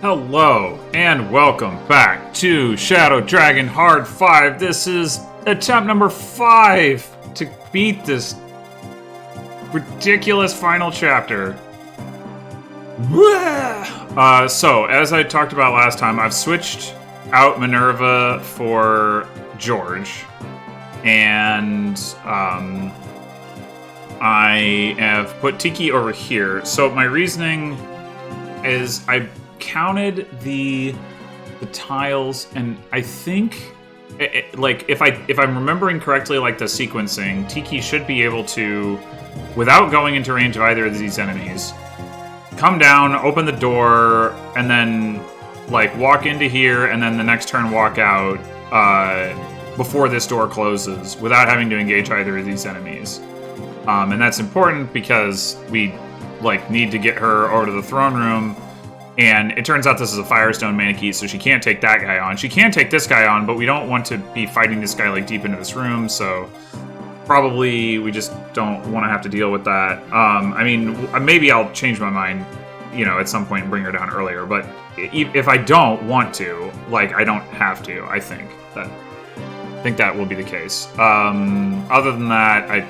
Hello, and welcome back to Shadow Dragon Hard 5. This is attempt number 5 to beat this ridiculous final chapter. So, as I talked about last time, I've switched out Minerva for George, and I have put Tiki over here. So my reasoning is I counted the tiles, and I think like if I'm remembering correctly, like the sequencing, Tiki should be able to, without going into range of either of these enemies, come down, open the door, and then like walk into here, and then the next turn walk out before this door closes without having to engage either of these enemies. And that's important because we like need to get her over to the throne room. And it turns out this is a Firestone Manakee, so she can't take that guy on. She can take this guy on, but we don't want to be fighting this guy like deep into this room, so probably we just don't want to have to deal with that. I mean, maybe I'll change my mind, you know, at some point and bring her down earlier, but if I don't want to, like, I don't have to, I think that will be the case. Other than that, I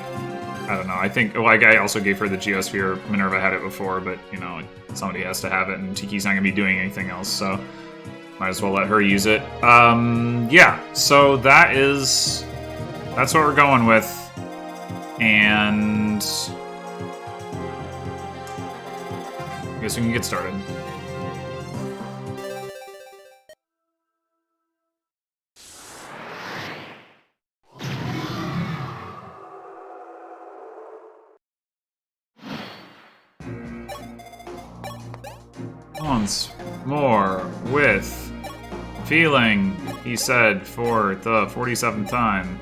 don't know. I think, like, I also gave her the Geosphere. Minerva had it before, but, you know, somebody has to have it, and Tiki's not going to be doing anything else, so might as well let her use it. Yeah, so that's what we're going with, and I guess we can get started. Once more with feeling, he said for the 47th time.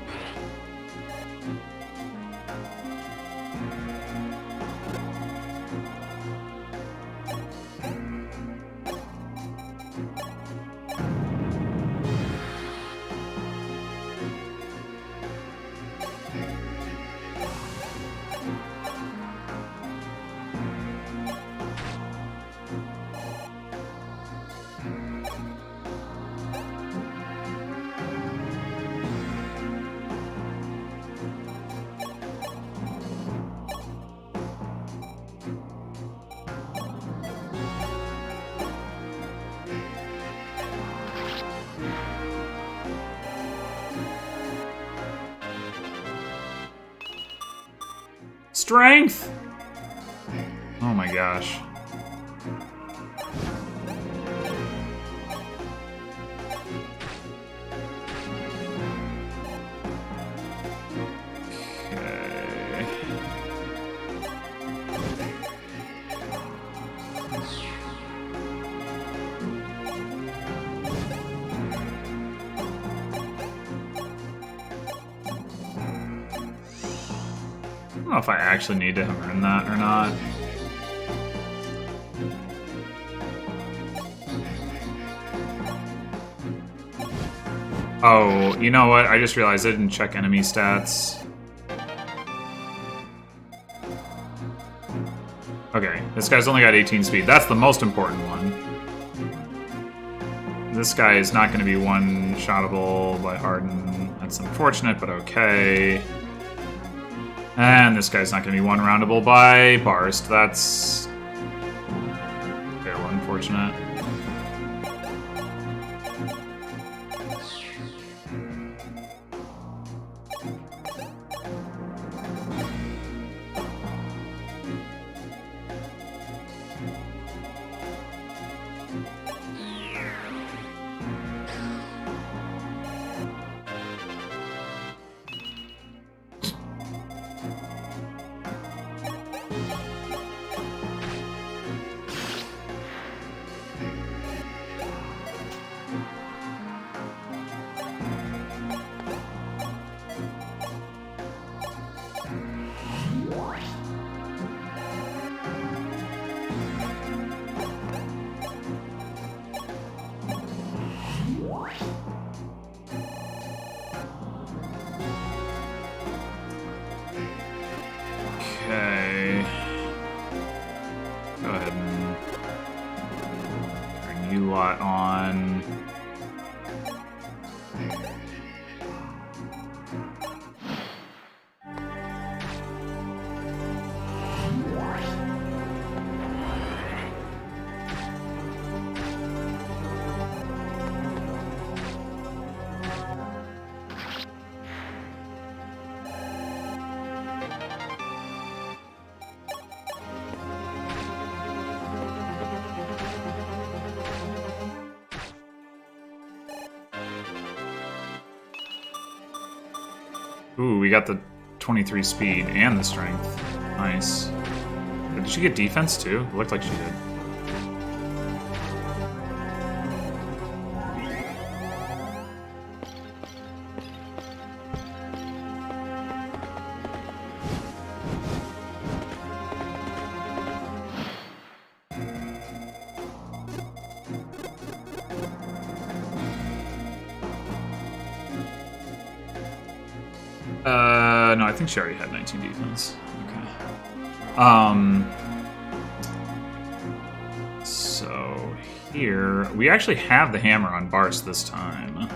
Strength! Oh my gosh. Okay. I don't know if I actually need to earn that or not. Oh, you know what? I just realized I didn't check enemy stats. Okay, this guy's only got 18 speed. That's the most important one. This guy is not going to be one-shottable by Harden. That's unfortunate, but okay. And this guy's not going to be one-roundable by Barst. That's very unfortunate. You lot on. Ooh, we got the 23 speed and the strength. Nice. Did she get defense too? It looked like she did. No, I think she already had 19 defense. Okay. So here we actually have the hammer on Bars this time.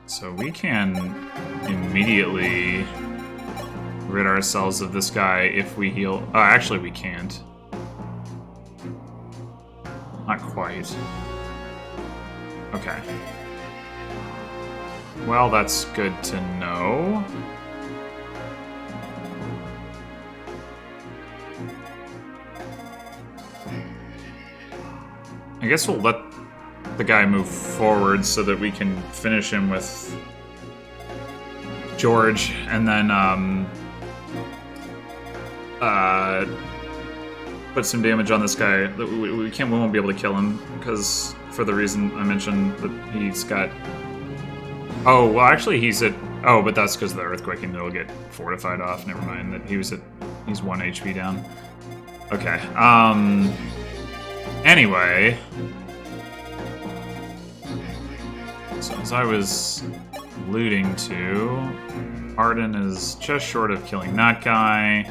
So we can immediately rid ourselves of this guy if we heal. Actually, we can't. Not quite. Okay. Well, that's good to know. I guess we'll let the guy move forward so that we can finish him with George, and then put some damage on this guy. We won't be able to kill him because for the reason I mentioned that he's got. Oh well, actually he's at. Oh, but that's because of the earthquake, and it'll get fortified off. Never mind. That he's 1 HP down. Okay. Anyway. So as I was alluding to, Arden is just short of killing that guy.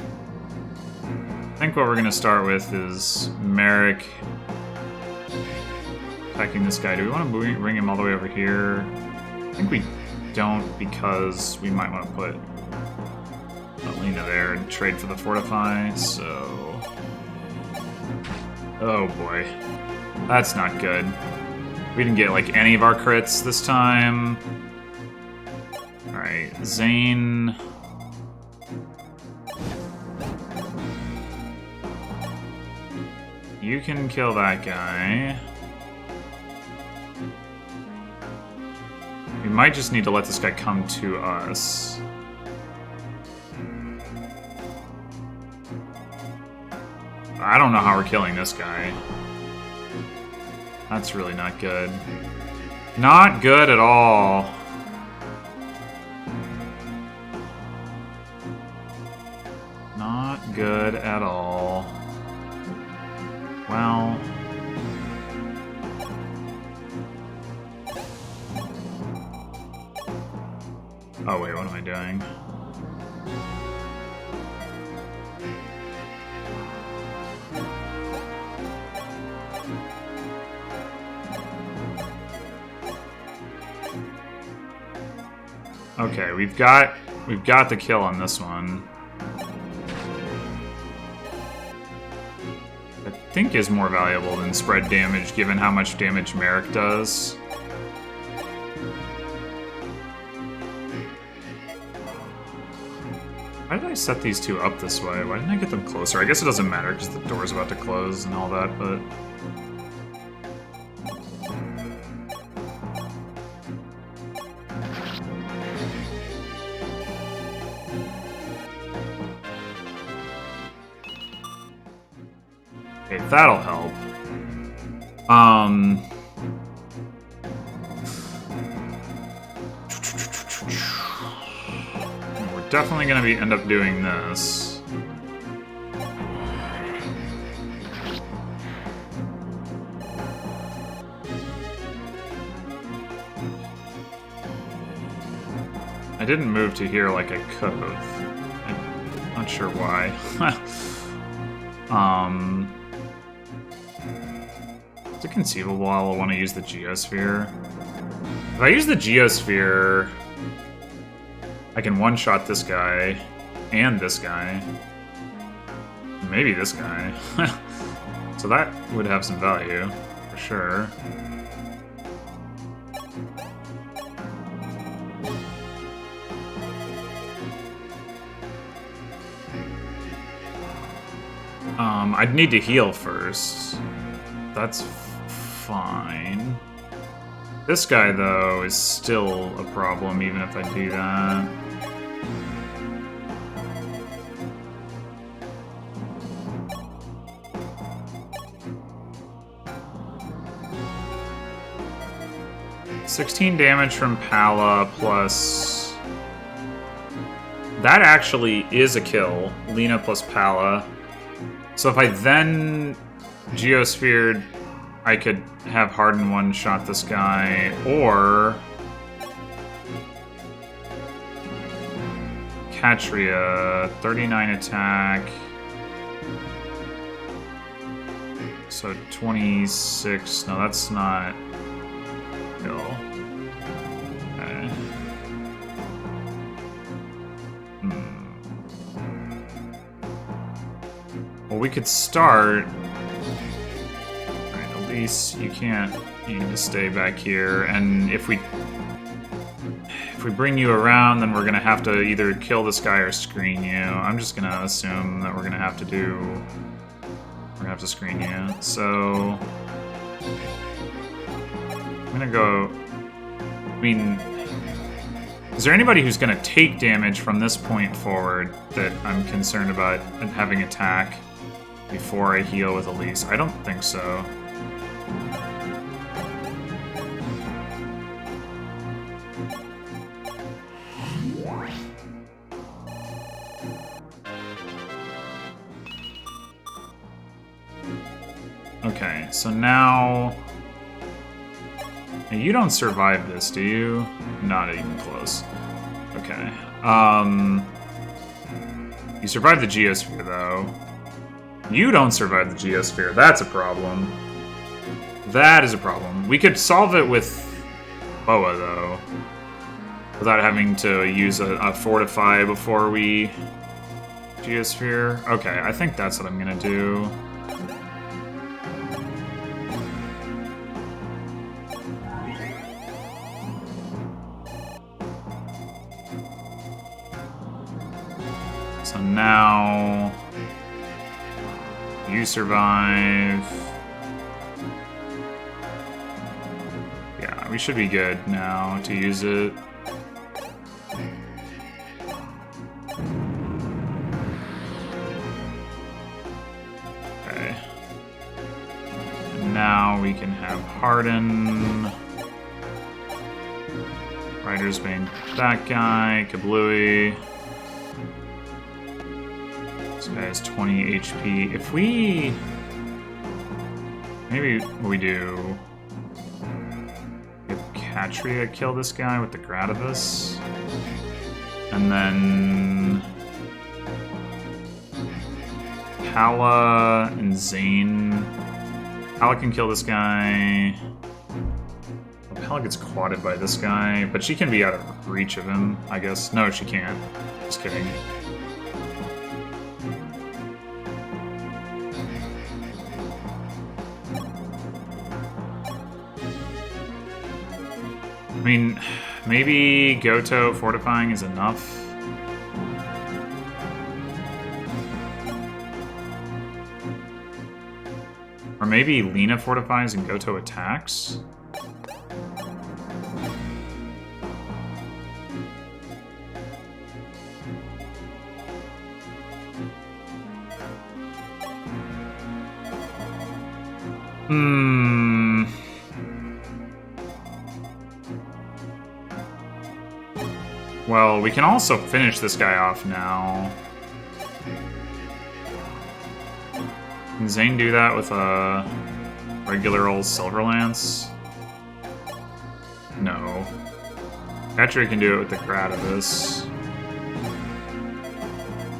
I think what we're going to start with is Merrick attacking this guy. Do we want to bring him all the way over here? I think we don't, because we might want to put Alina there and trade for the Fortify, so... Oh boy. That's not good. We didn't get, like, any of our crits this time. Alright, Zane... You can kill that guy. We might just need to let this guy come to us. I don't know how we're killing this guy. That's really not good. Not good at all. Not good at all. Well... Oh wait, what am I doing? Okay, we've got the kill on this one. I think is more valuable than spread damage, given how much damage Merrick does. Why did I set these two up this way? Why didn't I get them closer? I guess it doesn't matter because the door's about to close and all that, but... Okay, that'll help. We're definitely gonna end up doing this. I didn't move to here like I could have. I'm not sure why. Is it conceivable I'll want to use the Geosphere? If I use the Geosphere, I can one-shot this guy and this guy. Maybe this guy. So that would have some value, for sure. I'd need to heal first. That's fine. This guy, though, is still a problem, even if I do that. $16 damage from Pala plus... That actually is a kill. Lena plus Pala. So if I then Geosphered, I could have Harden one-shot this guy, or... Katria, 39 attack. So 26, no that's not... Kill. Okay. Well, we could start... Alright, Elise, you can't... You need to stay back here, and if we bring you around, then we're gonna have to either kill this guy or screen you. I'm just gonna assume that we're gonna have to do... We're gonna have to screen you, so... I'm gonna go... I mean... Is there anybody who's gonna take damage from this point forward that I'm concerned about having attack before I heal with Elise? I don't think so. Okay, so now... You don't survive this, do you? Not even close. Okay. You survive the Geosphere, though. You don't survive the Geosphere. That's a problem. That is a problem. We could solve it with Boa, though. Without having to use a Fortify before we... Geosphere. Okay, I think that's what I'm gonna do. So now you survive. Yeah, we should be good now to use it. Okay. And now we can have Harden. Rider's Bane, that guy, Kablooey. This guy has 20 HP. If we... Maybe we do... If Katria kill this guy with the Grativus. And then... Pala and Zane. Pala can kill this guy. Pala gets quadded by this guy, but she can be out of reach of him, I guess. No, she can't. Just kidding. I mean, maybe Goto fortifying is enough. Or maybe Lena fortifies and Goto attacks. Well, we can also finish this guy off now. Can Zane do that with a regular old Silver Lance? No. Catcher can do it with the Grativus.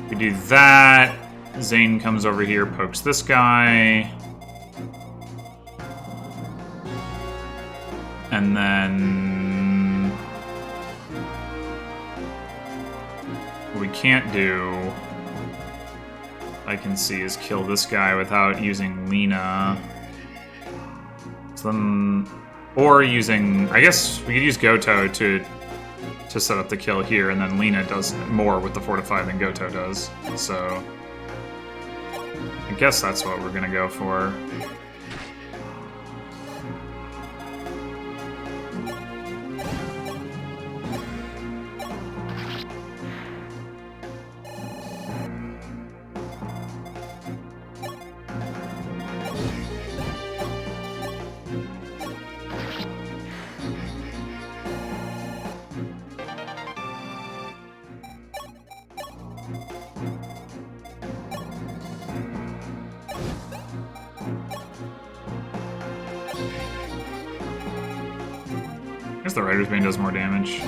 We do that. Zane comes over here, pokes this guy. And then... what we can't do, I can see, is kill this guy without using Lena. So then... or using... I guess we could use Goto to set up the kill here, and then Lena does more with the 4-5 than Goto does. So... I guess that's what we're gonna go for. I guess the Rider's Bane does more damage.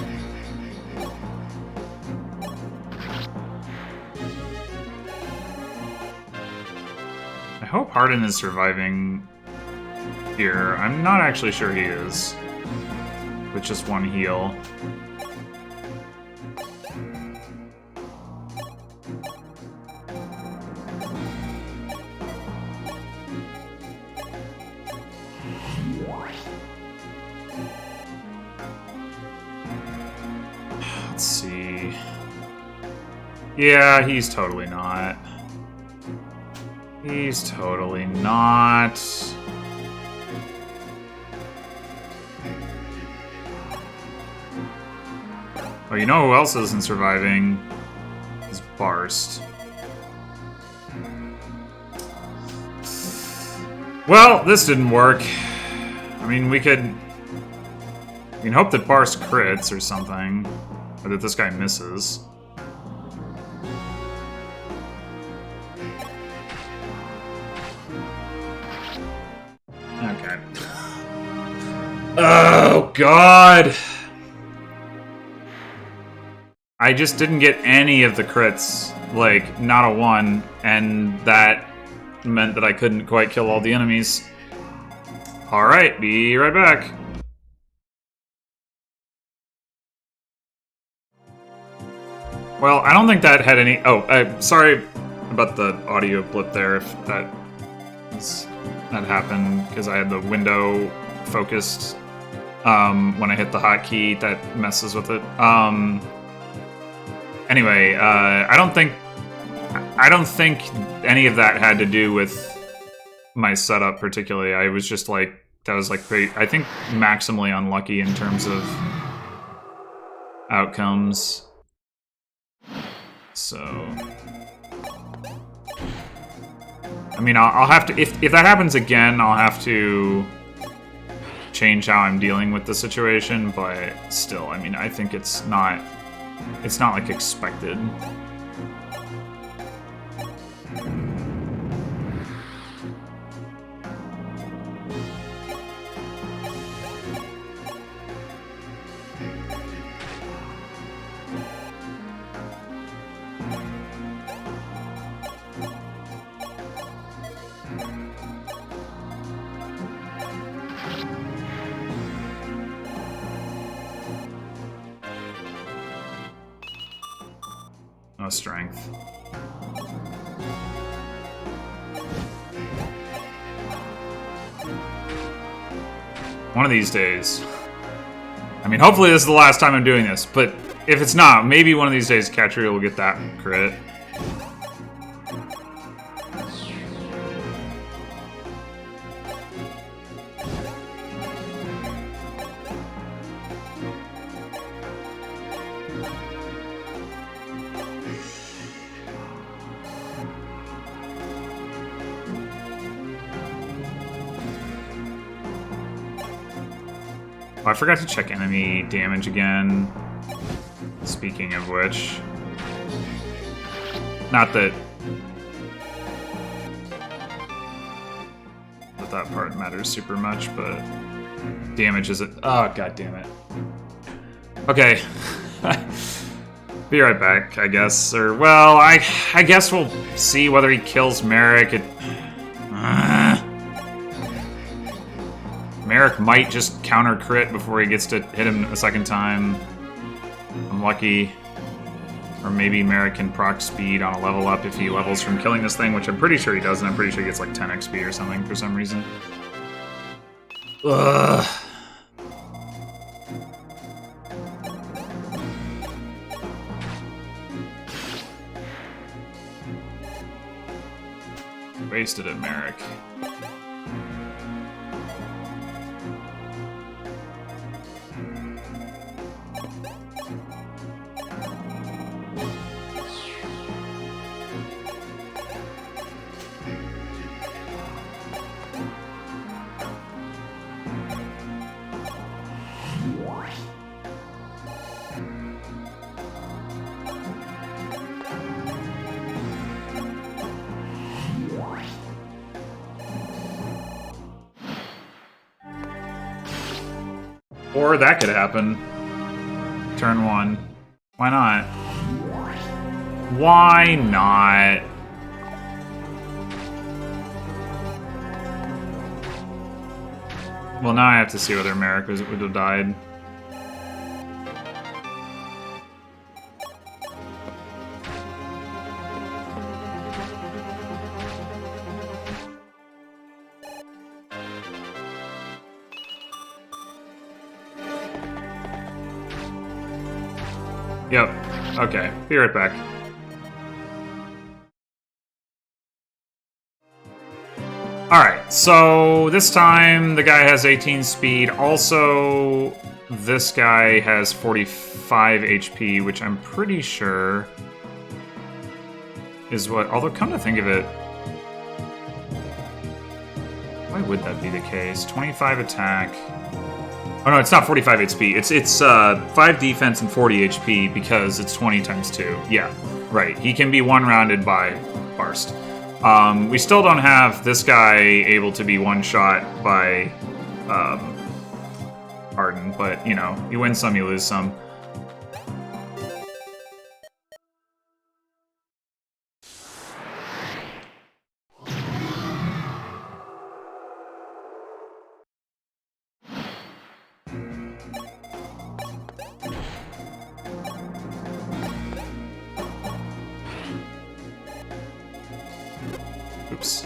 I hope Harden is surviving here. I'm not actually sure he is. With just one heal. Let's see. Yeah, he's totally not. He's totally not. Oh, you know who else isn't surviving? Is Barst. Well, this didn't work. I mean, we can hope that Barst crits or something. Or that this guy misses. Okay. Oh, God! I just didn't get any of the crits. Like, not a one. And that meant that I couldn't quite kill all the enemies. Alright, be right back. Well, I don't think that had any... oh, sorry about the audio blip there, if that happened, because I had the window focused when I hit the hotkey. That messes with it. Anyway, I don't think any of that had to do with my setup particularly. I was just like, that was like pretty, I think, maximally unlucky in terms of outcomes. So, I mean, I'll have to, if that happens again, I'll have to change how I'm dealing with the situation, but still, I mean, I think it's not like expected. No strength. One of these days. I mean, hopefully this is the last time I'm doing this, but if it's not, maybe one of these days Catria will get that crit. Oh, I forgot to check enemy damage again. Speaking of which. Not that that part matters super much, but damage is it. Oh, god damn it. Okay. Be right back, I guess. Or, well, I guess we'll see whether he kills Merrick. Merrick might just counter crit before he gets to hit him a second time. I'm lucky. Or maybe Merrick can proc speed on a level up if he levels from killing this thing, which I'm pretty sure he does, and I'm pretty sure he gets like 10 XP or something for some reason. Ugh. Wasted it, Merrick. Or that could happen. Turn 1. Why not? Why not? Well, now I have to see whether Merrick would have died. Yep. Okay. Be right back. Alright, so this time the guy has 18 speed. Also, this guy has 45 HP, which I'm pretty sure is what... Although, come to think of it... Why would that be the case? 25 attack... Oh no, it's not 45 HP. It's 5 defense and 40 HP because it's 20 times 2. Yeah, right. He can be one-rounded by Barst. We still don't have this guy able to be one-shot by Arden, but, you know, you win some, you lose some. Oops.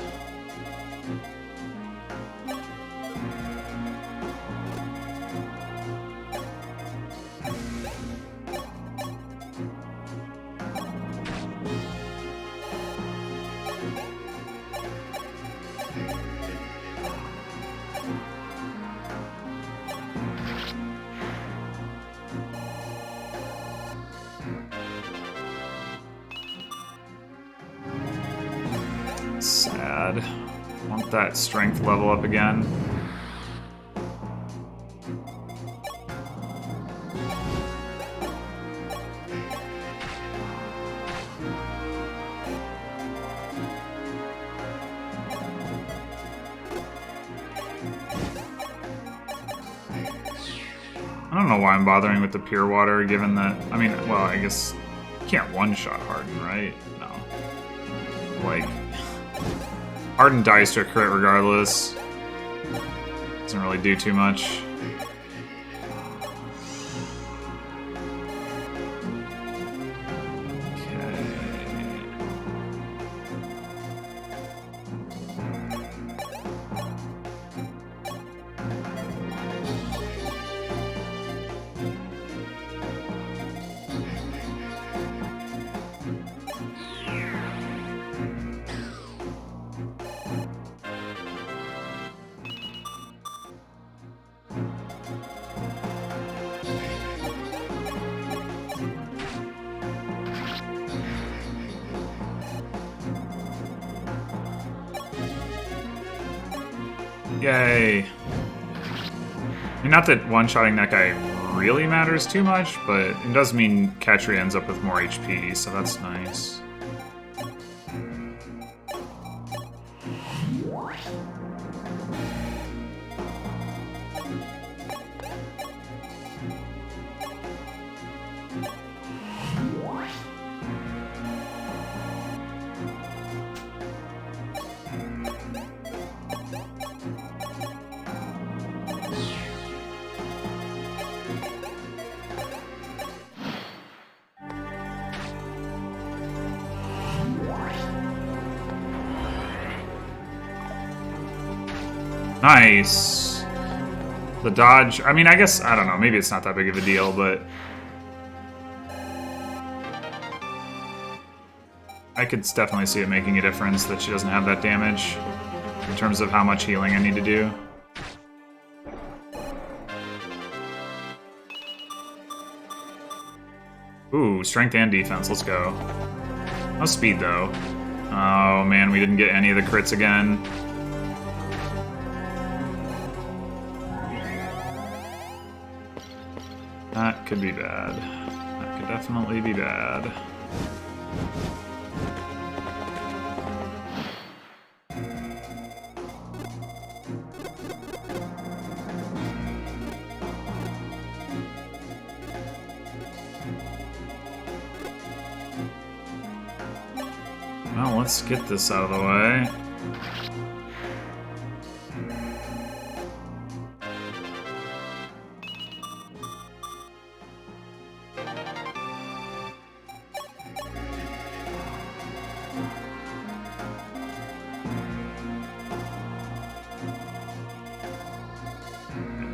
Sad. Want that strength level up again. I don't know why I'm bothering with the pure water, given that... I mean, well, I guess you can't one-shot Harden, right? No. Like... Harden dies to a crit regardless. Doesn't really do too much. Yay. I mean, not that one-shotting that guy really matters too much, but it does mean Katri ends up with more HP, so that's nice. Nice. The dodge, I mean, I guess, I don't know, maybe it's not that big of a deal, but I could definitely see it making a difference that she doesn't have that damage in terms of how much healing I need to do. Ooh, strength and defense, let's go. No speed, though. Oh, man, we didn't get any of the crits again. That could be bad. That could definitely be bad. Well, let's get this out of the way.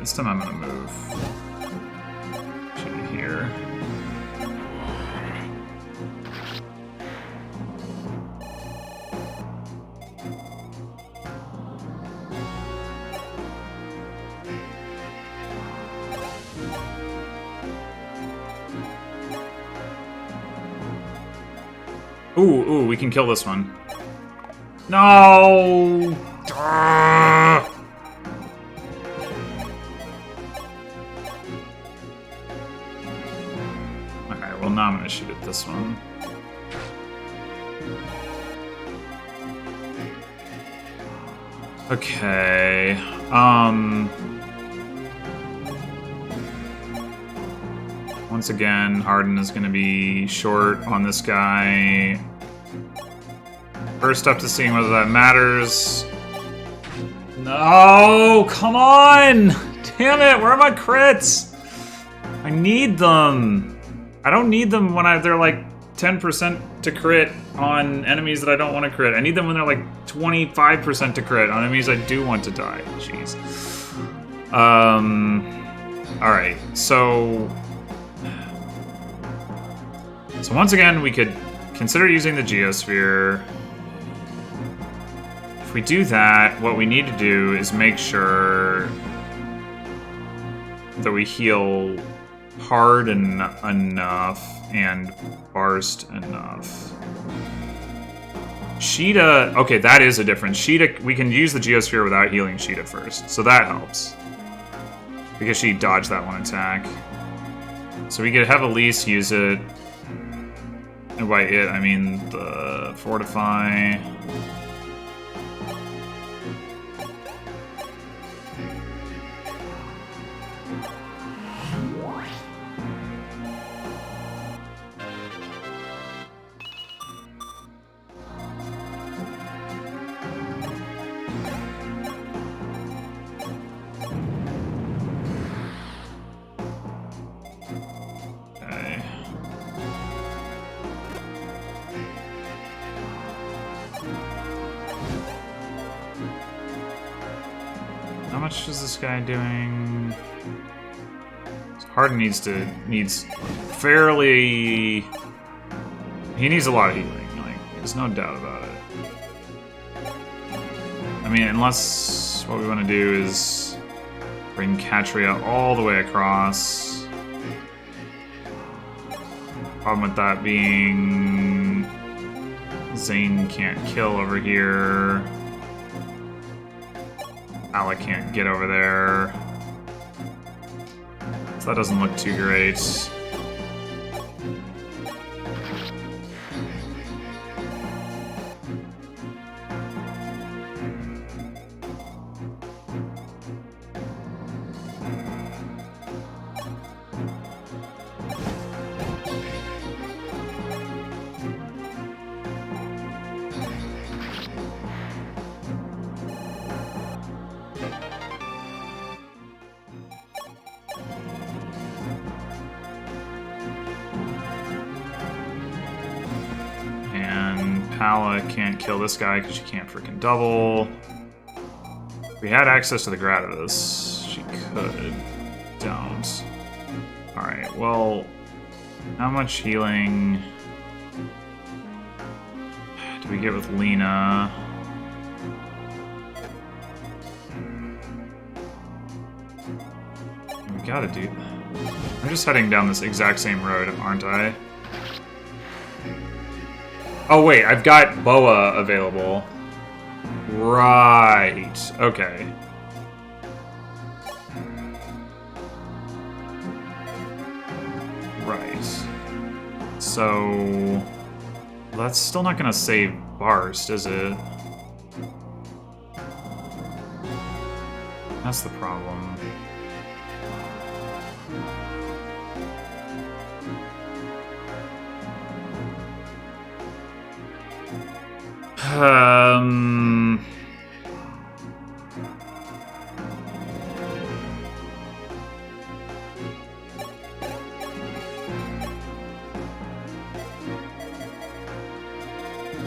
This time I'm gonna move. Should be here. Ooh, we can kill this one. No! Okay, well now I'm gonna shoot at this one. Okay, once again, Harden is gonna be short on this guy. First up to seeing whether that matters. No, come on! Damn it, where are my crits? I need them. I don't need them when they're like 10% to crit on enemies that I don't want to crit. I need them when they're like 25% to crit on enemies I do want to die. Jeez. Alright, so once again, we could consider using the Geosphere. If we do that, what we need to do is make sure that we heal hard enough and burst enough. Sheeta, okay, that is a difference. Sheeta, we can use the Geosphere without healing Sheeta first, so that helps. Because she dodged that one attack. So we could have Elise use it. And by it, I mean the Fortify. How much is this guy doing? Harden needs fairly. He needs a lot of healing. Like, there's no doubt about it. I mean, unless what we want to do is bring Katria all the way across. Problem with that being Zane can't kill over here. Alec can't get over there. So that doesn't look too great. Pala can't kill this guy because she can't freaking double. we had access to the Gratis, she could. Don't. Alright, well, how much healing do we get with Lena? We gotta do... I'm just heading down this exact same road, aren't I? Oh wait, I've got Boa available. Right, okay. Right. So... that's still not gonna save Barst, is it? That's the problem. I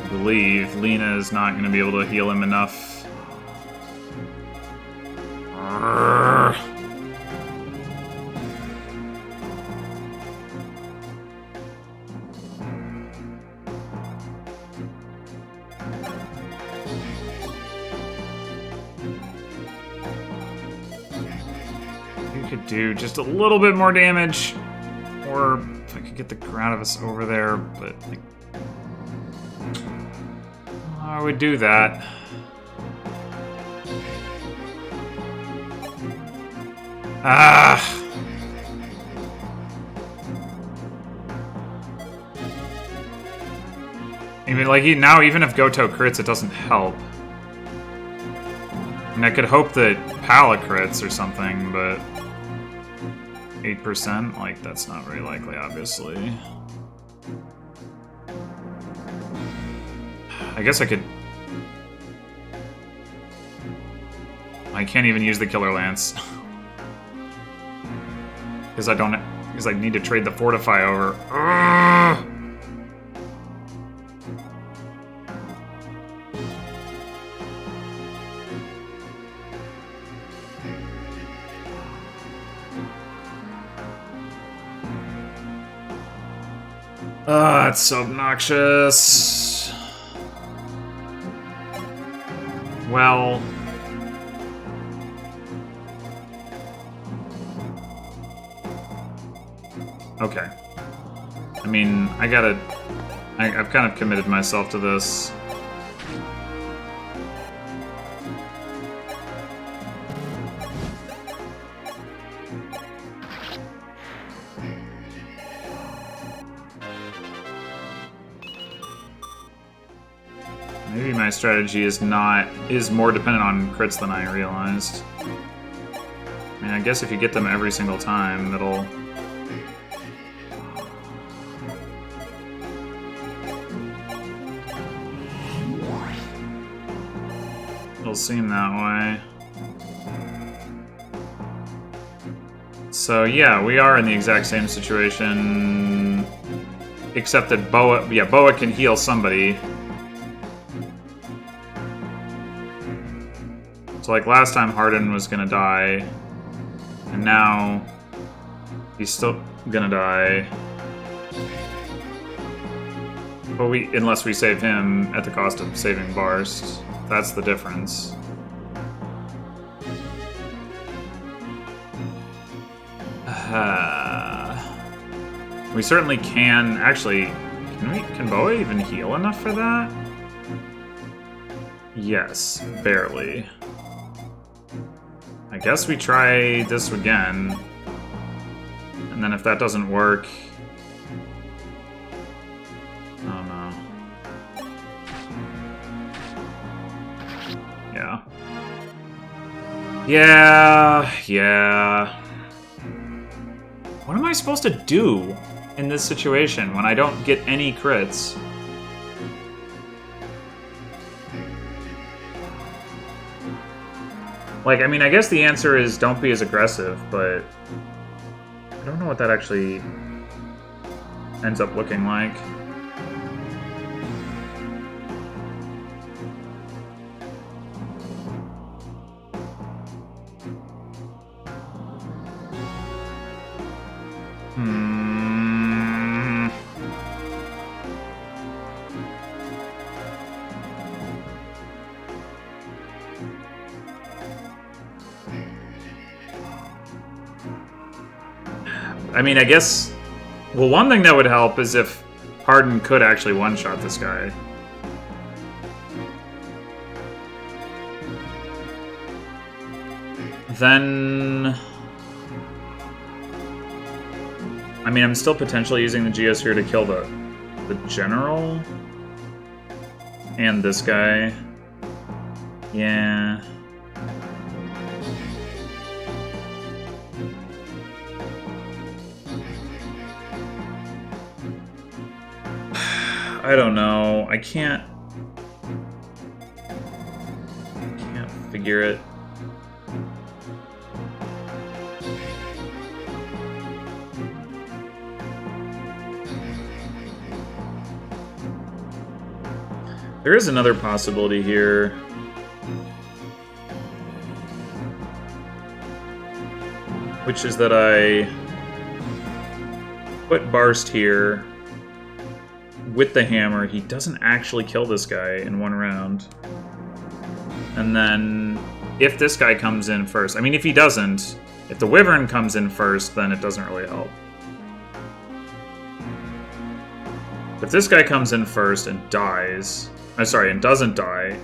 believe Lena is not going to be able to heal him enough. You could do just a little bit more damage, or if I could get the Gratis over there, but like, I would do that. Ah! I mean, like, now even if Goto crits, it doesn't help. I mean, I could hope that Pala crits or something, but 8%? Like, that's not very likely, obviously. I guess I could... I can't even use the Killer Lance. Because I need to trade the Fortify over. Ugh! That's so obnoxious. Well... okay. I mean, I've kind of committed myself to this. Maybe my strategy is more dependent on crits than I realized. I mean, I guess if you get them every single time, it'll seem that way. So yeah, we are in the exact same situation, except that Boa can heal somebody. So like last time Hardin was gonna die, and now he's still gonna die. But unless we save him at the cost of saving Barst. That's the difference. We certainly can. Actually, can Boa even heal enough for that? Yes, barely. I guess we try this again. And then if that doesn't work... oh no. Yeah. What am I supposed to do in this situation when I don't get any crits? Like, I mean, I guess the answer is don't be as aggressive, but I don't know what that actually ends up looking like. Hmm. I mean, I guess... Well, one thing that would help is if Harden could actually one-shot this guy. Then... I mean, I'm still potentially using the Geosphere to kill the General. And this guy. Yeah. I don't know. I can't figure it. There is another possibility here. Which is that I put Barst here with the hammer. He doesn't actually kill this guy in one round. And then if this guy comes in first, I mean, if he doesn't, if the Wyvern comes in first, then it doesn't really help. If this guy comes in first and dies, and doesn't die,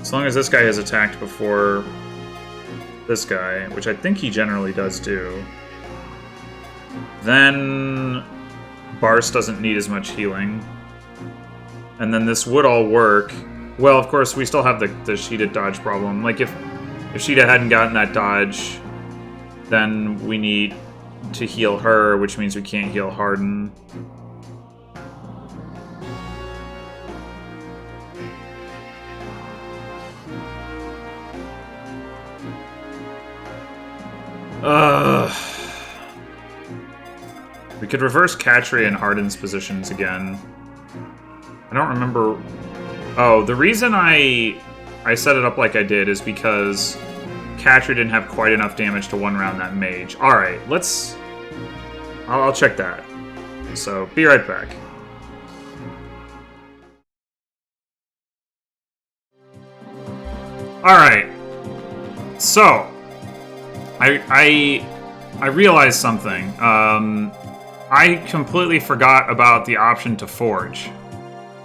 as long as this guy has attacked before this guy, which I think he generally does do, then Barst doesn't need as much healing. And then this would all work. Well, of course, we still have the Sheeta dodge problem. Like, if Sheeta hadn't gotten that dodge, then we need to heal her, which means we can't heal Harden. We could reverse Katri and Harden's positions again. I don't remember... Oh, the reason I set it up like I did is because Katri didn't have quite enough damage to one-round that mage. Alright, let's... I'll check that. So, be right back. Alright. So, I realized something. I completely forgot about the option to forge.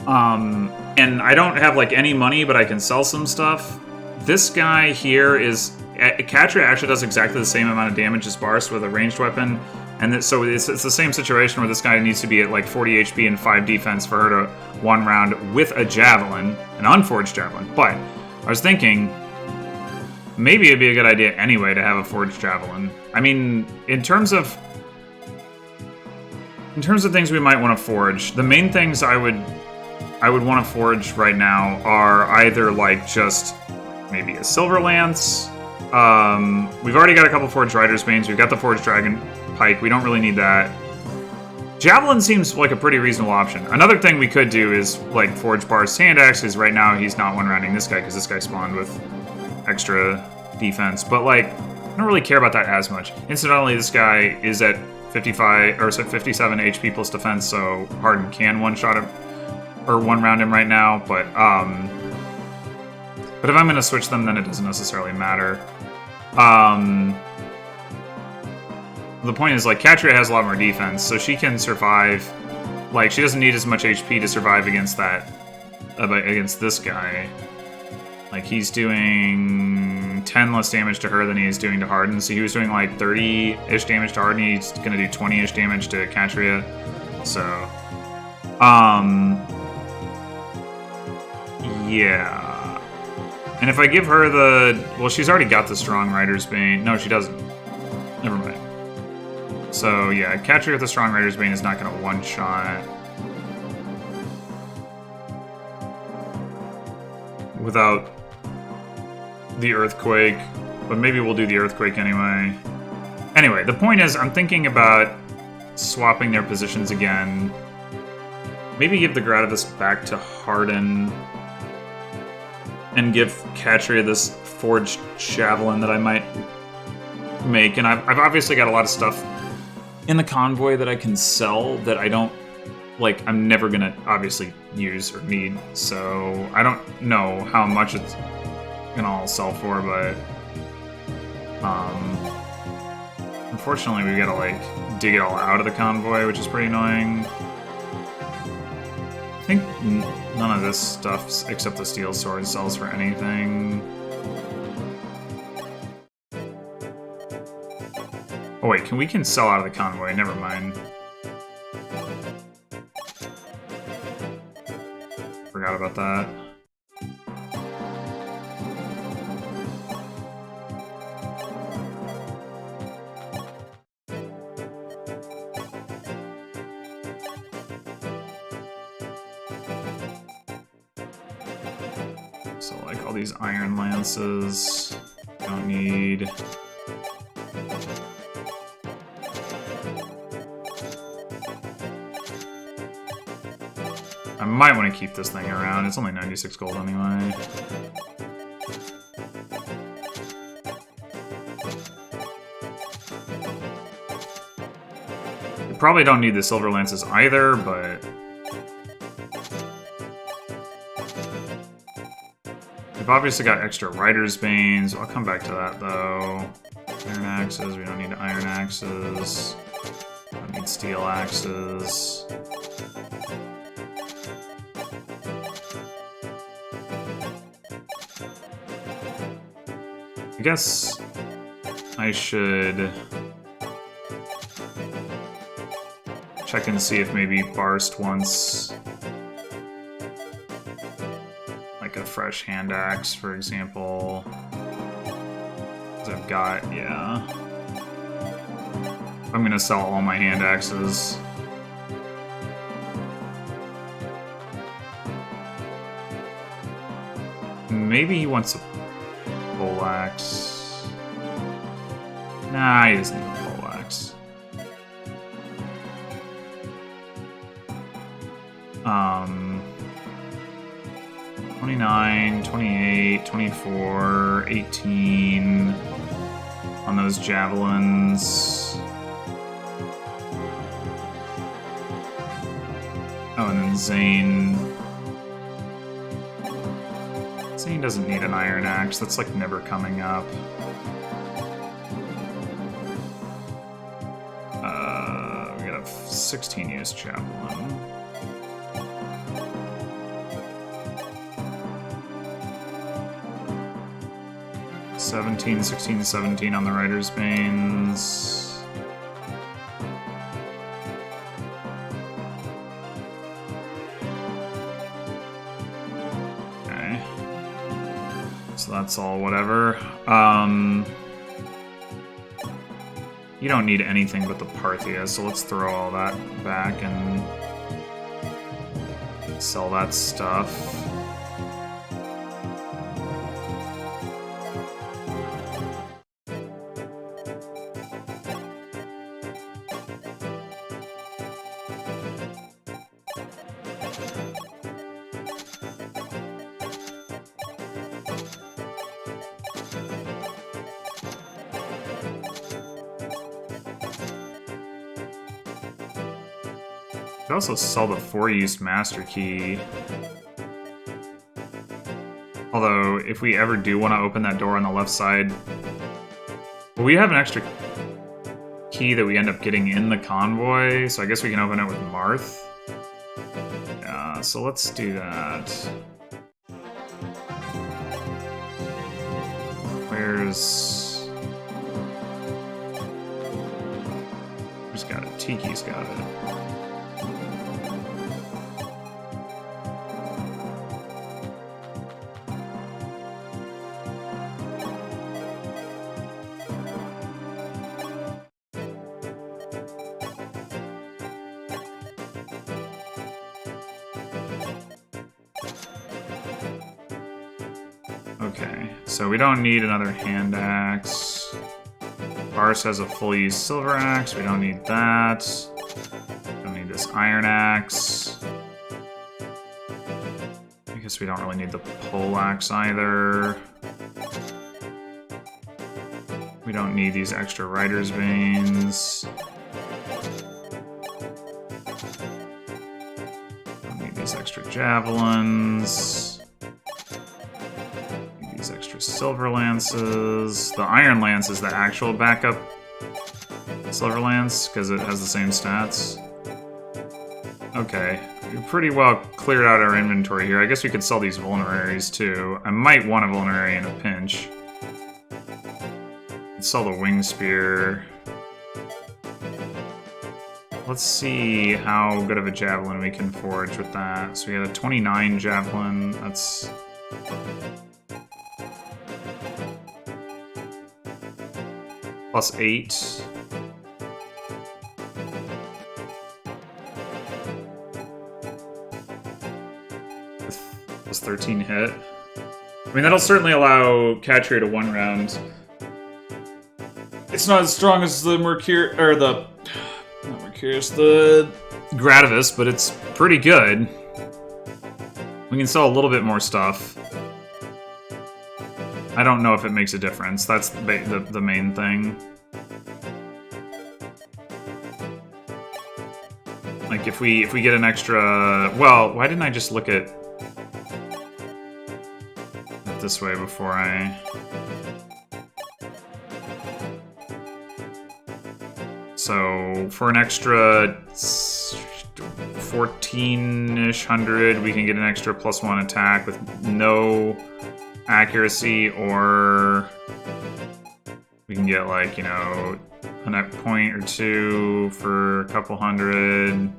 And I don't have, like, any money, but I can sell some stuff. This guy here is... Katri actually does exactly the same amount of damage as Barst with a ranged weapon. And so it's the same situation where this guy needs to be at, like, 40 HP and 5 defense for her to one round with a javelin, an unforged javelin. But I was thinking... maybe it'd be a good idea anyway to have a forged javelin. I mean, in terms of things we might want to forge, the main things I would want to forge right now are either like just maybe a silver lance. We've already got a couple forged rider's banes. We've got the forged dragon pike. We don't really need that. Javelin seems like a pretty reasonable option. Another thing we could do is like forge Barst's hand axe, because right now he's not one rounding this guy because this guy spawned with extra defense, but like I don't really care about that as much. Incidentally, this guy is at 57 HP plus defense, so Harden can one-shot him or one-round him right now. But if I'm going to switch them, then it doesn't necessarily matter. The point is, like, Katria has a lot more defense, so she can survive. Like, she doesn't need as much HP to survive against that, against this guy. Like, he's doing 10 less damage to her than he is doing to Harden. So he was doing, like, 30-ish damage to Harden. He's gonna do 20-ish damage to Katria. So, yeah. And if I give her the... well, she's already got the Strong Rider's Bane. No, she doesn't. Never mind. So, yeah, Katria with the Strong Rider's Bane is not gonna one-shot. Without the Earthquake, but maybe we'll do the Earthquake anyway. Anyway, the point is, I'm thinking about swapping their positions again. Maybe give the Gradavis back to Harden, and give Katria this Forged Javelin that I might make, and I've obviously got a lot of stuff in the convoy that I can sell that I don't, like, I'm never gonna obviously use or need, so I don't know how much it's gonna all sell for, but unfortunately we gotta, like, dig it all out of the convoy, which is pretty annoying. I think none of this stuff, except the steel sword, sells for anything. Oh wait, we can sell out of the convoy, never mind. Forgot about that. So, like, all these iron lances, don't need. I might want to keep this thing around. It's only 96 gold anyway. We probably don't need the silver lances either, but we've obviously got extra Rider's Banes. I'll come back to that, though. Iron axes. We don't need iron axes. Don't need steel axes. I guess I should check and see if maybe Barst wants like a fresh hand axe, for example. 'Cause I've got, yeah. I'm gonna sell all my hand axes. Maybe he wants a poleaxe. Nah, he doesn't need a poleaxe. 29, 28, 24, 18 on those javelins. Oh, and then Zane. Zane doesn't need an iron axe. That's like never coming up. We got a 16 use javelin. $17, $16, $17 on the Rider's Banes. Okay. So that's all whatever. You don't need anything but the Parthia, so let's throw all that back and sell that stuff. You could also sell the 4-use Master Key. Although, if we ever do want to open that door on the left side, well, we have an extra key that we end up getting in the convoy, so I guess we can open it with Marth. Yeah, so let's do that. Where's got it? Tiki's got it. Okay, so we don't need another hand axe. Bars has a full-use silver axe. We don't need that. Don't need this iron axe. I guess we don't really need the pole axe either. We don't need these extra Rider's Veins. Don't need these extra Javelins. Need these extra Silver Lances. The Iron Lance is the actual backup Silver Lance, because it has the same stats. Okay, we pretty well cleared out our inventory here. I guess we could sell these Vulneraries too. I might want a Vulnerary in a pinch. Let's sell the Wing Spear. Let's see how good of a Javelin we can forge with that. So we had a 29 Javelin. That's... +8. Plus 13 hit. I mean, that'll certainly allow Catria to 1 round. It's not as strong as the Mercurius, or the... not Mercurius, the Gradivis, but it's pretty good. We can sell a little bit more stuff. I don't know if it makes a difference. That's the main thing. Like, if we get an extra... Well, why didn't I just look at it this way before I... So, for an extra 14-ish hundred, we can get an extra +1 attack with no accuracy, or we can get, like, you know, a net point or 2 for a couple hundred.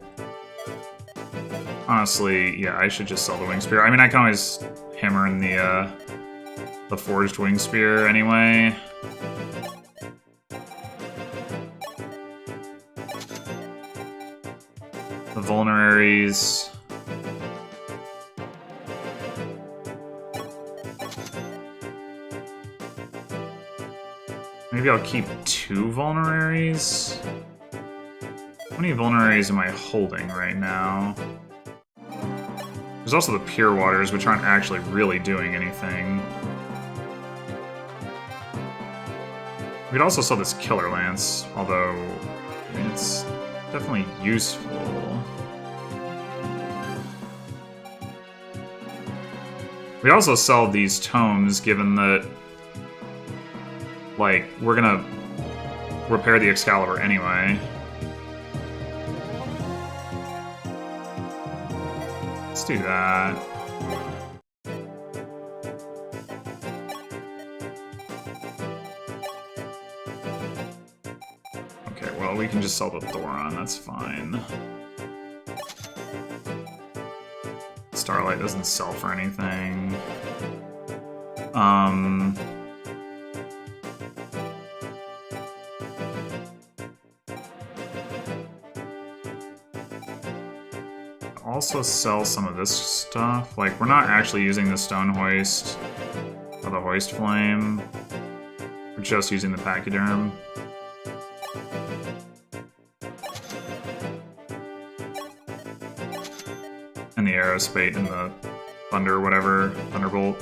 Honestly, yeah, I should just sell the Wing Spear. I mean, I can always hammer in the Forged Wing Spear anyway. The Vulneraries. Maybe I'll keep 2 Vulneraries. How many Vulneraries am I holding right now? There's also the Pure Waters, which aren't actually really doing anything. We could also sell this Killer Lance, although I mean, it's definitely useful. We also sell these tomes, given that, like, we're gonna repair the Excalibur anyway. Let's do that. Okay, well, we can just sell the Thoron, that's fine. Starlight doesn't sell for anything. Also sell some of this stuff. Like, we're not actually using the Stone Hoist or the Hoist Flame. We're just using the Pachyderm. And the Aerospate and the Thunder, whatever, Thunderbolt.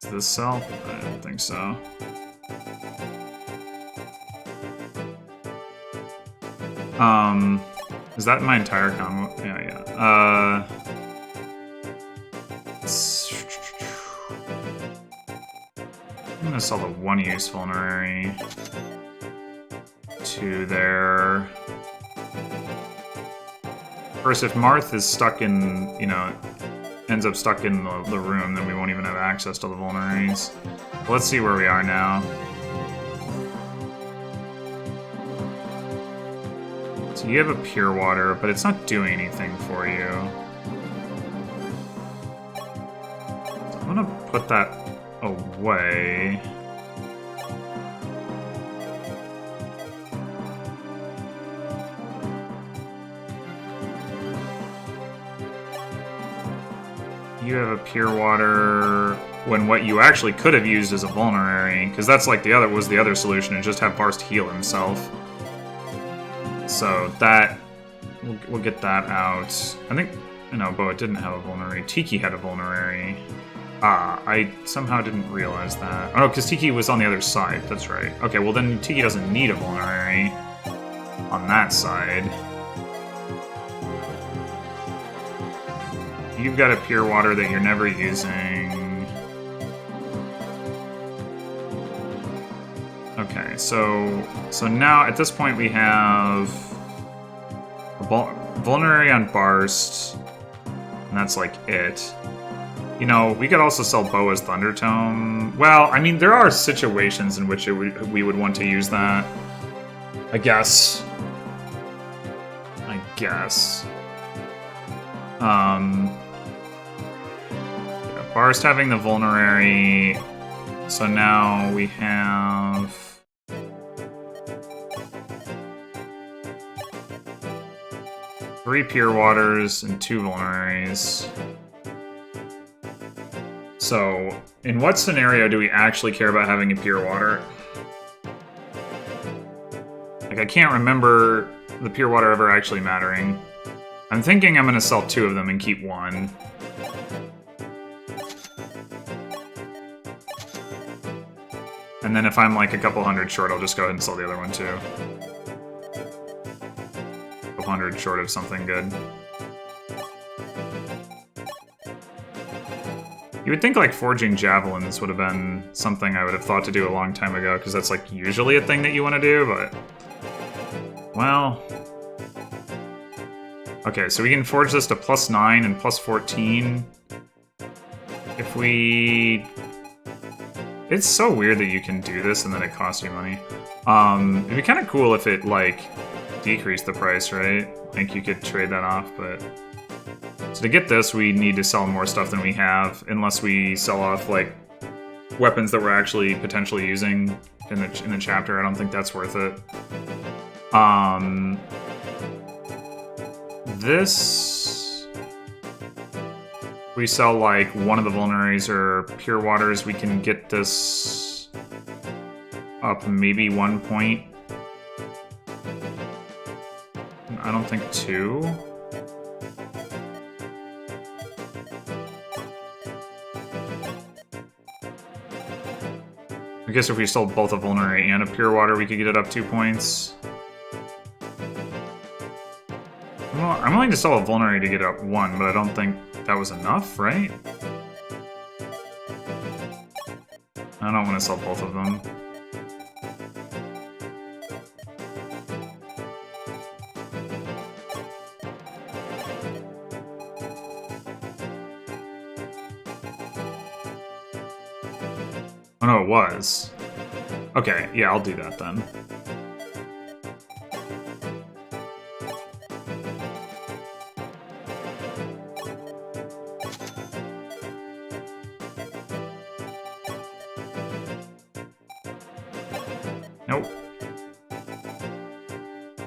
Does this sell? I don't think so. Is that my entire combo? Yeah. I'm gonna sell the 1 use Vulnerary. 2 there. First, if Marth is stuck in, you know, ends up stuck in the room, then we won't even have access to the Vulneraries. Let's see where we are now. So you have a Pure Water, but it's not doing anything for you. So I'm gonna put that away. You have a Pure Water when what you actually could have used is a Vulnerary, because that's like the other solution, and just have Barst heal himself. So that we'll get that out. I think No, Boa didn't have a vulnerary. Tiki had a vulnerary. Ah, I somehow didn't realize that. Oh, no, because Tiki was on the other side. That's right. Okay, well then Tiki doesn't need a vulnerary on that side. You've got a pure water that you're never using. Okay, so now at this point we have a vulnerary on Barst, and that's like it. You know, we could also sell Boa's Thundertome. Well, I mean, there are situations in which we would want to use that. I guess. Yeah, Barst having the vulnerary. So now we have... three pure waters and 2 vulneraries. So, in what scenario do we actually care about having a pure water? Like, I can't remember the pure water ever actually mattering. I'm thinking I'm gonna sell 2 of them and keep 1. And then if I'm like a couple hundred short, I'll just go ahead and sell the other one too. A couple hundred short of something good. You would think like forging javelins would have been something I would have thought to do a long time ago, because that's like usually a thing that you want to do, but... well... okay, so we can forge this to +9 and +14. If we... it's so weird that you can do this and then it costs you money. It'd be kind of cool if it, like, decreased the price, right? Like, you could trade that off, but... so to get this, we need to sell more stuff than we have, unless we sell off, like, weapons that we're actually potentially using in the chapter. I don't think that's worth it. This... we sell, like, one of the vulneraries or pure waters, we can get this up maybe 1 point. I don't think 2. I guess if we sold both a vulnerary and a pure water, we could get it up 2 points. Well, I'm willing to sell a vulnerary to get it up 1, but I don't think that was enough, right? I don't want to sell both of them. Oh no, it was. Okay, yeah, I'll do that then. Nope.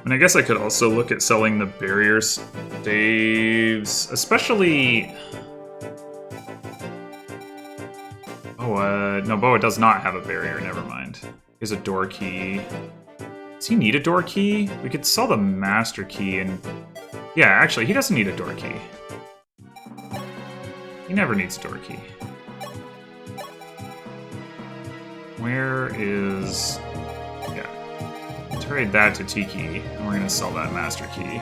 And I guess I could also look at selling the barrier staves, especially... oh, no, Boa does not have a barrier, never mind. He has a door key. Does he need a door key? We could sell the master key and... yeah, actually, he doesn't need a door key. He never needs a door key. Where is... yeah. Trade that to Tiki, and we're gonna sell that master key.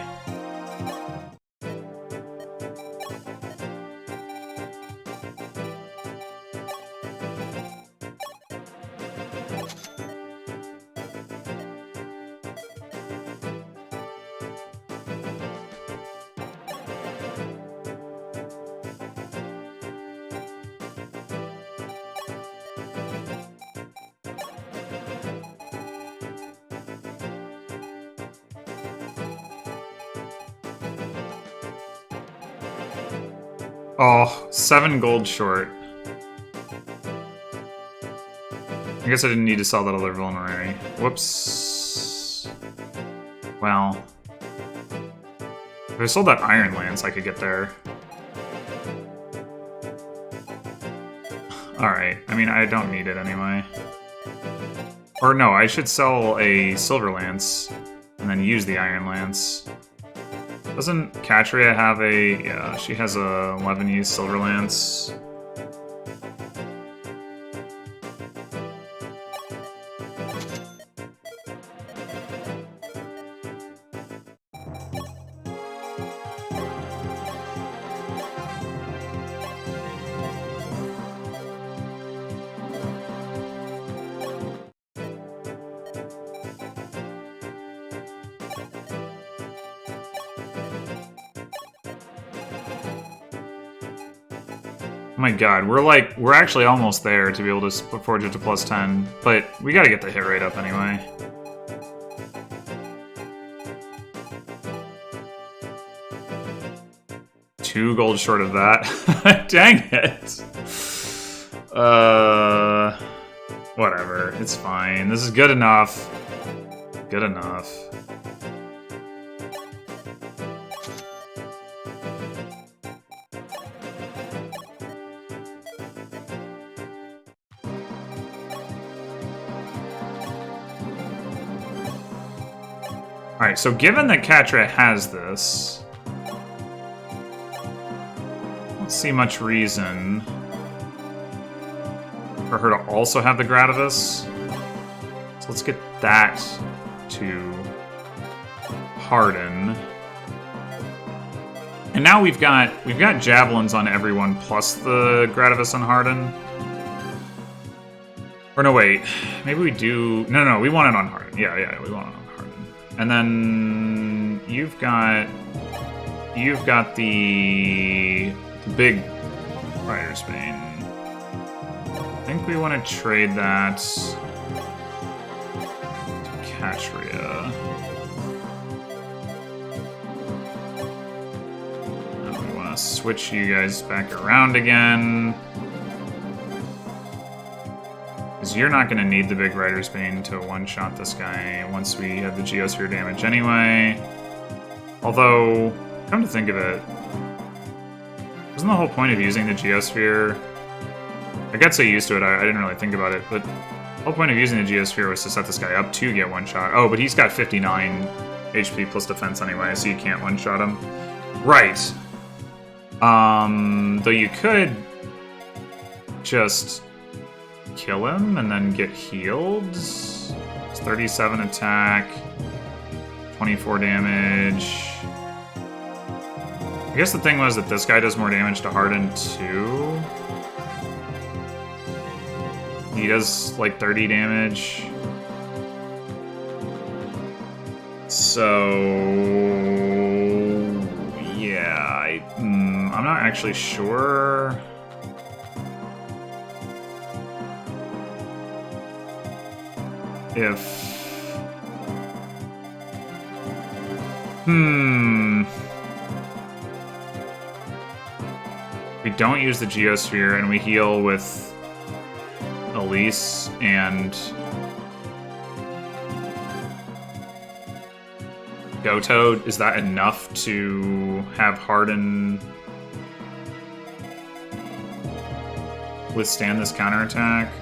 Oh, 7 gold short. I guess I didn't need to sell that other vulnerary. Whoops. Well. If I sold that Iron Lance, I could get there. Alright, I mean, I don't need it anyway. Or no, I should sell a Silver Lance, and then use the Iron Lance. Doesn't Katria have a... Yeah, she has a 11 use Silver Lance. Oh my god, we're actually almost there to be able to put forge it to +10, but we gotta get the hit rate up anyway. Two gold short of that. Dang it. Whatever, it's fine. This is good enough. Good enough. Alright, so given that Katra has this, I don't see much reason for her to also have the Gradivis. So let's get that to harden. And now we've got javelins on everyone plus the Gradivis on harden. Or no, wait. Maybe we do... No, we want it on harden. Yeah, we want it on harden. And then you've got the big Rider's Bane. I think we want to trade that to Katria. Now we want to switch you guys back around again. Because you're not going to need the big Rider's Bane to one-shot this guy once we have the Geosphere damage anyway. Although, come to think of it, wasn't the whole point of using the Geosphere... I got so used to it, I didn't really think about it, but the whole point of using the Geosphere was to set this guy up to get one-shot. Oh, but he's got 59 HP plus defense anyway, so you can't one-shot him. Right. Though you could just kill him and then get healed. It's 37 attack, 24 damage. I guess the thing was that this guy does more damage to Harden too. He does like 30 damage. So yeah, I'm not actually sure. If... we don't use the Geosphere and we heal with Elise and Goto, is that enough to have Harden withstand this counterattack?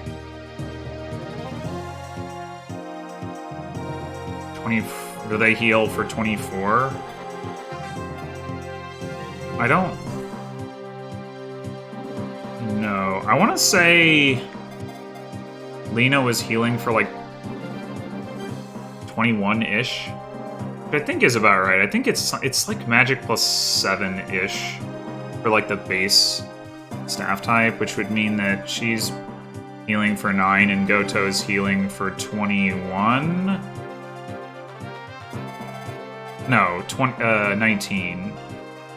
20, do they heal for 24? I don't know. I want to say Lena was healing for like 21-ish. Which I think is about right. I think it's like magic plus 7-ish for like the base staff type, which would mean that she's healing for 9 and Goto's healing for 21. No, 19,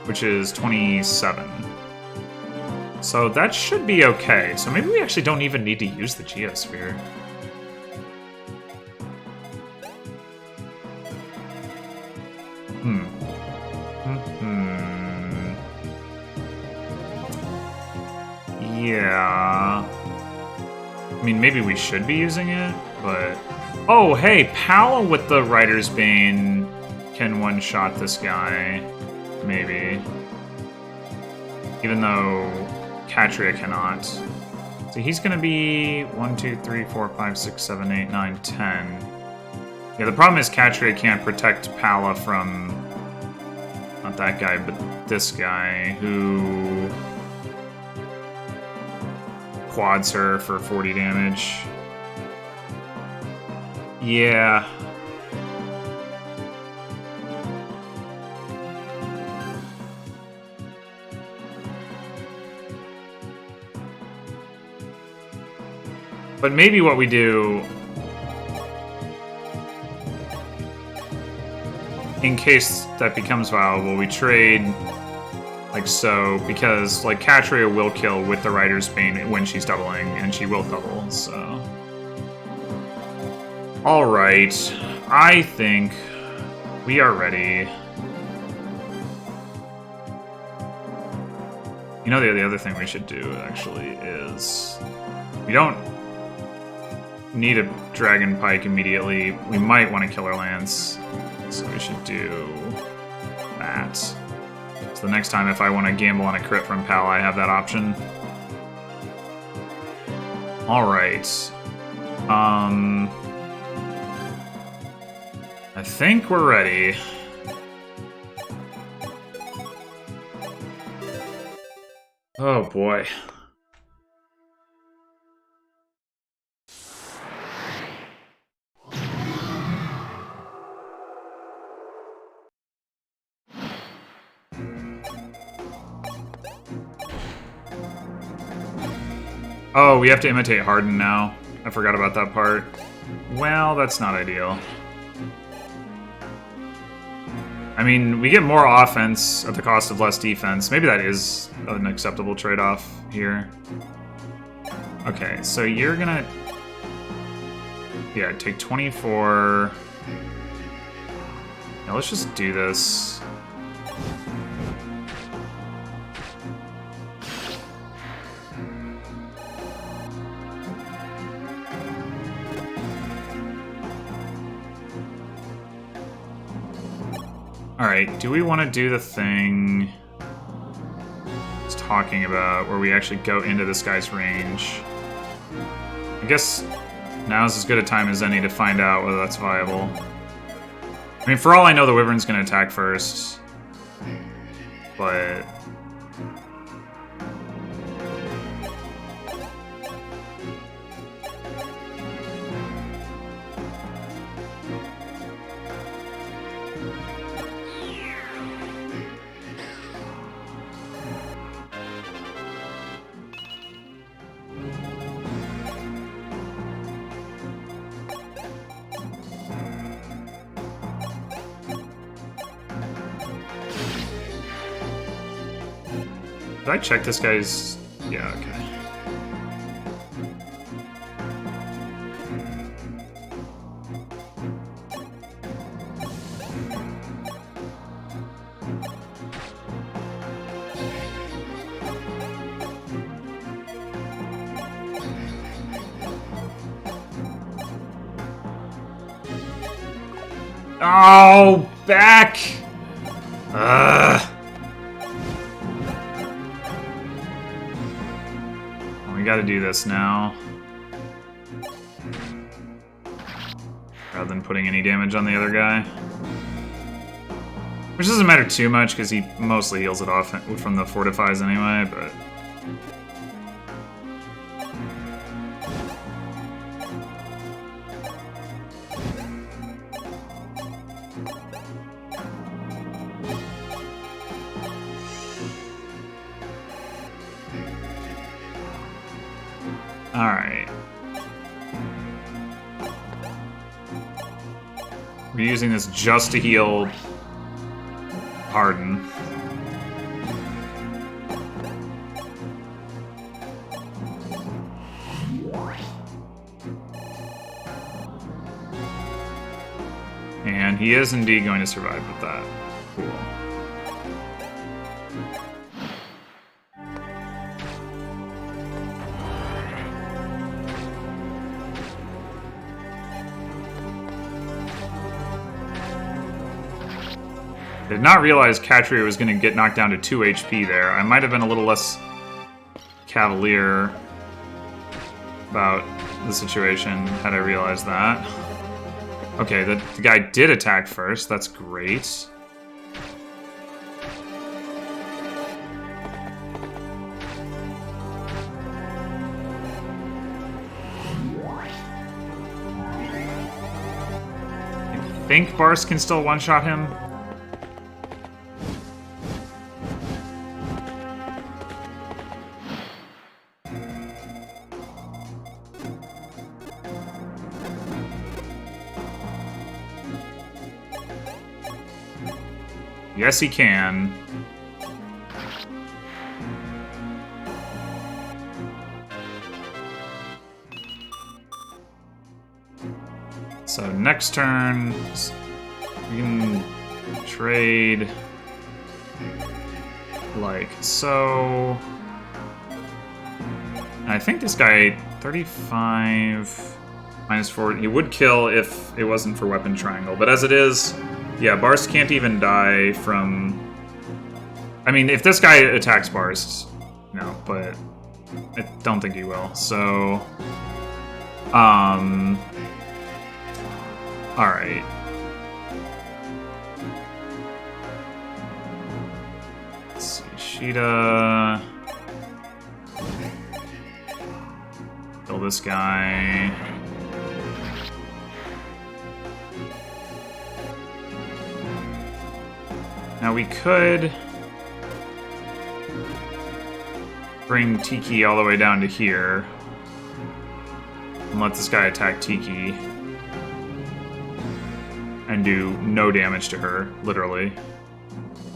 which is 27. So that should be okay. So maybe we actually don't even need to use the Geosphere. Yeah. I mean, maybe we should be using it, but... Oh, hey, Pal with the Rider's Bane can one-shot this guy, maybe. Even though Katria cannot. So he's gonna be 1, 2, 3, 4, 5, 6, 7, 8, 9, 10. Yeah, the problem is Katria can't protect Pala from... Not not that guy, but this guy, who quads her for 40 damage. Yeah. But maybe what we do, in case that becomes viable, we trade like so, because like Katria will kill with the Rider's Bane when she's doubling, and she will double, so. Alright, I think we are ready. You know, the other thing we should do, actually, is we don't need a Dragon Pike immediately. We might want to Killer Lance, so we should do that. So the next time if I want to gamble on a crit from Pal, I have that option. Alright. I think we're ready. Oh boy. Oh, we have to imitate Harden now. I forgot about that part. Well, that's not ideal. I mean, we get more offense at the cost of less defense. Maybe that is an acceptable trade-off here. Okay, so you're gonna... Yeah, take 24... Now let's just do this. Alright, do we want to do the thing I was talking about, where we actually go into this guy's range? I guess now's as good a time as any to find out whether that's viable. I mean, for all I know, the Wyvern's going to attack first. But... Did I check this guy's... Yeah, okay. Oh, back! Ugh. We gotta do this now. Rather than putting any damage on the other guy. Which doesn't matter too much, because he mostly heals it off from the fortifies anyway, but... Alright. We're using this just to heal Harden. And he is indeed going to survive with that. Cool. Did not realize Katria was going to get knocked down to 2 HP there. I might have been a little less cavalier about the situation had I realized that. Okay, the guy did attack first. That's great. think Barst can still one-shot him. Yes, he can. So next turn, we can trade like so. I think this guy 35 minus 4. He would kill if it wasn't for weapon triangle, but as it is. Yeah, Barst can't even die from... I mean, if this guy attacks Barst, no, but I don't think he will, so... Alright. Let's see, Sheeta... Kill this guy... Now we could bring Tiki all the way down to here and let this guy attack Tiki and do no damage to her, literally.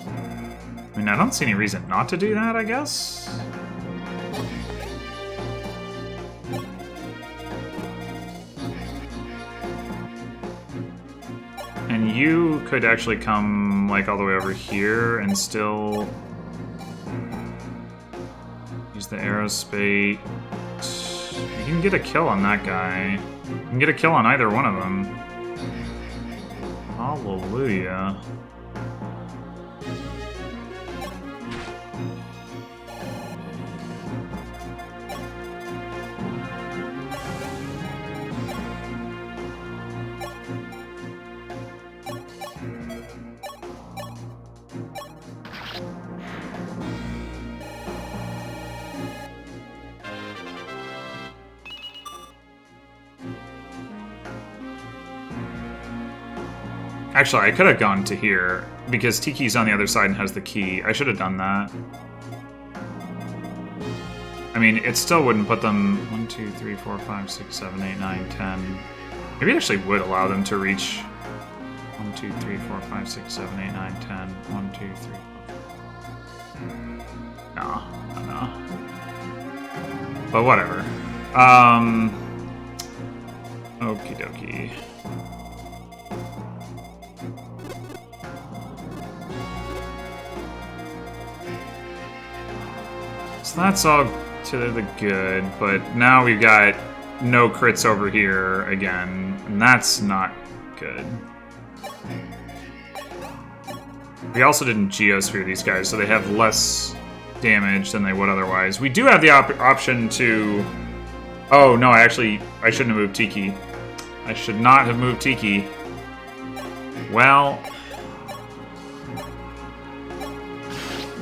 I mean, I don't see any reason not to do that, I guess. And you could actually come, like, all the way over here and still use the aerospate. You can get a kill on that guy. You can get a kill on either one of them. Hallelujah. Actually, I could have gone to here, because Tiki's on the other side and has the key. I should have done that. I mean, it still wouldn't put them... 1, 2, 3, 4, 5, 6, 7, 8, 9, 10... Maybe it actually would allow them to reach... 1, 2, 3, 4, 5, 6, 7, 8, 9, 10... 1, 2, 3, 4... No. But whatever. Okie dokie. So that's all to the good, but now we've got no crits over here again, and that's not good. We also didn't Geosphere these guys, so they have less damage than they would otherwise. We do have the option to... Oh, no, I shouldn't have moved Tiki. I should not have moved Tiki. Well...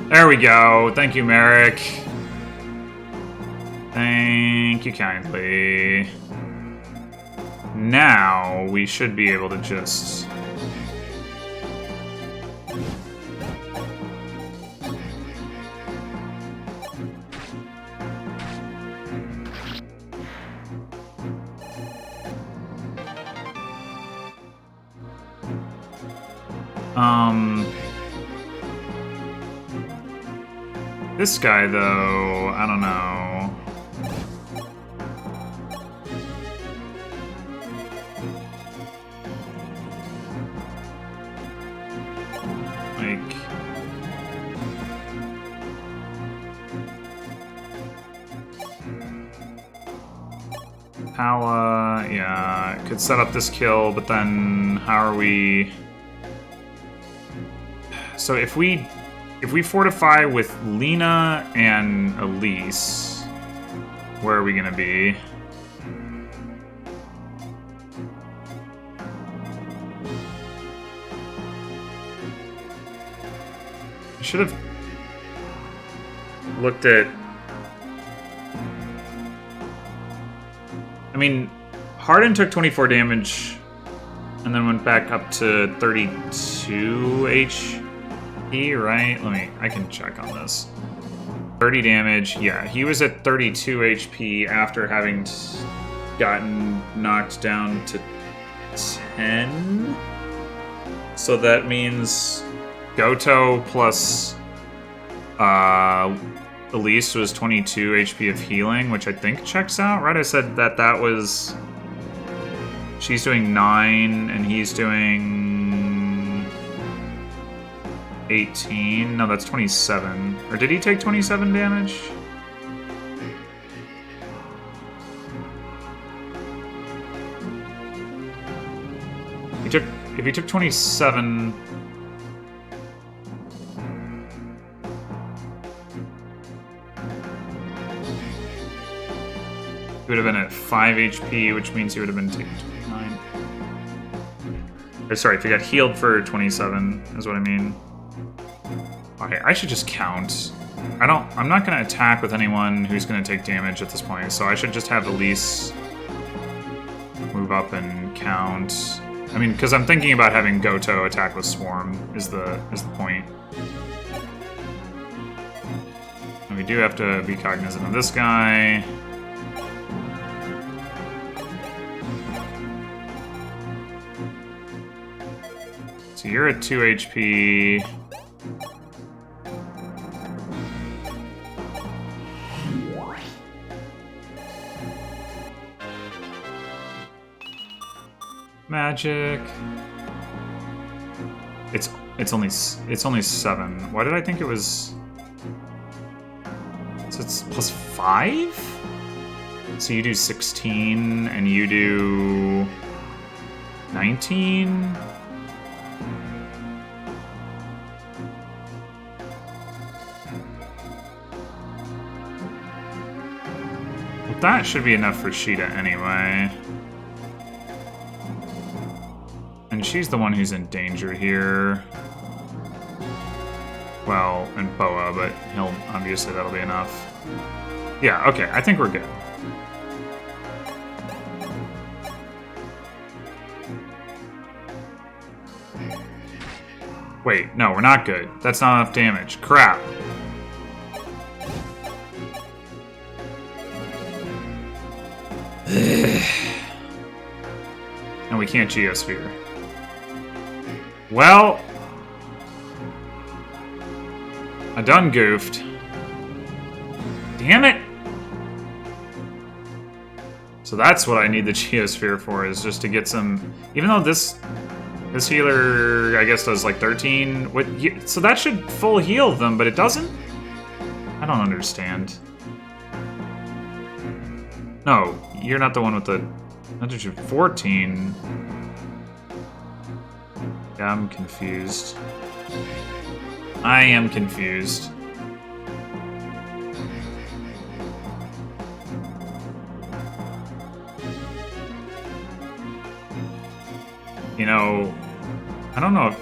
There we go. Thank you, Merrick. Thank you kindly. Now, we should be able to just... This guy, though, I don't know. Like... Pala, yeah, could set up this kill, but then how are we... So if we fortify with Lena and Elise, where are we gonna be? I should have looked at... I mean, Harden took 24 damage and then went back up to 32 HP, right? I can check on this. 30 damage, yeah, he was at 32 HP after having gotten knocked down to 10. So that means Goto plus Elise was 22 HP of healing, which I think checks out, right? I said that was... She's doing 9, and he's doing 18. No, that's 27. Or did he take 27 damage? If he took 27... He would have been at 5 HP, which means he would have been taking 29. Or sorry, if he got healed for 27, is what I mean. Okay, I should just count. I'm not gonna attack with anyone who's gonna take damage at this point, so I should just have Elise move up and count. I mean, because I'm thinking about having Goto attack with Swarm is the point. And we do have to be cognizant of this guy. So you're at 2 HP. Magic. It's only 7. Why did I think it was? So it's plus 5? So you do 16 and you do 19? Well, that should be enough for Sheeta anyway. And she's the one who's in danger here. Well, and Boa, but obviously that'll be enough. Yeah, okay, I think we're good. Wait, no, we're not good. That's not enough damage. Crap. And we can't Geosphere. Well, I done goofed. Damn it! So that's what I need the Geosphere for, is just to get some... Even though this healer, I guess, does like 13... So that should full heal them, but it doesn't? I don't understand. No, you're not the one with the... How did you... 14... Yeah, I'm confused. I am confused. You know, I don't know if...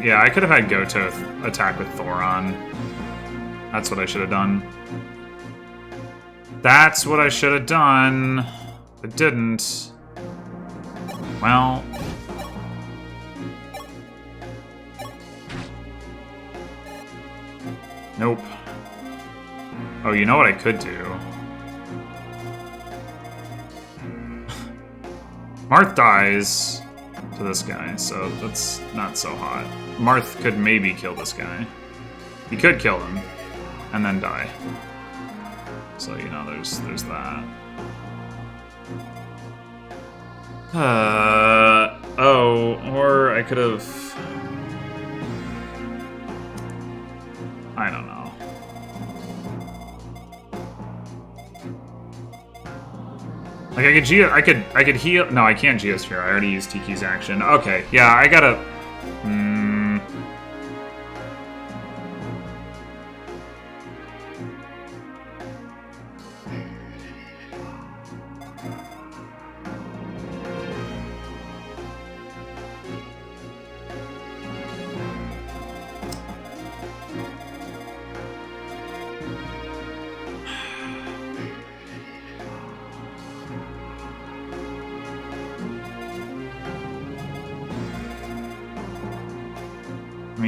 Yeah, I could have had Goto attack with Thoron. That's what I should have done. That's what I should have done. I didn't. Well... Nope. Oh, you know what I could do? Marth dies to this guy, so that's not so hot. Marth could maybe kill this guy. He could kill him, and then die. So, you know, there's that. Oh, or I could have... I don't know. Like I could heal. No, I can't Geosphere. I already used Tiki's action. Okay, yeah, I gotta.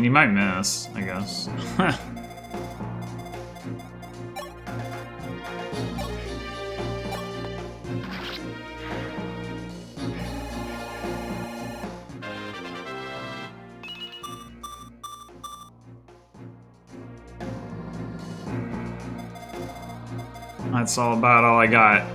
mean, he might miss, I guess. That's about all I got.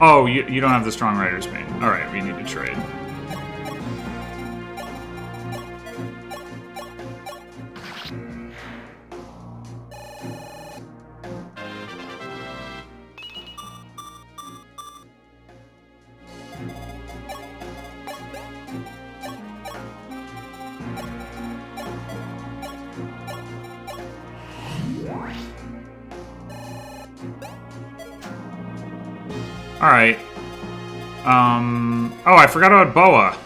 Oh, you don't have the strong rider's mane. Alright, we need to trade. Alright. Oh, I forgot about Boa.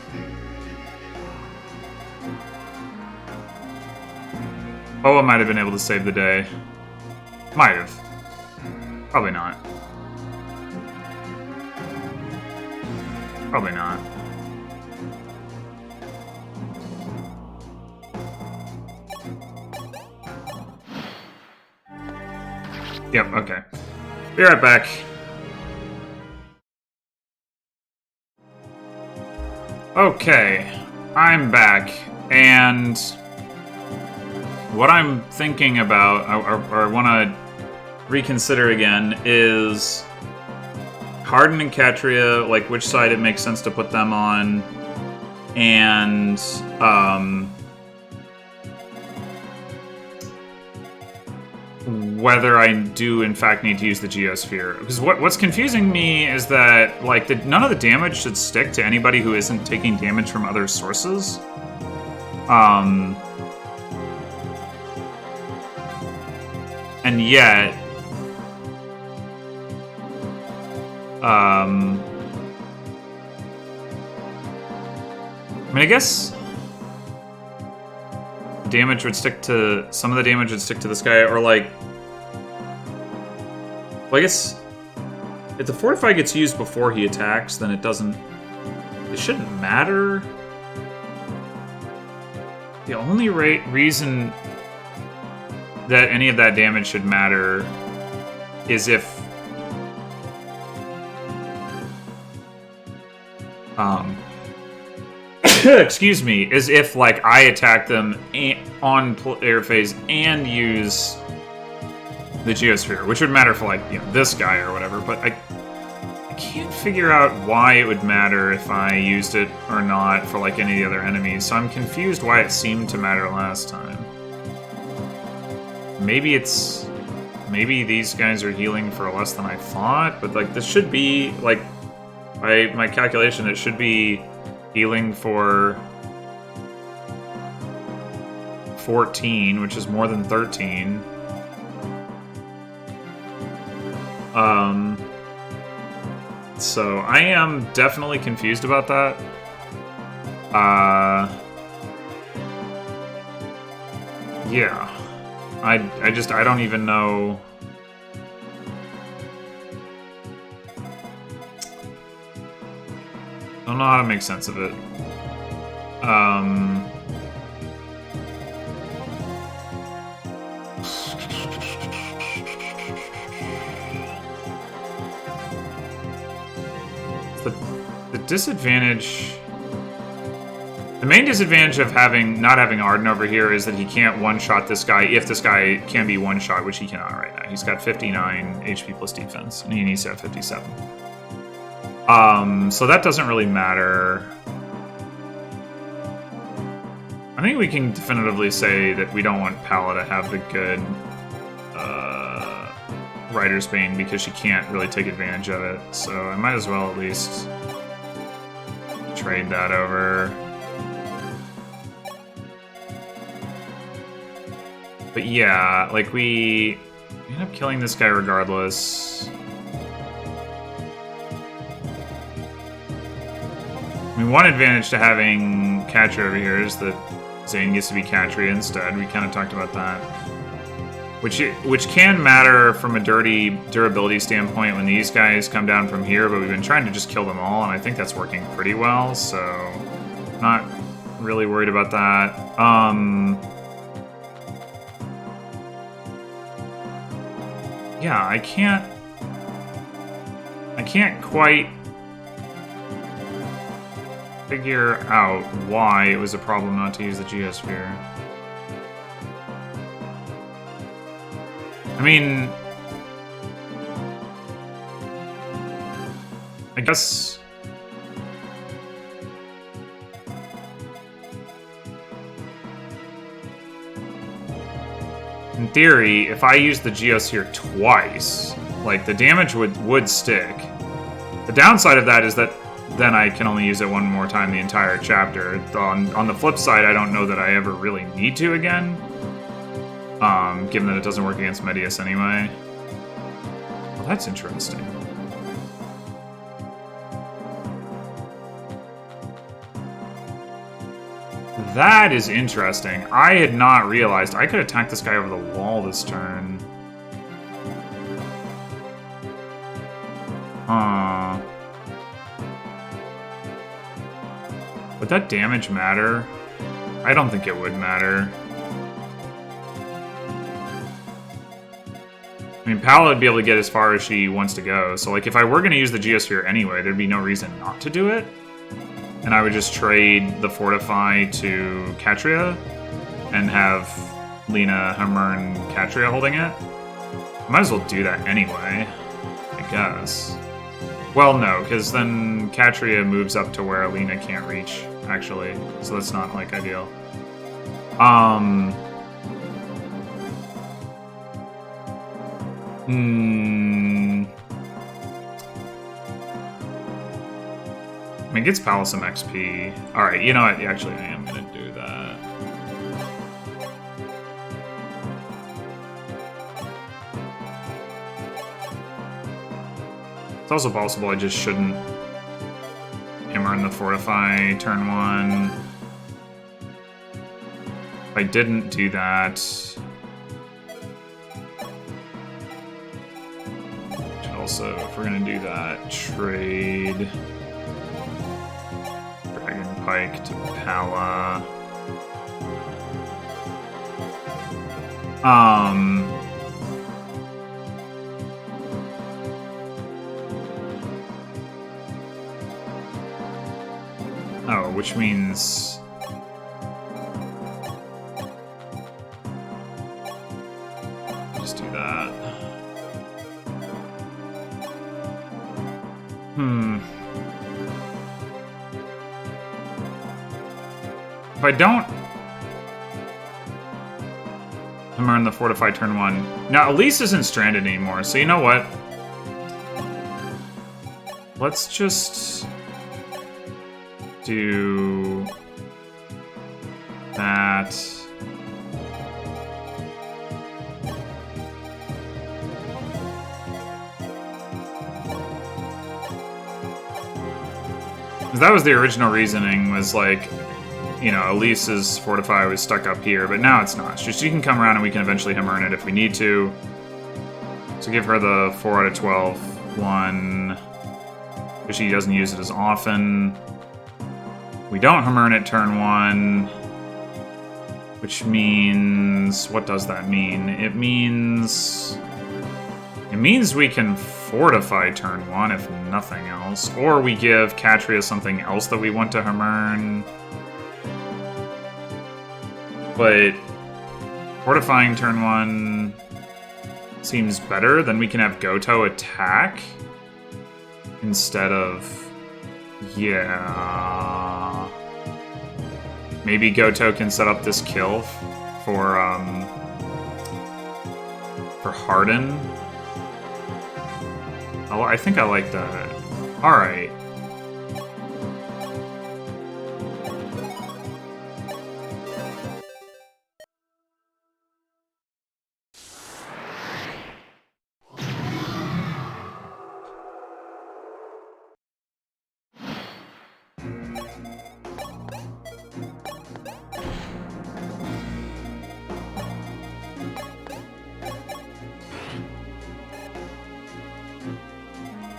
Boa might have been able to save the day. Might have. Probably not. Probably not. Yep, okay. Be right back. Okay, I'm back, and what I'm thinking about, or want to reconsider again, is Hardin and Katria, like which side it makes sense to put them on, and whether I do in fact need to use the Geosphere. Because what's confusing me is that like none of the damage should stick to anybody who isn't taking damage from other sources. And yet I mean, I guess damage would stick to some of the damage would stick to this guy, or like, well, I guess if the Fortify gets used before he attacks, then it shouldn't matter. The only reason that any of that damage should matter is if excuse me, is if like I attack them on player phase and use the Geosphere, which would matter for like, you know, this guy or whatever, but I can't figure out why it would matter if I used it or not for like any of the other enemies, so I'm confused why it seemed to matter last time. Maybe these guys are healing for less than I thought, but like this should be, like, by my calculation, it should be healing for 14, which is more than 13. So I am definitely confused about that. Yeah. I don't even know. Don't know how to make sense of it. The disadvantage... The main disadvantage of not having Arden over here is that he can't one-shot this guy if this guy can be one-shot, which he cannot right now. He's got 59 HP plus defense, and he needs to have 57. So that doesn't really matter. I think we can definitively say that we don't want Pala to have the good Rider's Bane because she can't really take advantage of it. So I might as well at least trade that over. But yeah, like we end up killing this guy regardless. I mean, one advantage to having Katria over here is that Zane gets to be Katria instead. We kind of talked about that. which can matter from a durability standpoint when these guys come down from here, but we've been trying to just kill them all, and I think that's working pretty well, so not really worried about that. Yeah, I can't quite figure out why it was a problem not to use the Geosphere. I mean, I guess in theory, if I use the Geosphere twice, like, the damage would stick. The downside of that is that then I can only use it one more time the entire chapter. On the flip side, I don't know that I ever really need to again, given that it doesn't work against Medius anyway. Well, that's interesting. That is interesting. I had not realized I could attack this guy over the wall this turn. Would that damage matter? I don't think it would matter. I mean, Paola would be able to get as far as she wants to go, so like if I were going to use the Geosphere anyway, there'd be no reason not to do it. And I would just trade the Fortify to Catria and have Lena, Hummer, and Catria holding it. I might as well do that anyway, I guess. Well, no, because then Catria moves up to where Lena can't reach, actually. So that's not, like, ideal. I mean, it gets Palace some XP. Alright, you know what? Actually, I am going to do that. It's also possible I just shouldn't hammer in the Fortify turn 1. If I didn't do that... Also, if we're gonna do that, trade Dragon Pike to Pala. Oh, which means just do that. If I don't hammer in the Fortify turn 1. Now, Elise isn't stranded anymore, so you know what? Let's just do that. Because that was the original reasoning, was like, you know, Elise's Fortify was stuck up here, but now it's not. She can come around and we can eventually hammer in it if we need to. So give her the 4 out of 12 one, because she doesn't use it as often. We don't hammer in it turn 1, which means... what does that mean? It means we can Fortify turn 1, if nothing else. Or we give Catria something else that we want to hammer. But Fortifying turn 1 seems better. Then we can have Goto attack instead of... yeah... maybe Goto can set up this kill for Harden. Oh, I think I like that. Alright.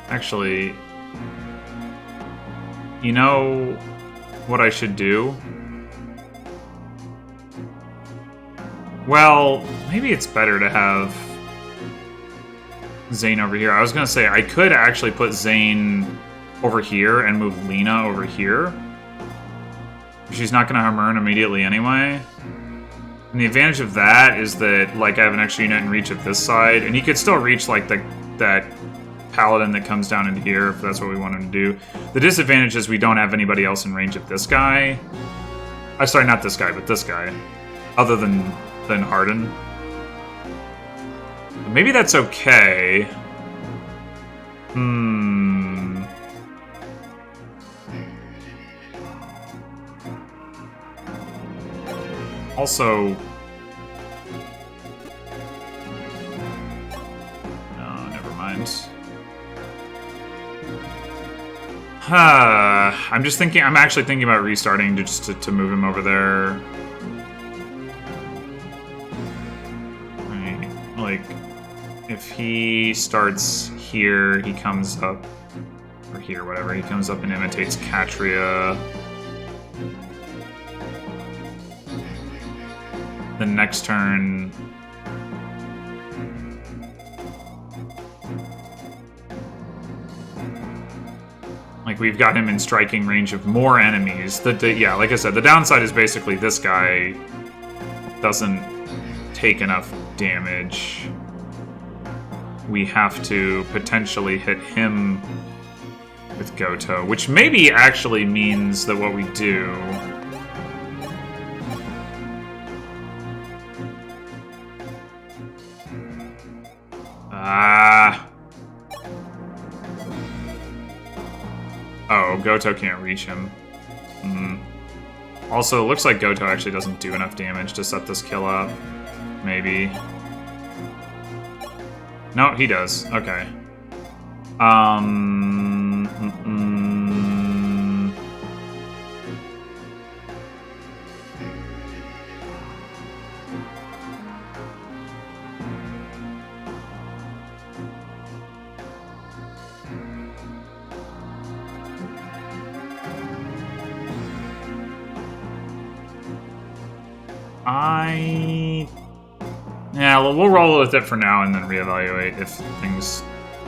Actually, you know what I should do? Well, maybe it's better to have Zane over here. I was gonna say, I could actually put Zane over here and move Lena over here. She's not gonna harm Earn immediately anyway. And the advantage of that is that, like, I have an extra unit in reach of this side, and he could still reach, like, that paladin that comes down into here, if that's what we want him to do. The disadvantage is we don't have anybody else in range of this guy. Sorry, not this guy, but this guy. Other than Arden. Maybe that's okay. Also... No, never mind. I'm just thinking... I'm actually thinking about restarting just to move him over there. Right. Like, if he starts here, he comes up... Or here, whatever. He comes up and imitates Katria. The next turn... Like, we've got him in striking range of more enemies. Yeah, like I said, the downside is basically this guy doesn't take enough damage. We have to potentially hit him with Goto, which maybe actually means that what we do... Oh, Goto can't reach him. Also, it looks like Goto actually doesn't do enough damage to set this kill up. Maybe. No, he does. Okay. Yeah, we'll roll with it for now and then reevaluate if things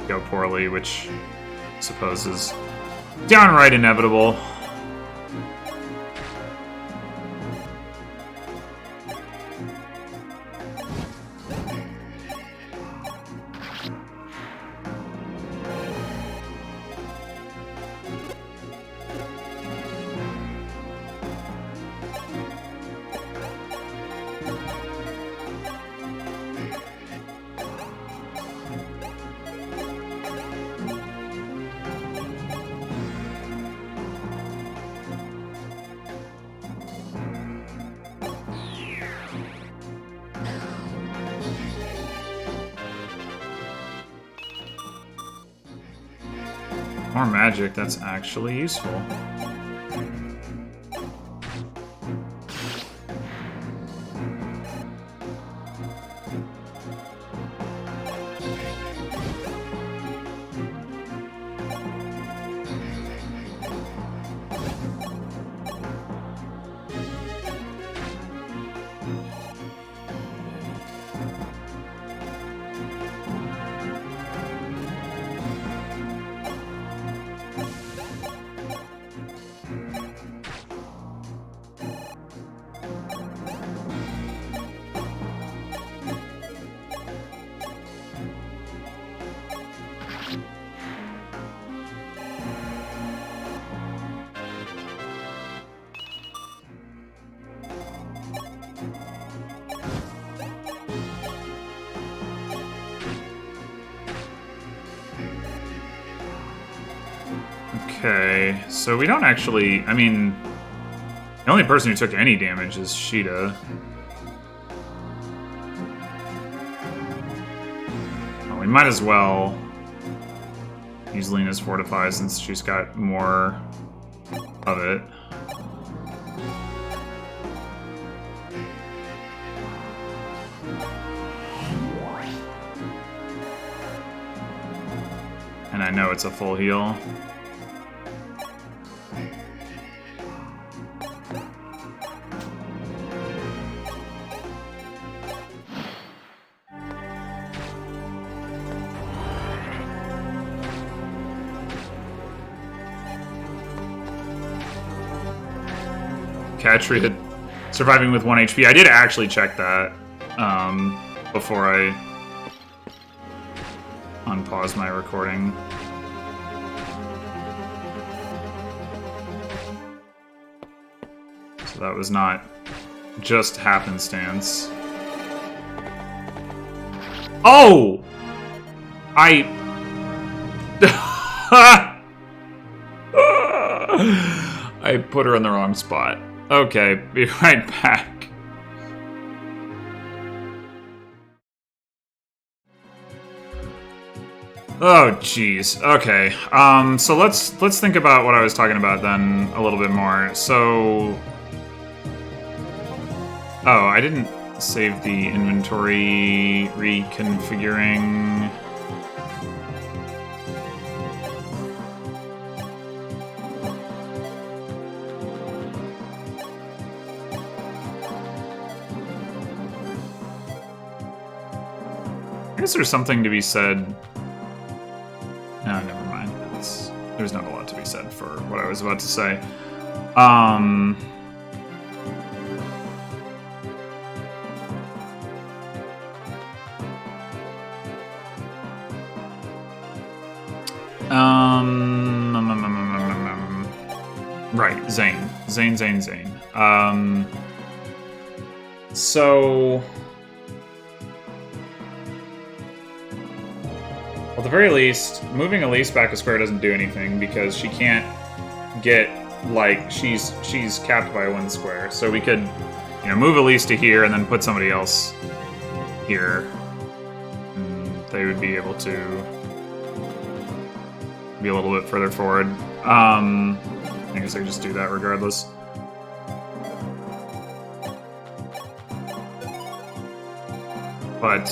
go poorly, which I suppose is downright inevitable. More magic, that's actually useful. Okay, so we don't actually... I mean, the only person who took any damage is Sheeta. Well, we might as well use Lena's Fortify since she's got more of it. And I know it's a full heal. Catch surviving with 1 HP. I did actually check that before I unpause my recording. So that was not just happenstance. Oh! I put her in the wrong spot. Okay, be right back. Oh, jeez. Okay. So let's think about what I was talking about then a little bit more. So, oh, I didn't save the inventory reconfiguring. I guess there's something to be said. No, never mind. There's not a lot to be said for what I was about to say. Right, Zane. Zane. So... Well, at the very least, moving Elise back a square doesn't do anything because she can't get, like, she's capped by 1 square. So we could, you know, move Elise to here and then put somebody else here. And they would be able to be a little bit further forward. I guess I could just do that regardless. But,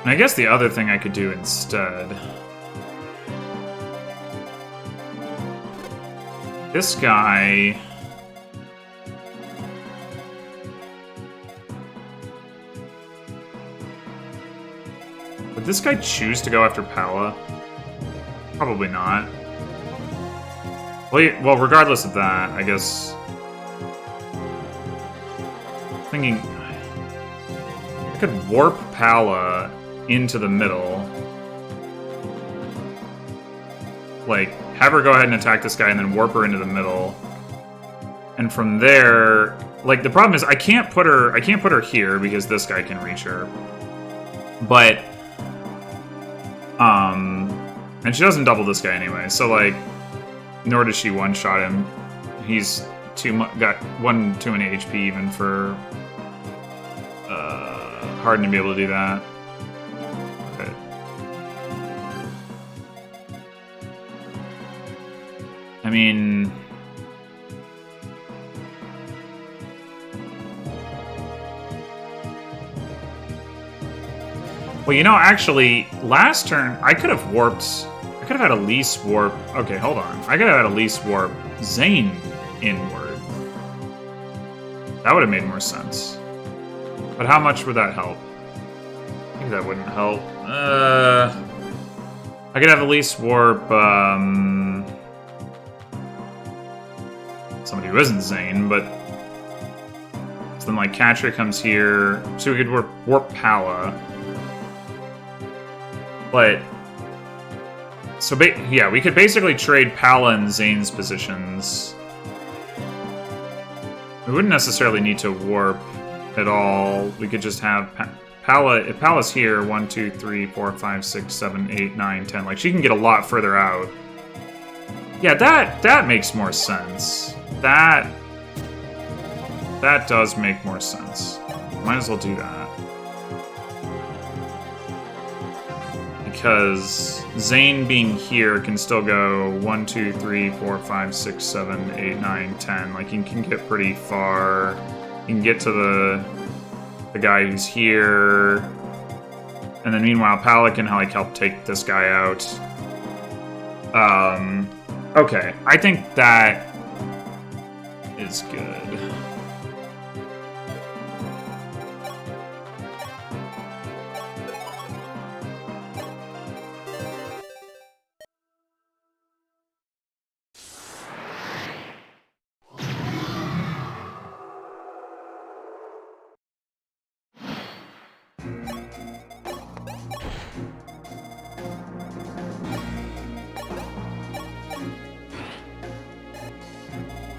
and I guess the other thing I could do instead... This guy... Would this guy choose to go after Pala? Probably not. Well, regardless of that, I guess... Thinking... I could warp Pala into the middle. Like, have her go ahead and attack this guy and then warp her into the middle. And from there... Like, the problem is I can't put her here because this guy can reach her. But... And she doesn't double this guy anyway, so, like, nor does she one-shot him. He's got 1 too many HP even for Harden to be able to do that. Okay. I mean... Well, you know, actually, last turn, I could have warped... I could have had Elise warp... Okay, hold on. I could have had Elise warp Zane inward. That would have made more sense. But how much would that help? I think that wouldn't help. I could have Elise warp... somebody who isn't Zane, but... So then, like, Catcher comes here. So we could warp Pala. But... So, yeah, we could basically trade Pala and Zane's positions. We wouldn't necessarily need to warp at all. We could just have Pala... If Pala's here, 1, 2, 3, 4, 5, 6, 7, 8, 9, 10. Like, she can get a lot further out. Yeah, that makes more sense. That does make more sense. Might as well do that. because Zane being here can still go 1, 2, 3, 4, 5, 6, 7, 8, 9, 10. Like, he can get pretty far. He can get to the guy who's here. And then meanwhile, Pala can like help take this guy out. Okay, I think that is good.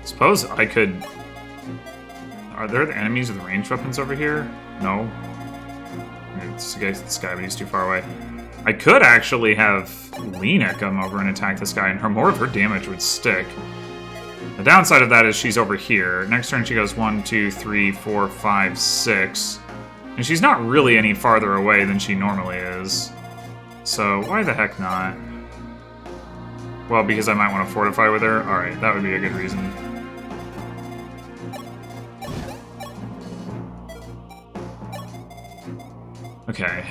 Suppose I could... Are there the enemies with ranged weapons over here? No. It's against this guy, but he's too far away. I could actually have Lena come over and attack this guy, and more of her damage would stick. The downside of that is she's over here. Next turn she goes 1, 2, 3, 4, 5, 6. And she's not really any farther away than she normally is. So why the heck not? Well, because I might want to fortify with her? Alright, that would be a good reason. Okay,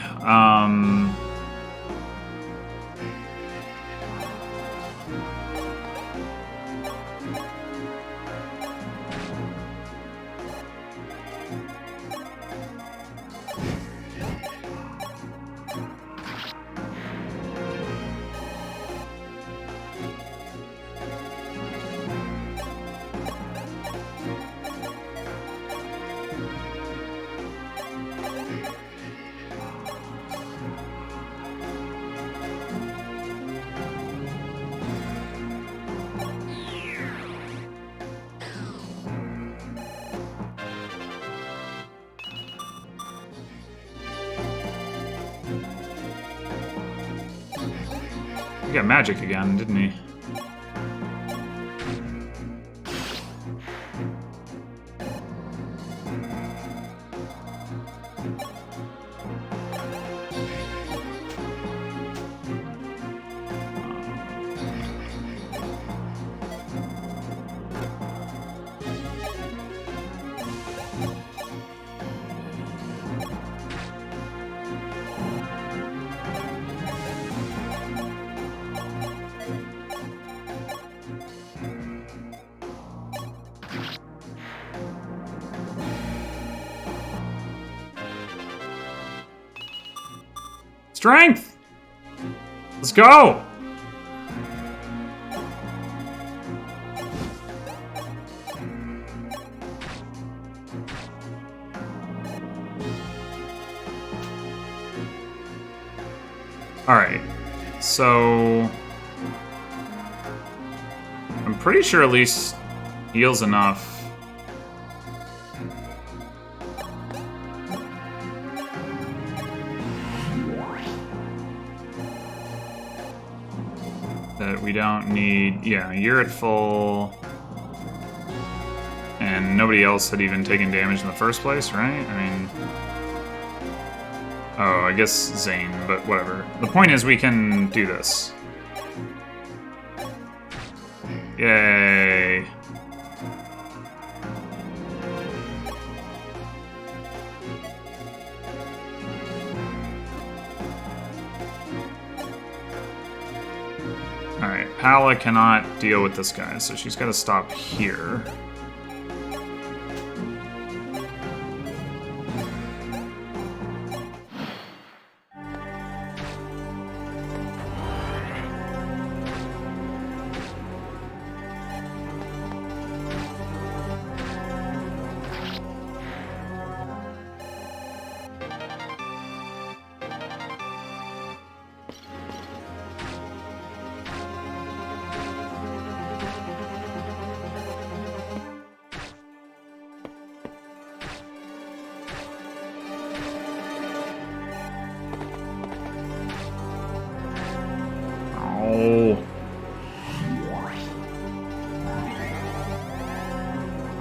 he got magic again, didn't he? Strength! Let's go! Alright, so... I'm pretty sure at least heals enough. That we don't need... Yeah, you're at full... And nobody else had even taken damage in the first place, right? I mean... Oh, I guess Zane, but whatever. The point is we can do this. Yay. Alright, Pala cannot deal with this guy, so she's got to stop here.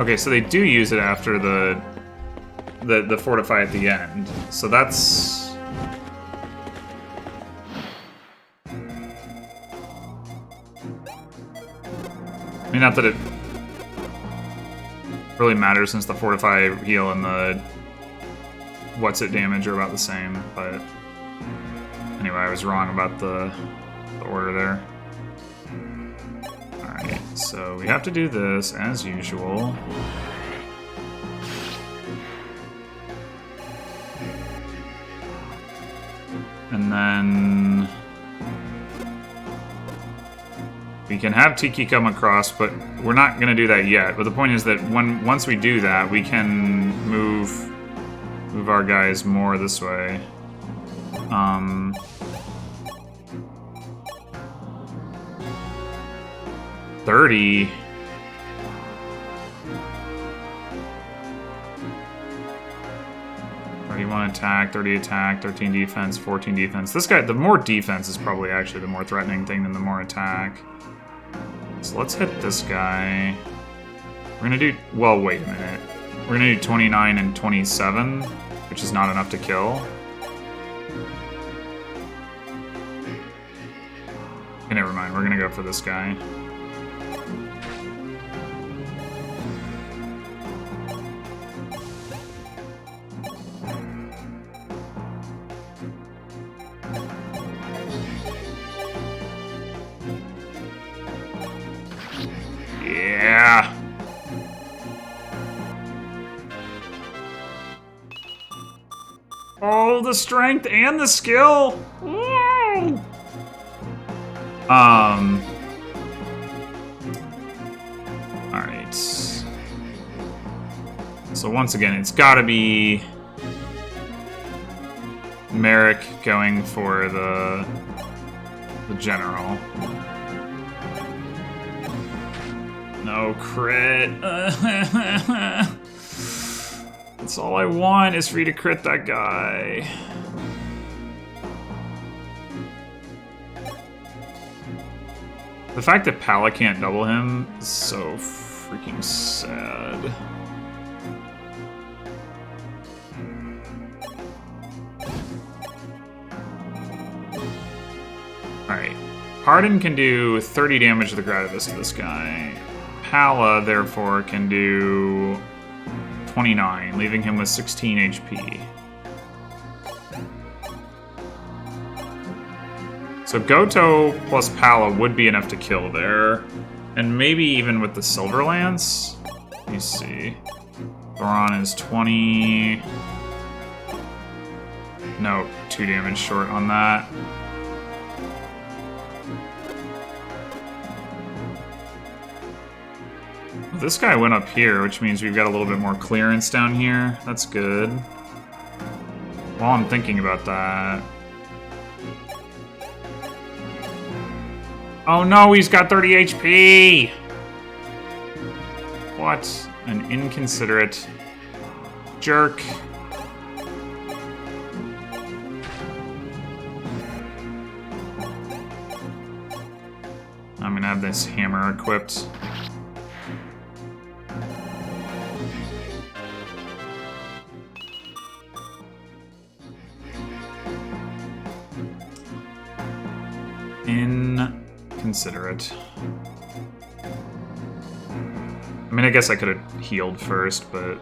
Okay, so they do use it after the fortify at the end. So that's... I mean, not that it really matters since the Fortify heal and the What's It damage are about the same, but anyway, I was wrong about the order there. Alright, so we have to do this as usual. And then we can have Tiki come across, but we're not going to do that yet. But the point is that once we do that, we can move our guys more this way. 30. Attack, 30 attack, 13 defense, 14 defense. This guy, the more defense is probably actually the more threatening thing than the more attack. So let's hit this guy. We're gonna do, well, wait a minute. We're gonna do 29 and 27, which is not enough to kill. Okay, never mind, we're gonna go for this guy. Yeah. Oh, the strength and the skill. Woo! All right. So once again, it's got to be Merrick going for the general. No crit. That's all I want is for you to crit that guy. The fact that Pala can't double him is so freaking sad. Alright. Harden can do 30 damage to the Gradavis to this guy. Pala, therefore, can do 29, leaving him with 16 HP. So Goto plus Pala would be enough to kill there. And maybe even with the Silver Lance. Let me see. Thoron is 20. No, 2 damage short on that. This guy went up here, which means we've got a little bit more clearance down here. That's good. While I'm thinking about that... Oh no, he's got 30 HP! What an inconsiderate jerk. I'm gonna have this hammer equipped. Inconsiderate. I mean, I guess I could have healed first, but...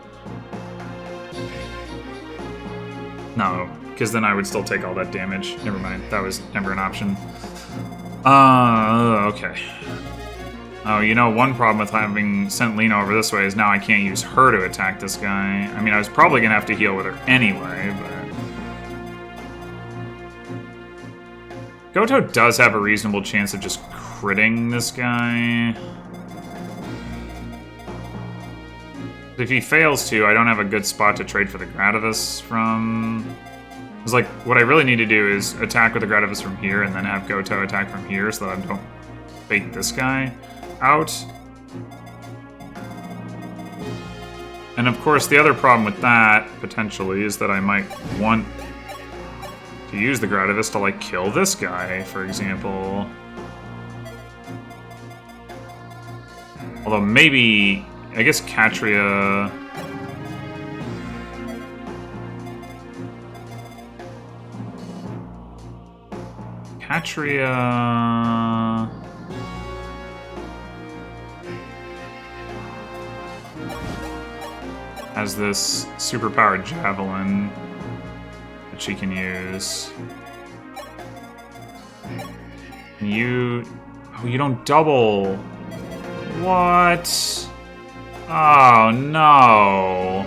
No, because then I would still take all that damage. Never mind, that was never an option. Okay. Oh, you know, one problem with having sent Lena over this way is now I can't use her to attack this guy. I mean, I was probably going to have to heal with her anyway, but... Goto does have a reasonable chance of just critting this guy. If he fails to, I don't have a good spot to trade for the Gradavis from. It's like, what I really need to do is attack with the Gradavis from here and then have Goto attack from here so that I don't bait this guy out. And of course, the other problem with that, potentially, is that I might want to use the Gradavis to, like, kill this guy, for example. Although maybe... I guess Catria... has this superpowered javelin that she can use. You... Oh, you don't double. What? Oh, no.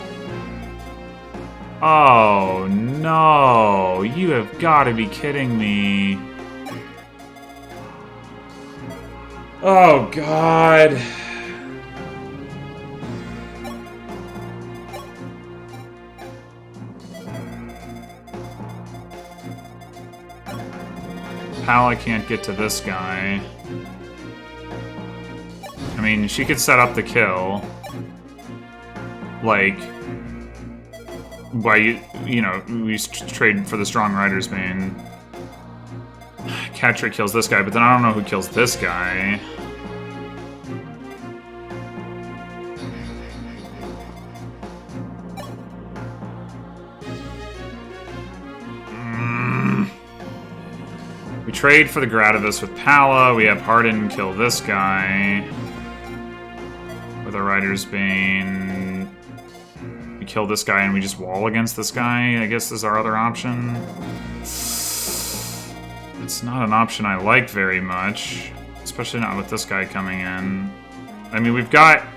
Oh, no. You have got to be kidding me. Oh, God. Pala can't get to this guy. I mean, she could set up the kill. Like, by, you know, we trade for the strong rider's bane. Catcher kills this guy, but then I don't know who kills this guy. We trade for the Gradavis with Pala. We have Harden kill this guy with a Rider's Bane. We kill this guy and we just wall against this guy, I guess is our other option. It's not an option I like very much, especially not with this guy coming in. I mean, we've got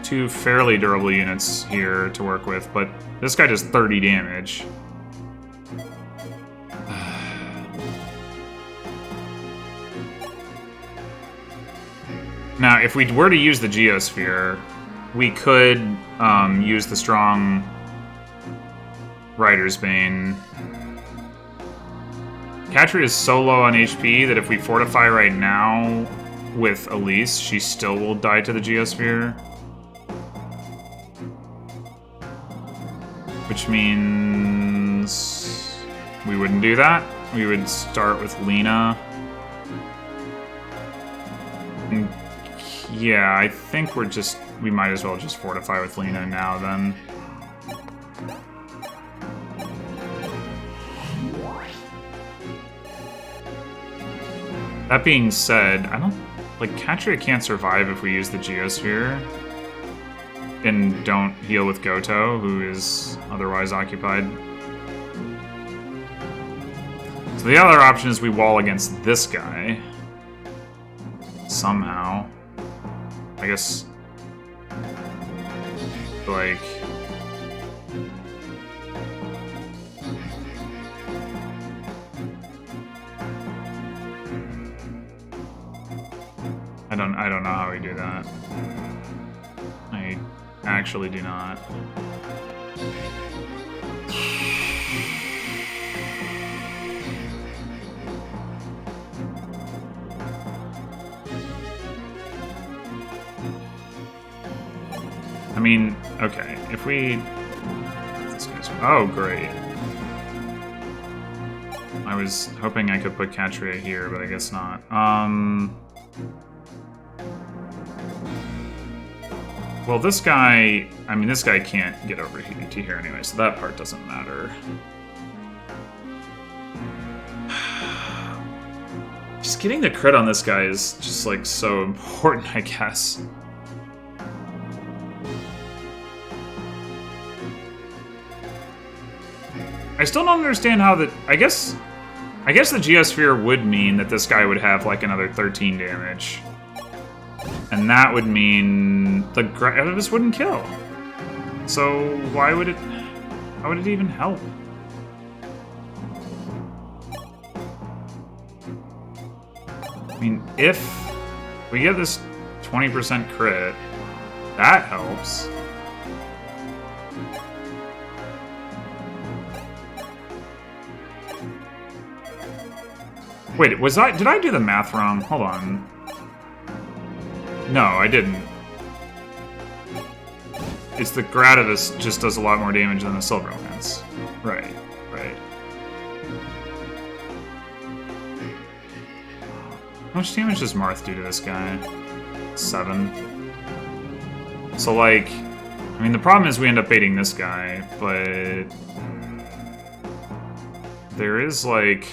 two fairly durable units here to work with, but this guy does 30 damage. Now, if we were to use the Geosphere, we could use the strong Rider's Bane. Katria is so low on HP that if we fortify right now with Elise, she still will die to the Geosphere. Which means we wouldn't do that. We would start with Lena. And yeah, I think we might as well just fortify with Lena now then. That being said, Katria can't survive if we use the Geosphere and don't heal with Goto, who is otherwise occupied. So the other option is we wall against this guy. Somehow. I guess, like, I don't know how we do that. I actually do not. I mean, okay, if we... Oh, great. I was hoping I could put Katria here, but I guess not. Well, this guy... I mean, this guy can't get over to here anyway, so that part doesn't matter. Just getting the crit on this guy is just, like, so important, I guess. I still don't understand how that... I guess the Geosphere would mean that this guy would have, like, another 13 damage. And that would mean the Gradavis wouldn't kill. So why would it... How would it even help? I mean, if we get this 20% crit, that helps. Wait, did I do the math wrong? Hold on. No, I didn't. It's the Gradavis just does a lot more damage than the Silver Lance. Right, right. How much damage does Marth do to this guy? 7. So, like, I mean, the problem is we end up baiting this guy, but there is, like...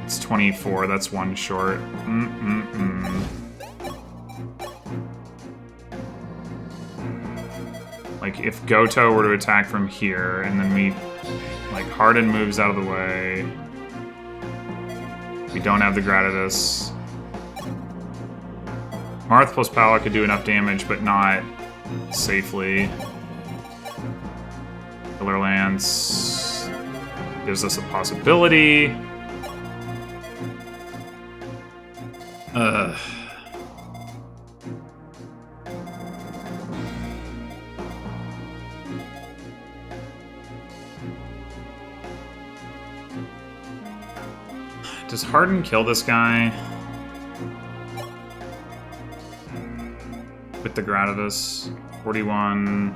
It's 24. That's one short. Like, if Goto were to attack from here, and then we... Like, Harden moves out of the way. We don't have the Gratitus. Marth plus Pala could do enough damage, but not safely. Killer Lance gives us a possibility. Does Harden kill this guy? With the Gratitus. 41,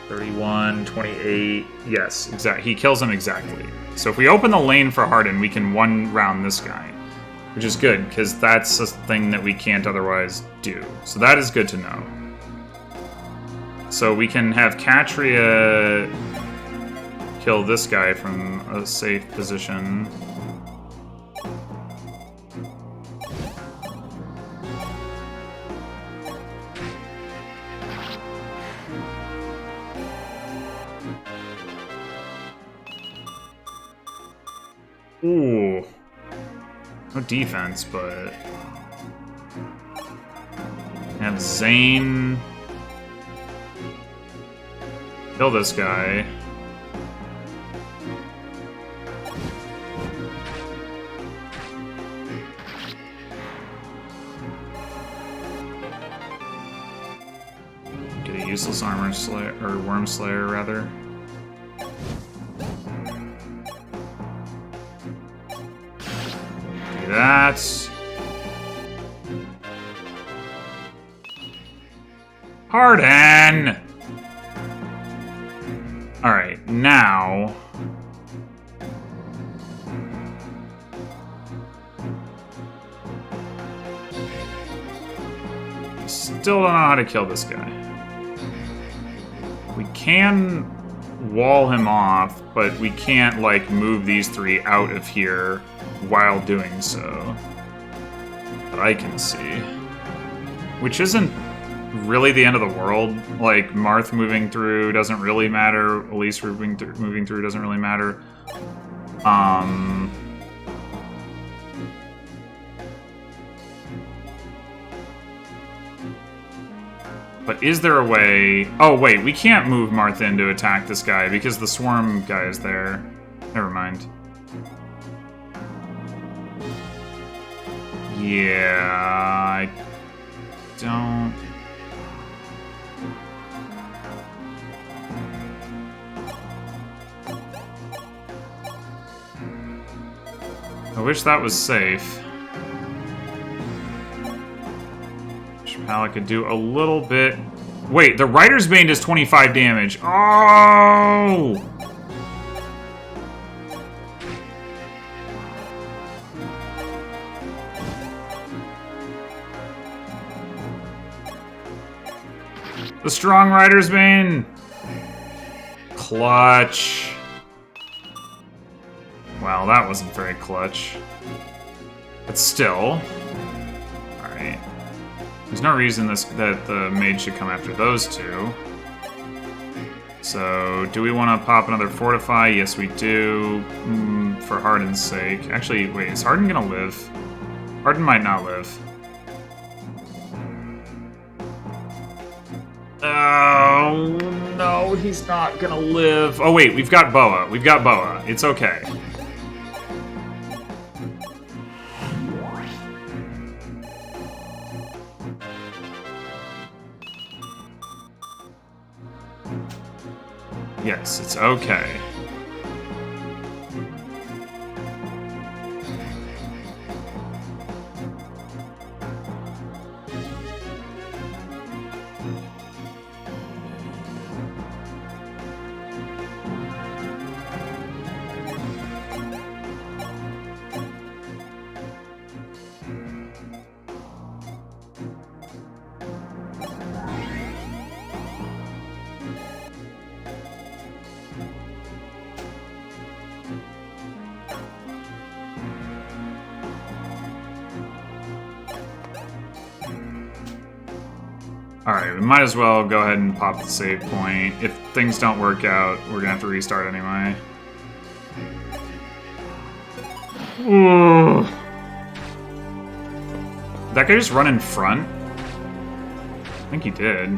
31, 28. Yes, exactly. He kills him exactly. So if we open the lane for Harden, we can one-round this guy. Which is good, because that's a thing that we can't otherwise do. So that is good to know. So we can have Katria kill this guy from a safe position. Ooh. No defense, but... have Zane... kill this guy. Get a useless armor slayer, or worm slayer, rather. That's Harden. All right, now still don't know how to kill this guy. We can wall him off, but we can't like move these three out of here while doing so, that I can see. Which isn't really the end of the world. Like, Marth moving through doesn't really matter. Elise moving through doesn't really matter. But is there a way... Oh, wait, we can't move Marth in to attack this guy because the swarm guy is there. Never mind. Yeah, I don't... I wish that was safe. Pala could do a little bit... Wait, the Rider's Bane does 25 damage. Oh! The strong Rider's Bane! Clutch. Well, that wasn't very clutch. But still. Alright. There's no reason that the mage should come after those two. So, do we want to pop another Fortify? Yes, we do. For Harden's sake. Actually, wait, is Harden gonna live? Harden might not live. Oh, no, he's not gonna live. Oh, wait, we've got Boa. We've got Boa. It's okay. Yes, it's okay. Alright, we might as well go ahead and pop the save point. If things don't work out, we're gonna have to restart anyway. Ooh. Did that guy just run in front? I think he did.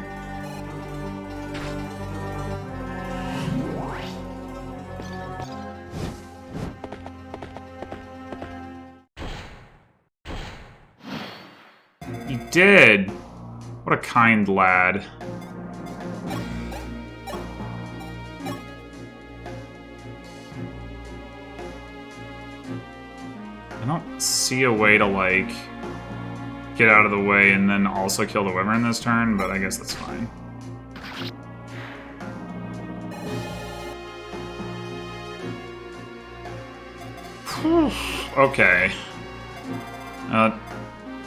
He did! What a kind lad. I don't see a way to, like, get out of the way and then also kill the Wyvern this turn, but I guess that's fine. Okay.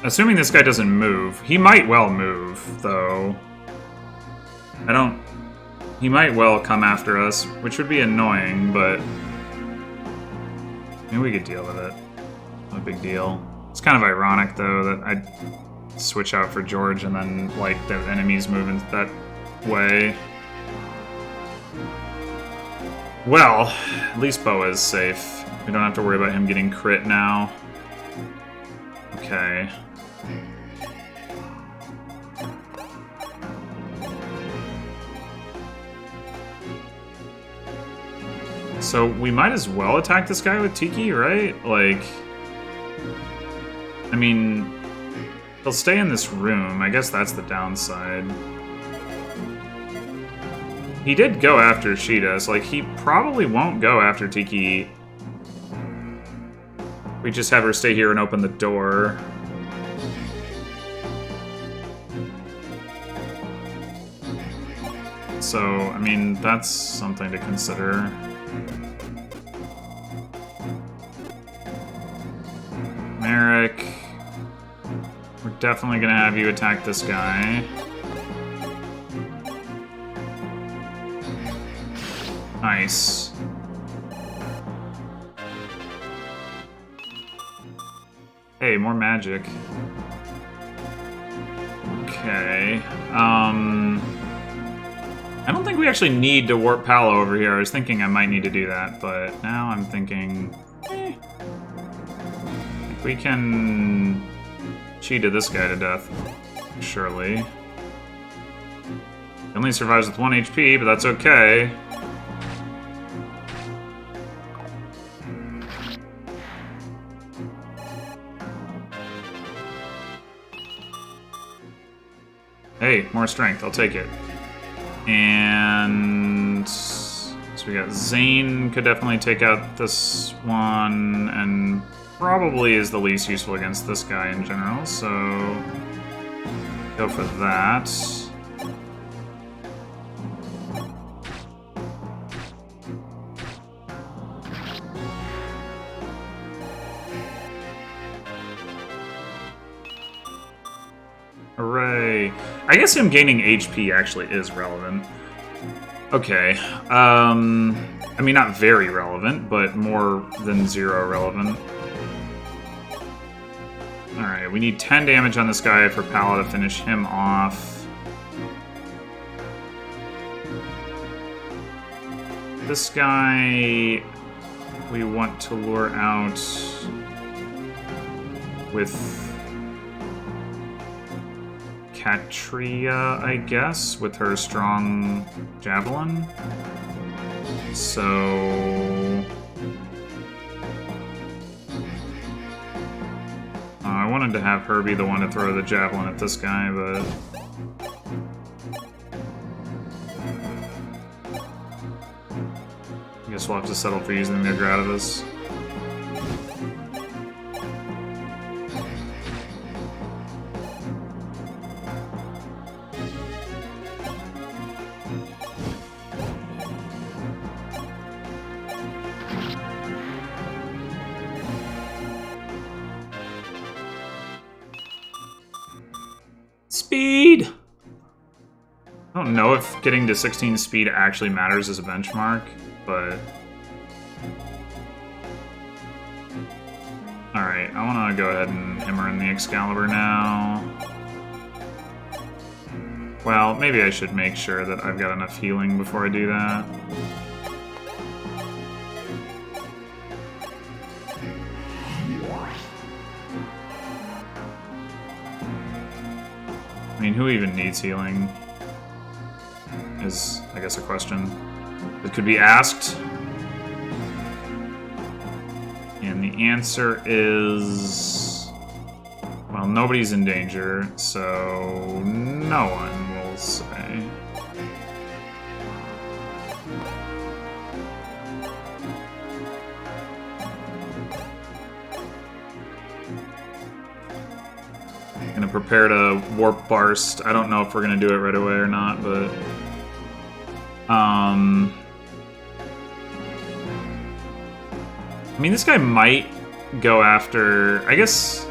Assuming this guy doesn't move. He might well move, though. He might well come after us, which would be annoying, but maybe we could deal with it. Not a big deal. It's kind of ironic, though, that I'd switch out for George and then, like, the enemies move in that way. Well, at least Boa is safe. We don't have to worry about him getting crit now. Okay. So we might as well attack this guy with Tiki, right? Like, I mean, he'll stay in this room. I guess that's the downside. He did go after Sheeta, so like he probably won't go after Tiki. We just have her stay here and open the door. So, I mean, that's something to consider. Merrick, we're definitely gonna have you attack this guy. Nice. Hey, more magic. Okay. I don't think we actually need to warp Palo over here. I was thinking I might need to do that, but now I'm thinking, we can cheetah this guy to death, surely. He only survives with 1 HP, but that's okay. Hey, more strength, I'll take it. And so we got Zane could definitely take out this one, and probably is the least useful against this guy in general, so go for that. Hooray. I guess him gaining HP actually is relevant. Okay. I mean, not very relevant, but more than 0 relevant. Alright, we need 10 damage on this guy for Palo to finish him off. This guy we want to lure out with Katria, I guess, with her strong javelin. So I wanted to have her be the one to throw the javelin at this guy, but I guess we'll have to settle for using the Grativus. Speed! I don't know if getting to 16 speed actually matters as a benchmark, but alright, I want to go ahead and hammer in the Excalibur now. Well, maybe I should make sure that I've got enough healing before I do that. I mean, who even needs healing? Is, I guess, a question that could be asked. And the answer is... well, nobody's in danger, so no one will say. Gonna prepare to warp burst. I don't know if we're gonna do it right away or not, but I mean, this guy might go after, I guess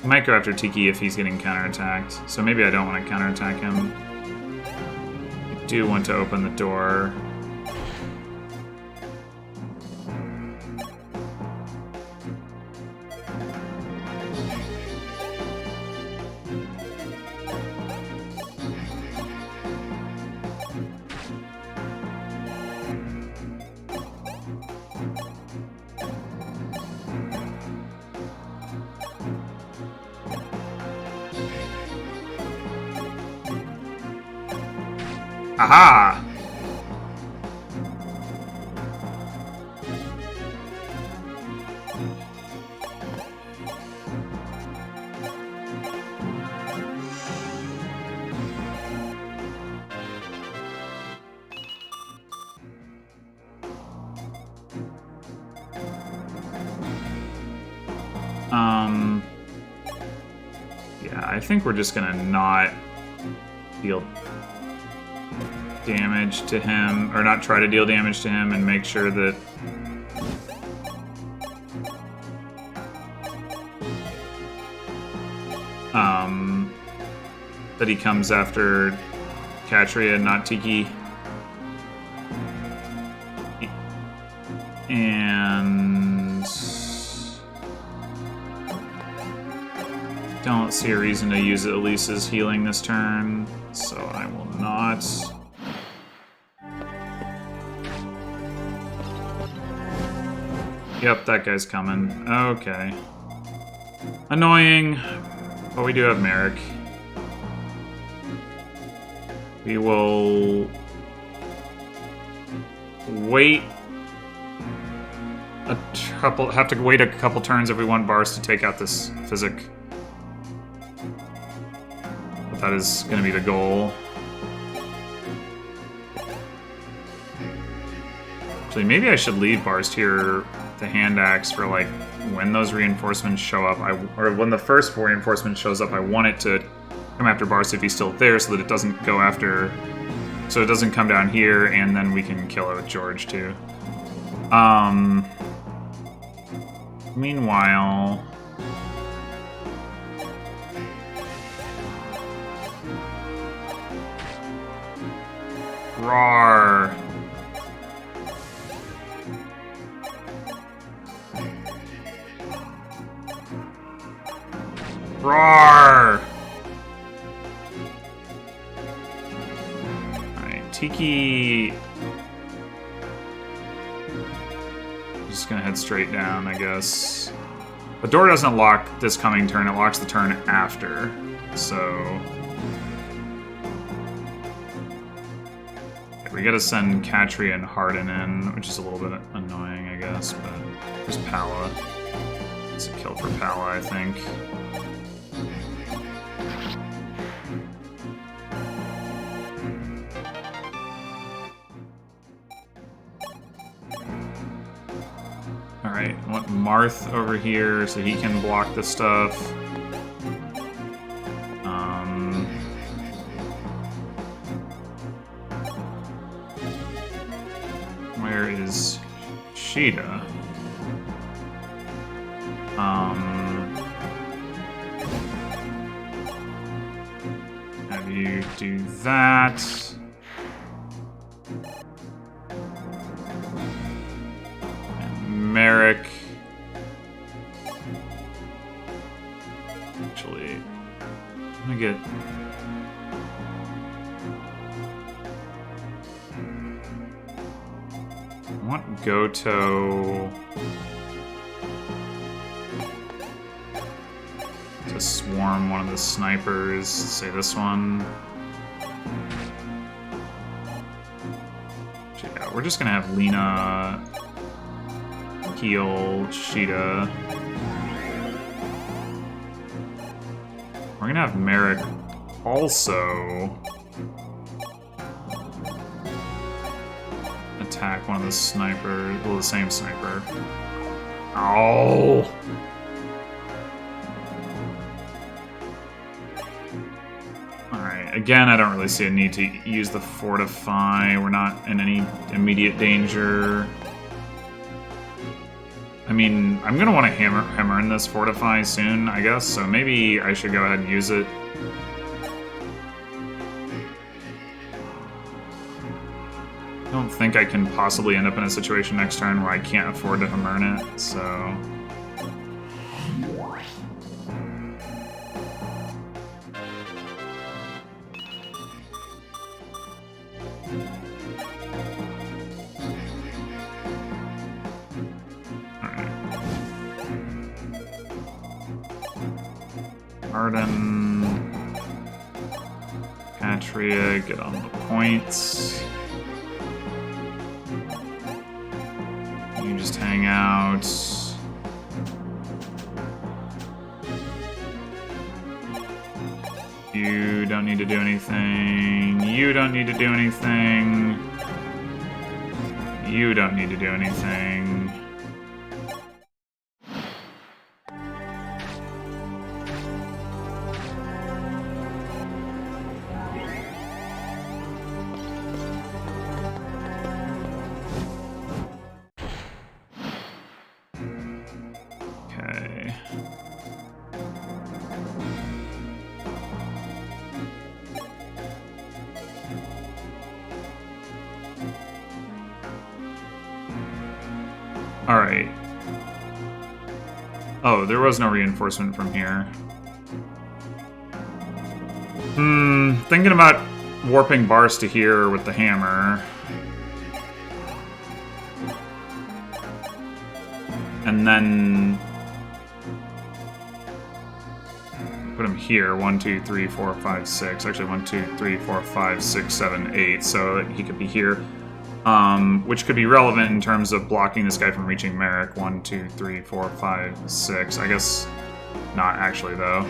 he might go after Tiki if he's getting counterattacked, so maybe I don't want to counterattack him. I do want to open the door. Aha! Yeah, I think we're just gonna not deal damage to him, or not try to deal damage to him, and make sure that that he comes after Katria, not Tiki. And don't see a reason to use Elise's healing this turn, so I will not. Yep, that guy's coming. Okay. Annoying, but we do have Merrick. We will wait have to wait a couple turns if we want Bars to take out this Physic. But that is going to be the goal. Actually, maybe I should leave Bars here, the hand axe, for like when those reinforcements show up, or when the first reinforcement shows up, I want it to come after Bars if he's still there, so that it doesn't go after, so it doesn't come down here, and then we can kill it with George too. Meanwhile, roar. Roar! Alright, Tiki... just gonna head straight down, I guess. The door doesn't lock this coming turn, it locks the turn after, so... we gotta send Katria and Hardin in, which is a little bit annoying, I guess, but there's Pala. It's a kill for Pala, I think. Alright, I want Marth over here so he can block the stuff. Where is Sheeta? Have you do that. Merrick. Actually, I'm gonna get... I want Goto to swarm one of the snipers, say this one. Yeah, we're just gonna have Lina heal Sheeta. We're gonna have Merrick also attack one of the snipers, well, the same sniper. Oh! Alright, again, I don't really see a need to use the Fortify. We're not in any immediate danger. I mean, I'm gonna want to hammer in this Fortify soon, I guess, so maybe I should go ahead and use it. I don't think I can possibly end up in a situation next turn where I can't afford to hammer in it, so... Arden, Patria, get on the points. You just hang out. You don't need to do anything. You don't need to do anything. You don't need to do anything. Alright. Oh, there was no reinforcement from here. Thinking about warping Bars to here with the hammer. And then... put him here. 1, 2, 3, 4, 5, 6. Actually, 1, 2, 3, 4, 5, 6, 7, 8. So he could be here. Which could be relevant in terms of blocking this guy from reaching Merrick. 1, 2, 3, 4, 5, 6. I guess not actually, though.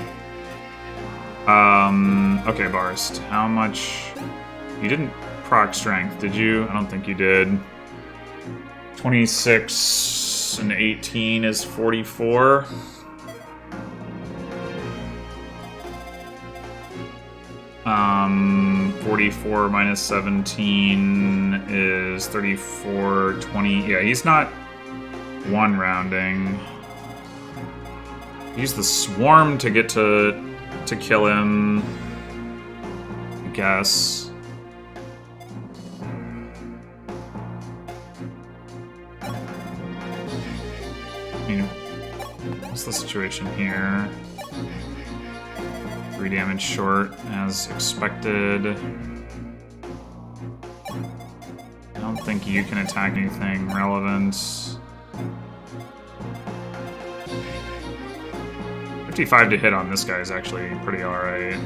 Okay, Barst. How much... You didn't proc strength, did you? I don't think you did. 26 and 18 is 44. Um, 44 minus 17 is 34, 20. Yeah, he's not one rounding. Use the swarm to get to kill him, I guess. I mean, what's the situation here? 3 damage short, as expected. I don't think you can attack anything relevant. 55 to hit on this guy is actually pretty alright.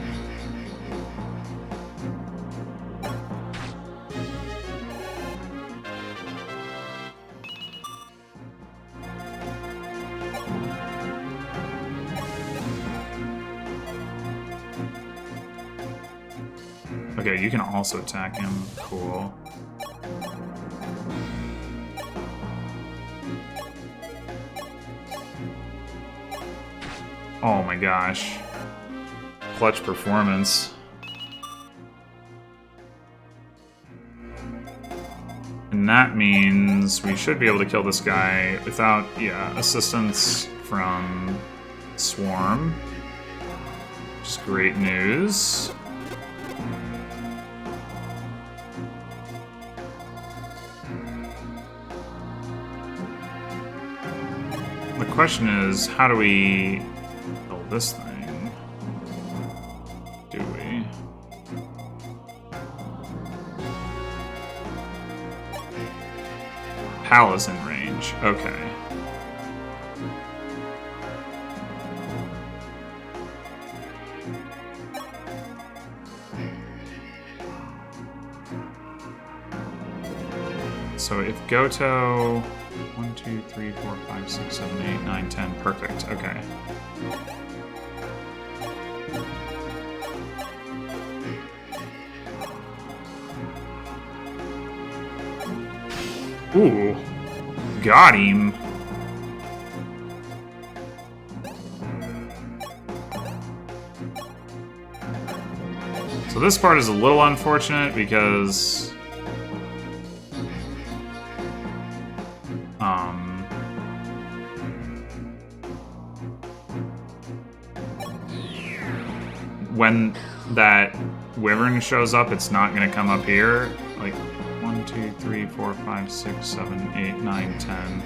Okay, you can also attack him. Cool. Oh my gosh. Clutch performance. And that means we should be able to kill this guy without, yeah, assistance from Swarm. Which is great news. The question is, how do we kill this thing? Pala's in range. Okay. So if Goto... 1, 2, 3, 4, 5, 6, 7, 8, 9, 10. Perfect. Okay. Ooh. Got him. So this part is a little unfortunate because... when that wyvern shows up, it's not going to come up here. Like, 1, 2, 3, 4, 5, 6, 7, 8, 9, 10.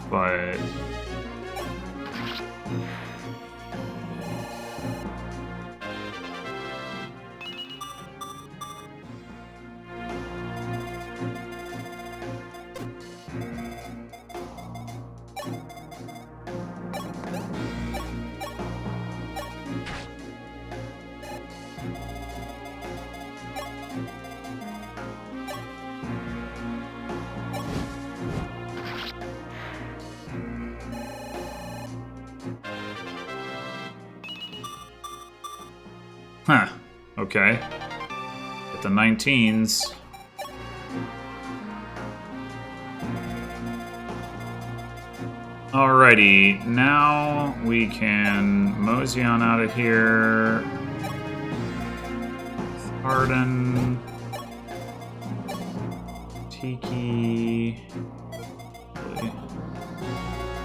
But... Huh. Okay. At the 19s. Alrighty, now we can mosey on out of here. Arden. Tiki.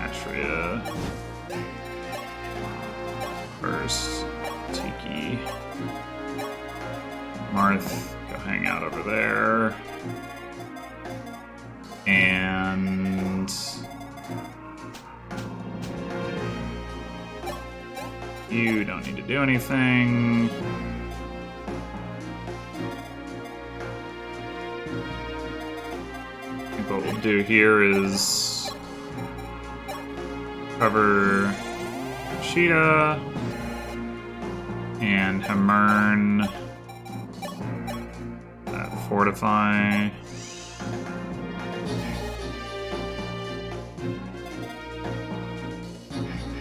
Ashria. First. Tiki. Marth, go hang out over there. And... you don't need to do anything. I think what we'll do here is cover Sheeta and Hamern. Fortify.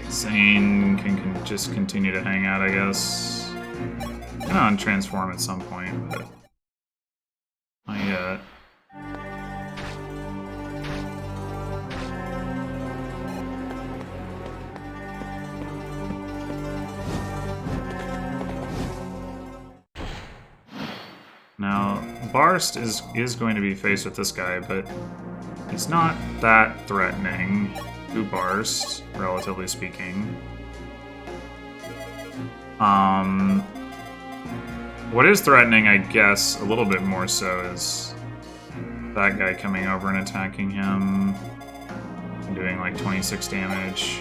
Zane can just continue to hang out, I guess. Gonna untransform at some point, but not yet. Now, Barst is going to be faced with this guy, but he's not that threatening to Barst, relatively speaking. What is threatening, I guess, a little bit more so is that guy coming over and attacking him and doing like 26 damage.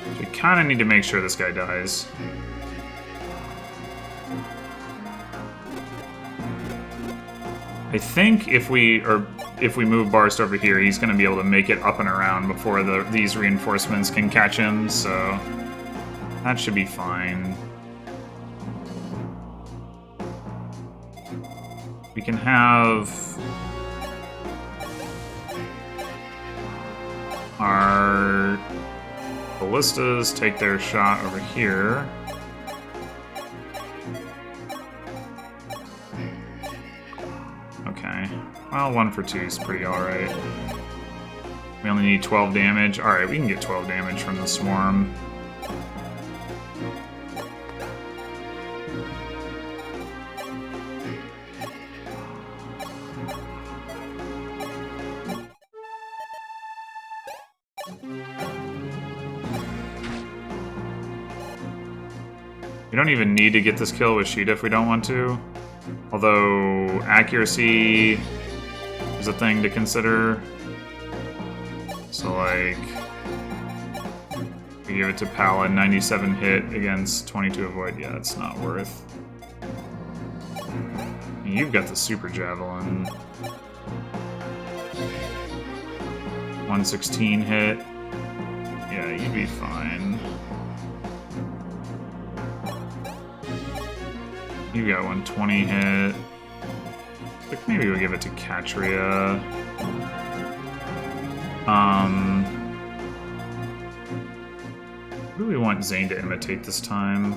So we kind of need to make sure this guy dies. I think if we move Barst over here, he's going to be able to make it up and around before these reinforcements can catch him, so that should be fine. We can have our ballistas take their shot over here. Okay. Well, 1 for 2 is pretty alright. We only need 12 damage. Alright, we can get 12 damage from the swarm. We don't even need to get this kill with Sheeta if we don't want to. Although accuracy is a thing to consider. So like, we give it to Pala, 97 hit against 22 avoid. Yeah, it's not worth. You've got the super javelin. 116 hit. Yeah, you'd be fine. You got 120 hit. Like maybe we'll give it to Katria. Who do we want Zane to imitate this time?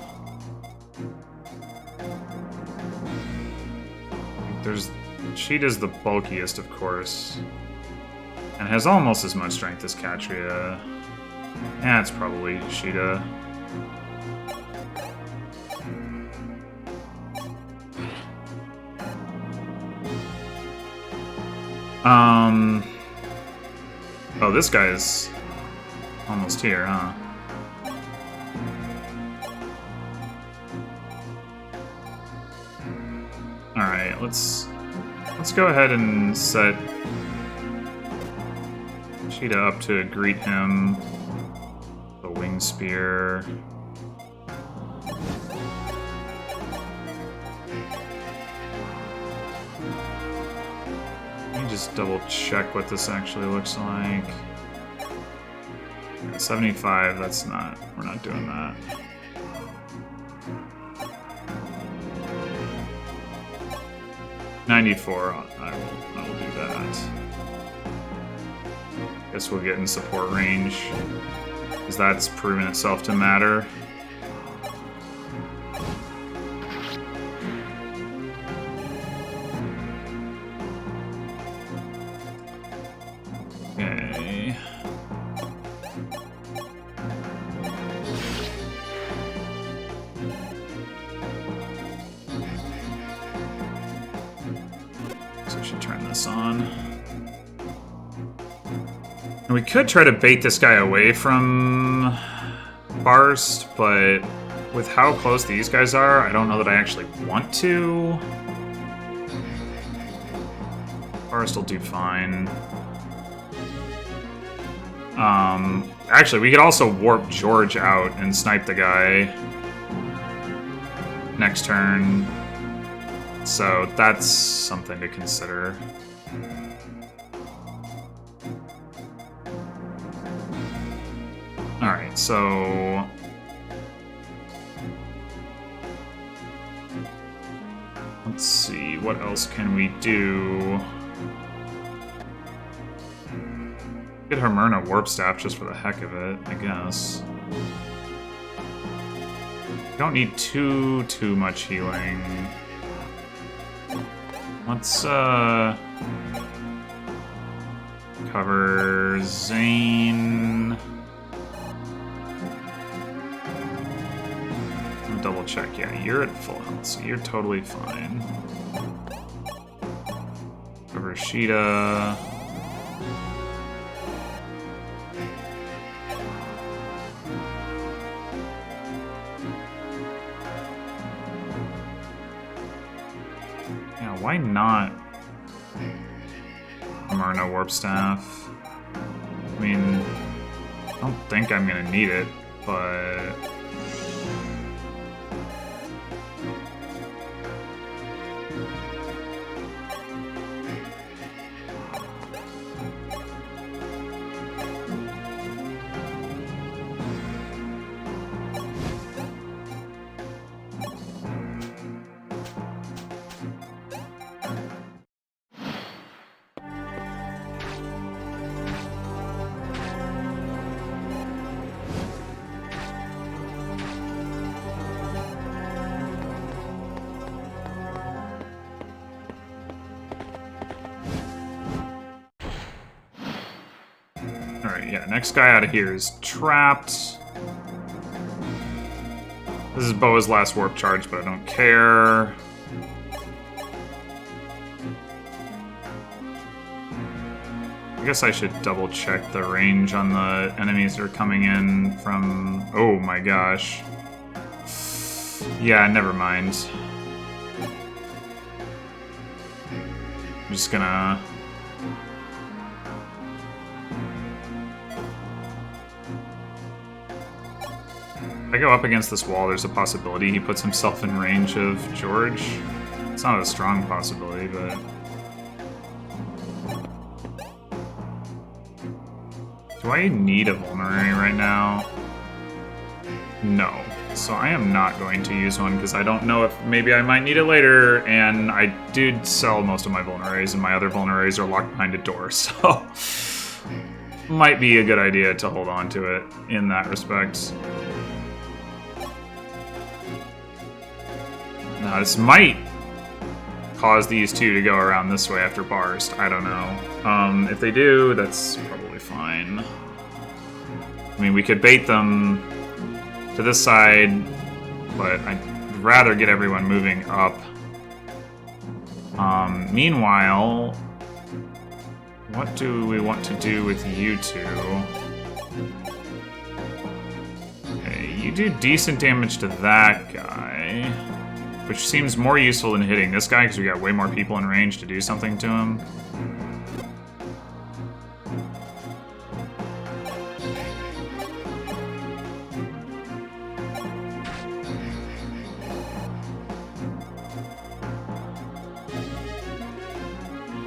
Sheeta's the bulkiest, of course. And has almost as much strength as Katria. Yeah, it's probably Sheeta. Oh, this guy's almost here, huh? Alright, let's go ahead and set Sheeta up to greet him. The wing spear. Let me just double check what this actually looks like. 75, that's not, we're not doing that. $94, I will do that. Guess we'll get in support range, because that's proven itself to matter. Okay. So I should turn this on. And we could try to bait this guy away from Barst, but with how close these guys are, I don't know that I actually want to. Barst will do fine. Actually, we could also warp George out and snipe the guy next turn. So that's something to consider. Alright, so... let's see, what else can we do? Get Hermurna Warp Staff just for the heck of it, I guess. Don't need too much healing. Let's, cover Zane. Double check, yeah, you're at full health, so you're totally fine. Cover Sheeta. Yeah, why not Hermurna Warp Staff? I mean, I don't think I'm gonna need it, but... Alright, yeah, next guy out of here is trapped. This is Boa's last warp charge, but I don't care. I guess I should double check the range on the enemies that are coming in from... oh my gosh. Yeah, never mind. I'm just gonna... if I go up against this wall, there's a possibility he puts himself in range of George. It's not a strong possibility, but... Do I need a vulnerary right now? No. So I am not going to use one because I don't know if maybe I might need it later, and I did sell most of my vulneraries, and my other vulneraries are locked behind a door, so might be a good idea to hold on to it in that respect. Now this might cause these two to go around this way after Barst. I don't know. If they do, that's probably fine. I mean, we could bait them to this side, but I'd rather get everyone moving up. Meanwhile, what do we want to do with you two? Okay, you do decent damage to that guy, which seems more useful than hitting this guy because we got way more people in range to do something to him.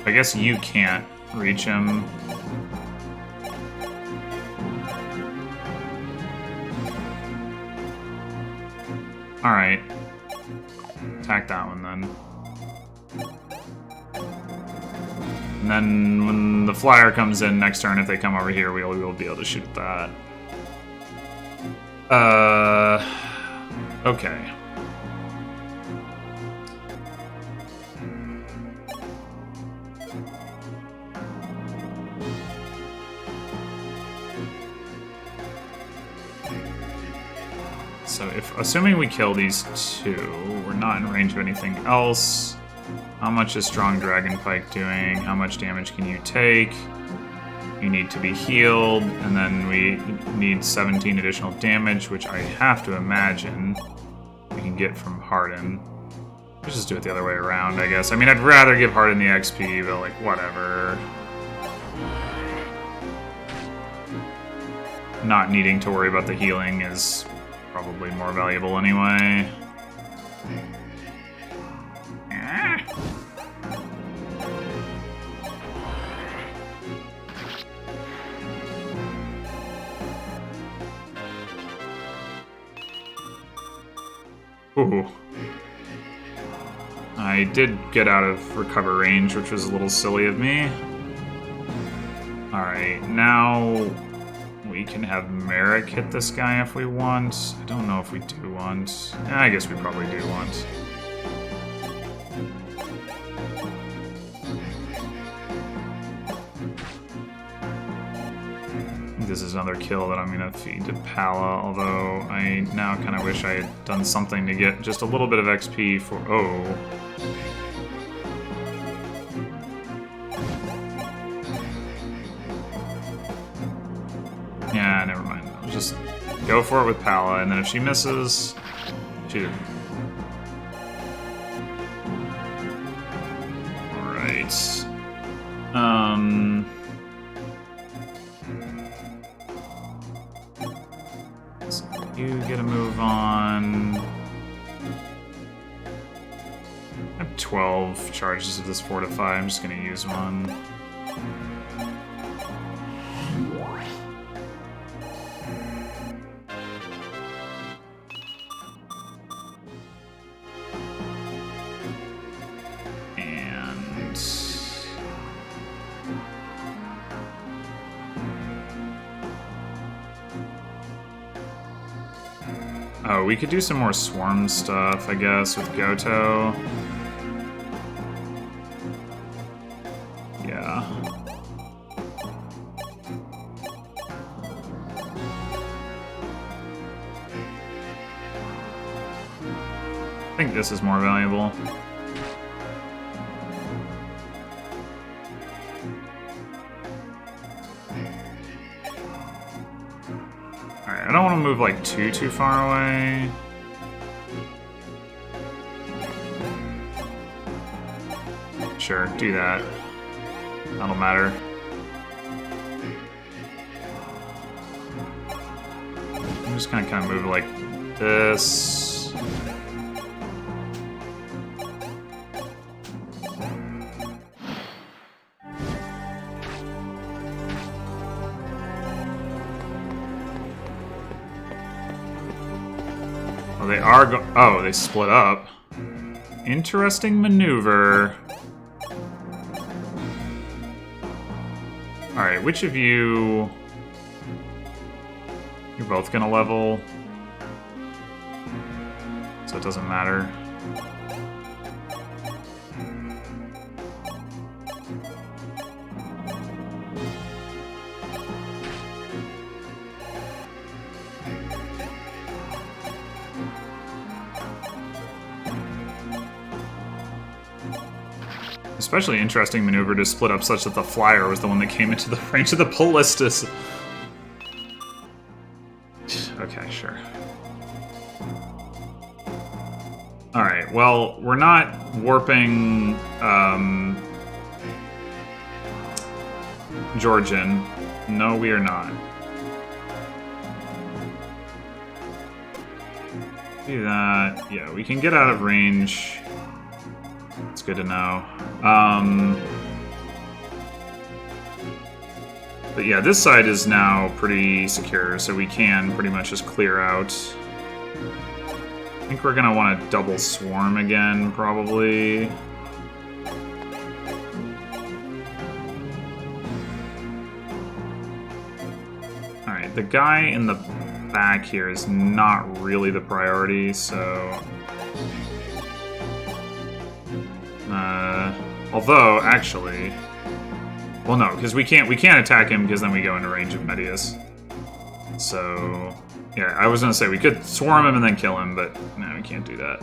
I guess you can't reach him. Alright. Attack that one then. And then when the flyer comes in next turn, if they come over here, we'll be able to shoot that. Okay. So assuming we kill these two, we're not in range of anything else. How much is Strong Dragon Pike doing? How much damage can you take? You need to be healed, and then we need 17 additional damage, which I have to imagine we can get from Harden. Let's just do it the other way around, I guess. I mean, I'd rather give Harden the XP, but like, whatever. Not needing to worry about the healing is probably more valuable anyway. Ooh. I did get out of recover range, which was a little silly of me. Alright, now we can have Merrick hit this guy if we want. I don't know if we do want. I guess we probably do want. This is another kill that I'm going to feed to Pala, although I now kind of wish I had done something to get just a little bit of XP for... Oh. Yeah, never mind. I'll just go for it with Pala, and then if she misses, she didn't. Alright. So you get a move on. I have 12 charges of this Fortify. I'm just going to use one. Oh, we could do some more swarm stuff, I guess, with Goto. Yeah. I think this is more valuable. I don't want to move like too far away. Sure, do that. That'll matter. I'm just gonna kind of move like this. Oh, they are oh, they split up. Interesting maneuver. Alright, which of you... You're both gonna level. So it doesn't matter. Especially interesting maneuver to split up such that the flyer was the one that came into the range of the ballistas. Okay, sure. Alright, well, we're not warping Georgian. No, we are not. Do that. Yeah, we can get out of range. It's good to know. But yeah, this side is now pretty secure, so we can pretty much just clear out. I think we're gonna want to double swarm again, probably. Alright, the guy in the back here is not really the priority, so... although, actually... Well, no, because we can't attack him because then we go into range of Medius. So... Yeah, I was gonna say we could swarm him and then kill him, but no, we can't do that.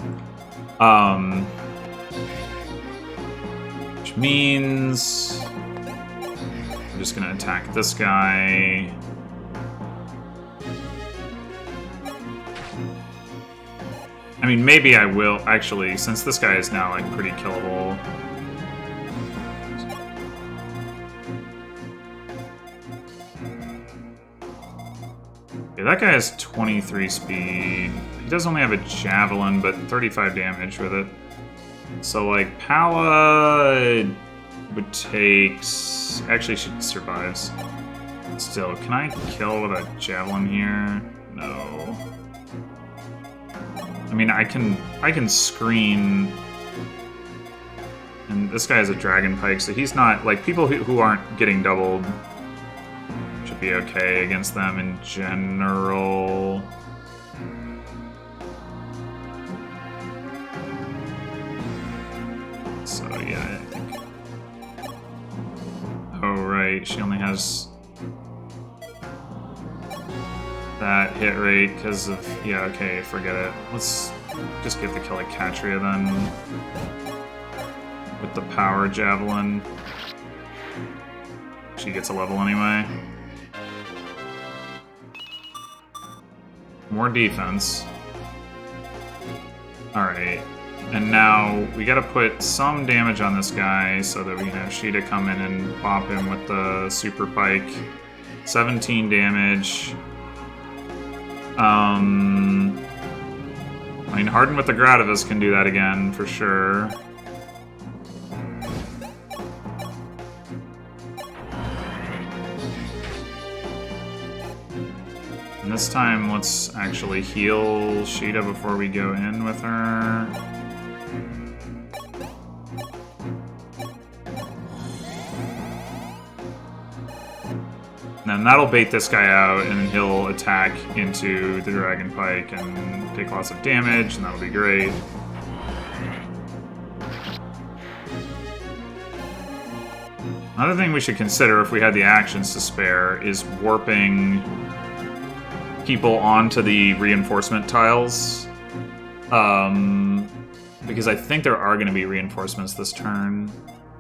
Which means... I'm just gonna attack this guy. I mean, maybe I will, actually, since this guy is now, like, pretty killable. Okay, that guy has 23 speed. He does only have a javelin, but 35 damage with it. So, like, Pala would take... Actually, she survives. Still, can I kill with a javelin here? No. I mean, I can screen, and this guy has a dragon pike, so he's not, like, people who aren't getting doubled should be okay against them in general. So, yeah, I think... Oh, right, she only has... that hit rate because of... Yeah, okay, forget it. Let's just give the kill to Katria then. With the power javelin. She gets a level anyway. More defense. Alright. And now we gotta put some damage on this guy so that we can have Sheeta come in and pop him with the super pike. 17 damage. I mean, Harden with the Gradavis can do that again, for sure. And this time, let's actually heal Sheeta before we go in with her. And that'll bait this guy out, and he'll attack into the Dragon Pike and take lots of damage, and that'll be great. Another thing we should consider if we had the actions to spare is warping people onto the reinforcement tiles. Because I think there are going to be reinforcements this turn.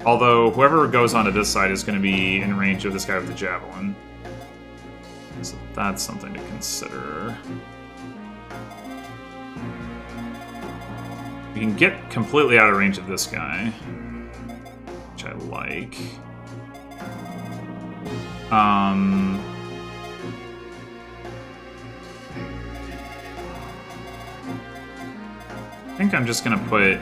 Although, whoever goes onto this side is going to be in range of this guy with the javelin. So that's something to consider. We can get completely out of range of this guy, which I like. I think I'm just gonna put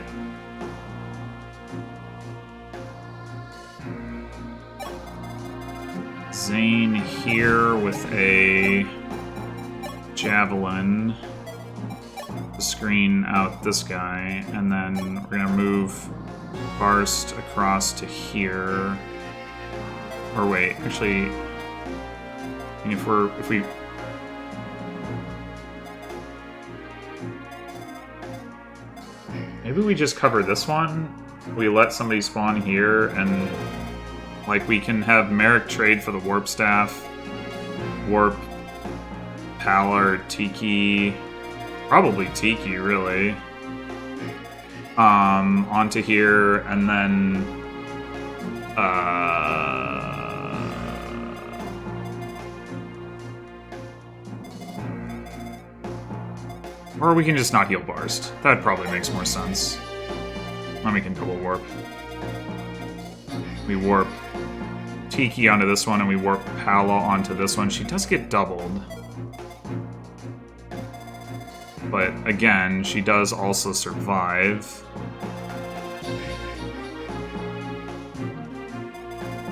Zane here with a javelin. to screen out this guy, and then we're gonna move Barst across to here. Or wait, actually, I mean, if we maybe we just cover this one. We let somebody spawn here, and like we can have Merrick trade for the warp staff, warp Pala or Tiki, probably Tiki really, onto here, and then or we can just not heal Barst. That probably makes more sense. Then we can double warp. We warp Tiki onto this one, and we warp Pala onto this one. She does get doubled. But again, she does also survive.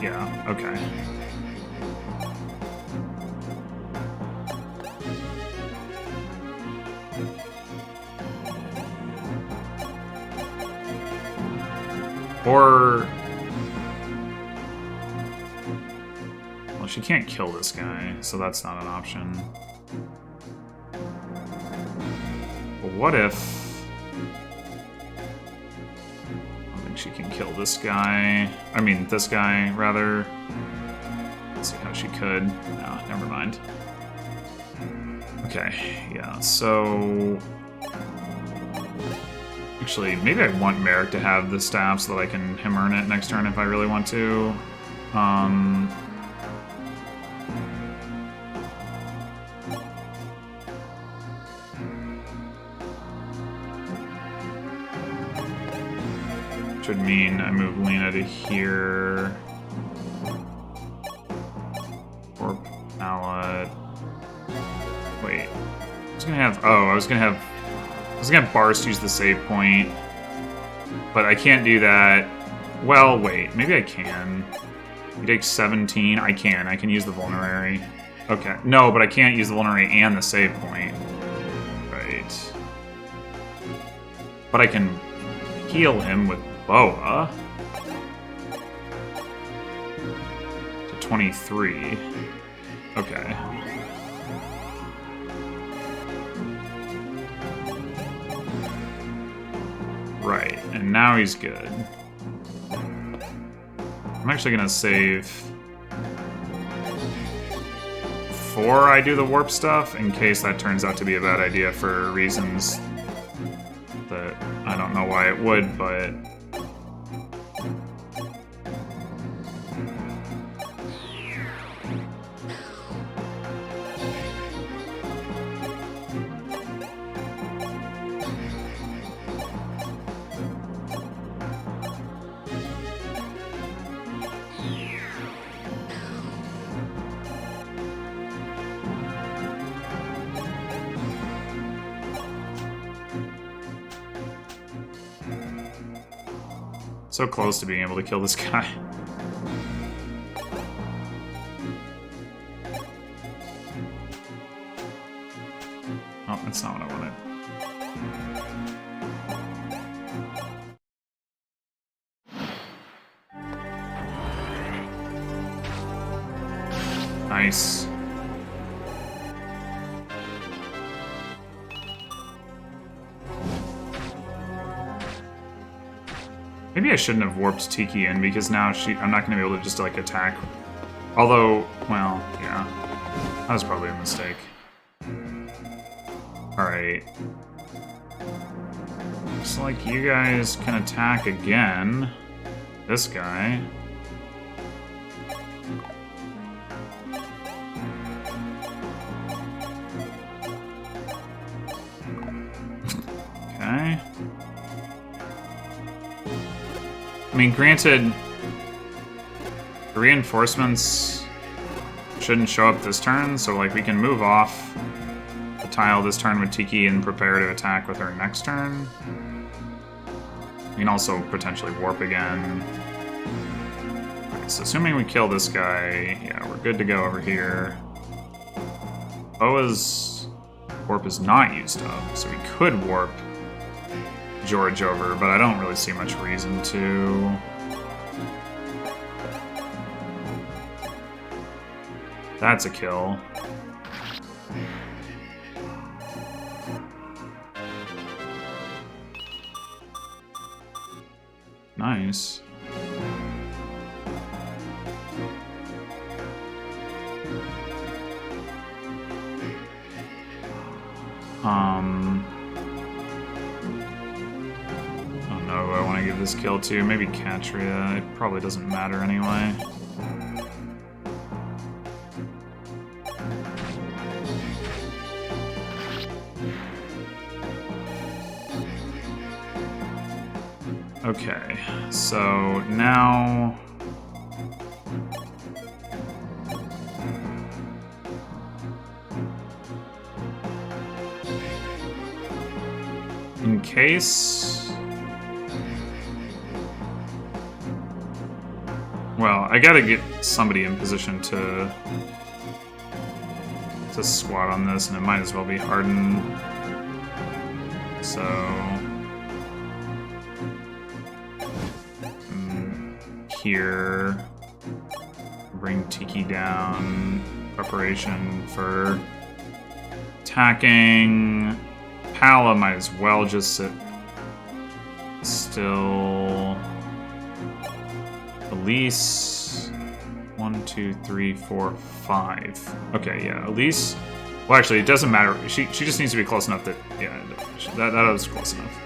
Yeah, okay. Or... well, she can't kill this guy, so that's not an option. But what if... I don't think she can kill this guy. I mean, this guy, rather. Let's see how she could. No, never mind. Okay, yeah, so... actually, maybe I want Merrick to have the staff so that I can him earn it next turn if I really want to. Should mean I move Lena to here. Or Pala. Wait. I was gonna have. Oh, I was gonna have Barst use the save point. But I can't do that. Well, wait. Maybe I can. He takes 17. I can use the vulnerary. Okay. No, but I can't use the vulnerary and the save point. Right. But I can heal him with Boa to 23. Okay. Right, and now he's good. I'm actually gonna save before I do the warp stuff, in case that turns out to be a bad idea for reasons that I don't know why it would, but... so close to being able to kill this guy. Oh, that's not what I wanted. Nice. Maybe I shouldn't have warped Tiki in, because now I'm not going to be able to just, like, attack. Although, well, yeah. That was probably a mistake. Alright. Looks like you guys can attack again. This guy. Okay. I mean, granted, the reinforcements shouldn't show up this turn, so like we can move off the tile this turn with Tiki and prepare to attack with her next turn. We can also potentially warp again. Alright, so assuming we kill this guy, yeah, we're good to go over here. Boa's warp is not used up, so we could warp George over, but I don't really see much reason to. That's a kill. Nice. I don't know who I want to give this kill to. Maybe Katria. It probably doesn't matter anyway. Okay, so now... in case... well, I gotta get somebody in position to squat on this, and it might as well be Harden. So... here, bring Tiki down, preparation for attacking. Pala might as well just sit still. Elise, 1, 2, 3, 4, 5. Okay, yeah, Elise. Well, actually, it doesn't matter. She just needs to be close enough that, yeah, that was close enough.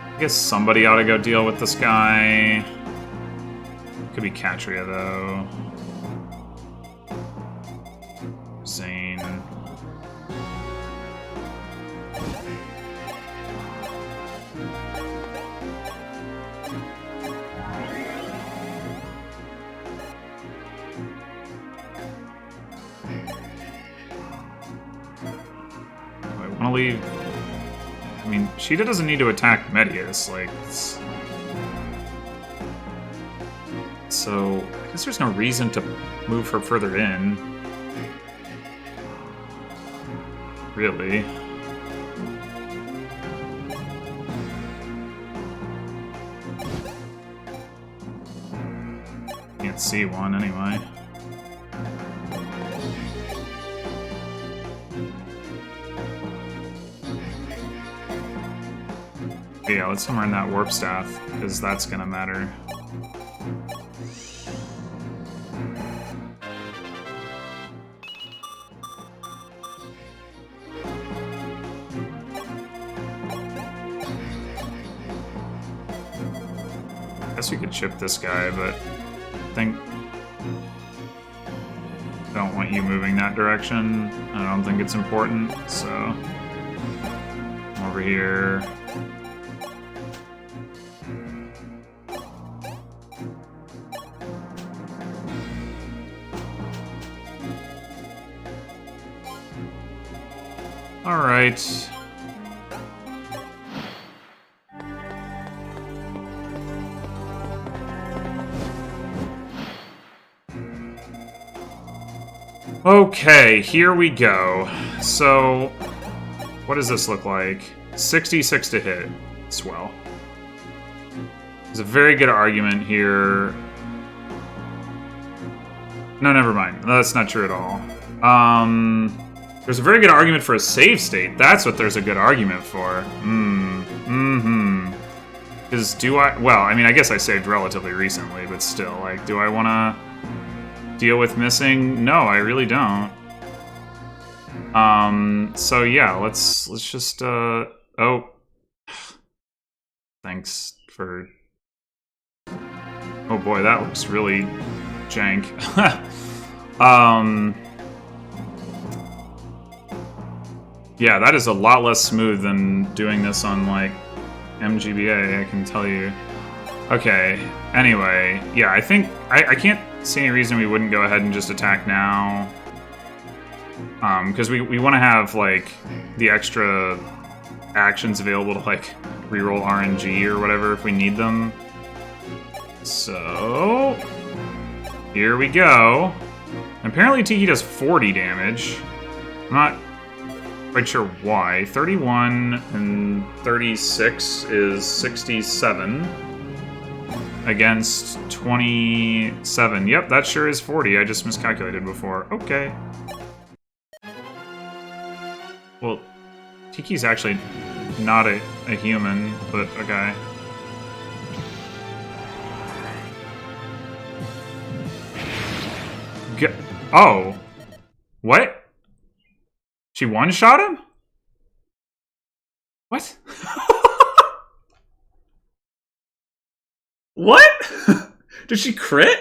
I guess somebody ought to go deal with this guy. Could be Katria, though. Zane. I want to leave... I mean, Sheeta doesn't need to attack Medius, like... so, I guess there's no reason to move her further in. Really. Can't see one, anyway. Yeah, let's hammer in that warp staff, because that's gonna matter. I guess we could chip this guy, but I think I don't want you moving that direction. I don't think it's important, so over here. All right. Okay, here we go. So, what does this look like? 66 to hit. Swell. There's a very good argument here. No, never mind. That's not true at all. There's a very good argument for a save state. That's what there's a good argument for. Because do I... well, I mean, I guess I saved relatively recently, but still, like, do I want to deal with missing? No, I really don't. So yeah, let's just, oh. Thanks for... oh boy, that looks really jank. Yeah, that is a lot less smooth than doing this on, like, MGBA, I can tell you. Okay, anyway, yeah, I think... I can't see any reason we wouldn't go ahead and just attack now. Because we want to have, like, the extra actions available to, like, reroll RNG or whatever if we need them. So... here we go. Apparently Tiki does 40 damage. I'm not quite sure why. 31 and 36 is 67 against 27. Yep, that sure is 40. I just miscalculated before. Okay. Well, Tiki's actually not a human, but a guy. Oh. What? She one-shot him? What? What? Did she crit?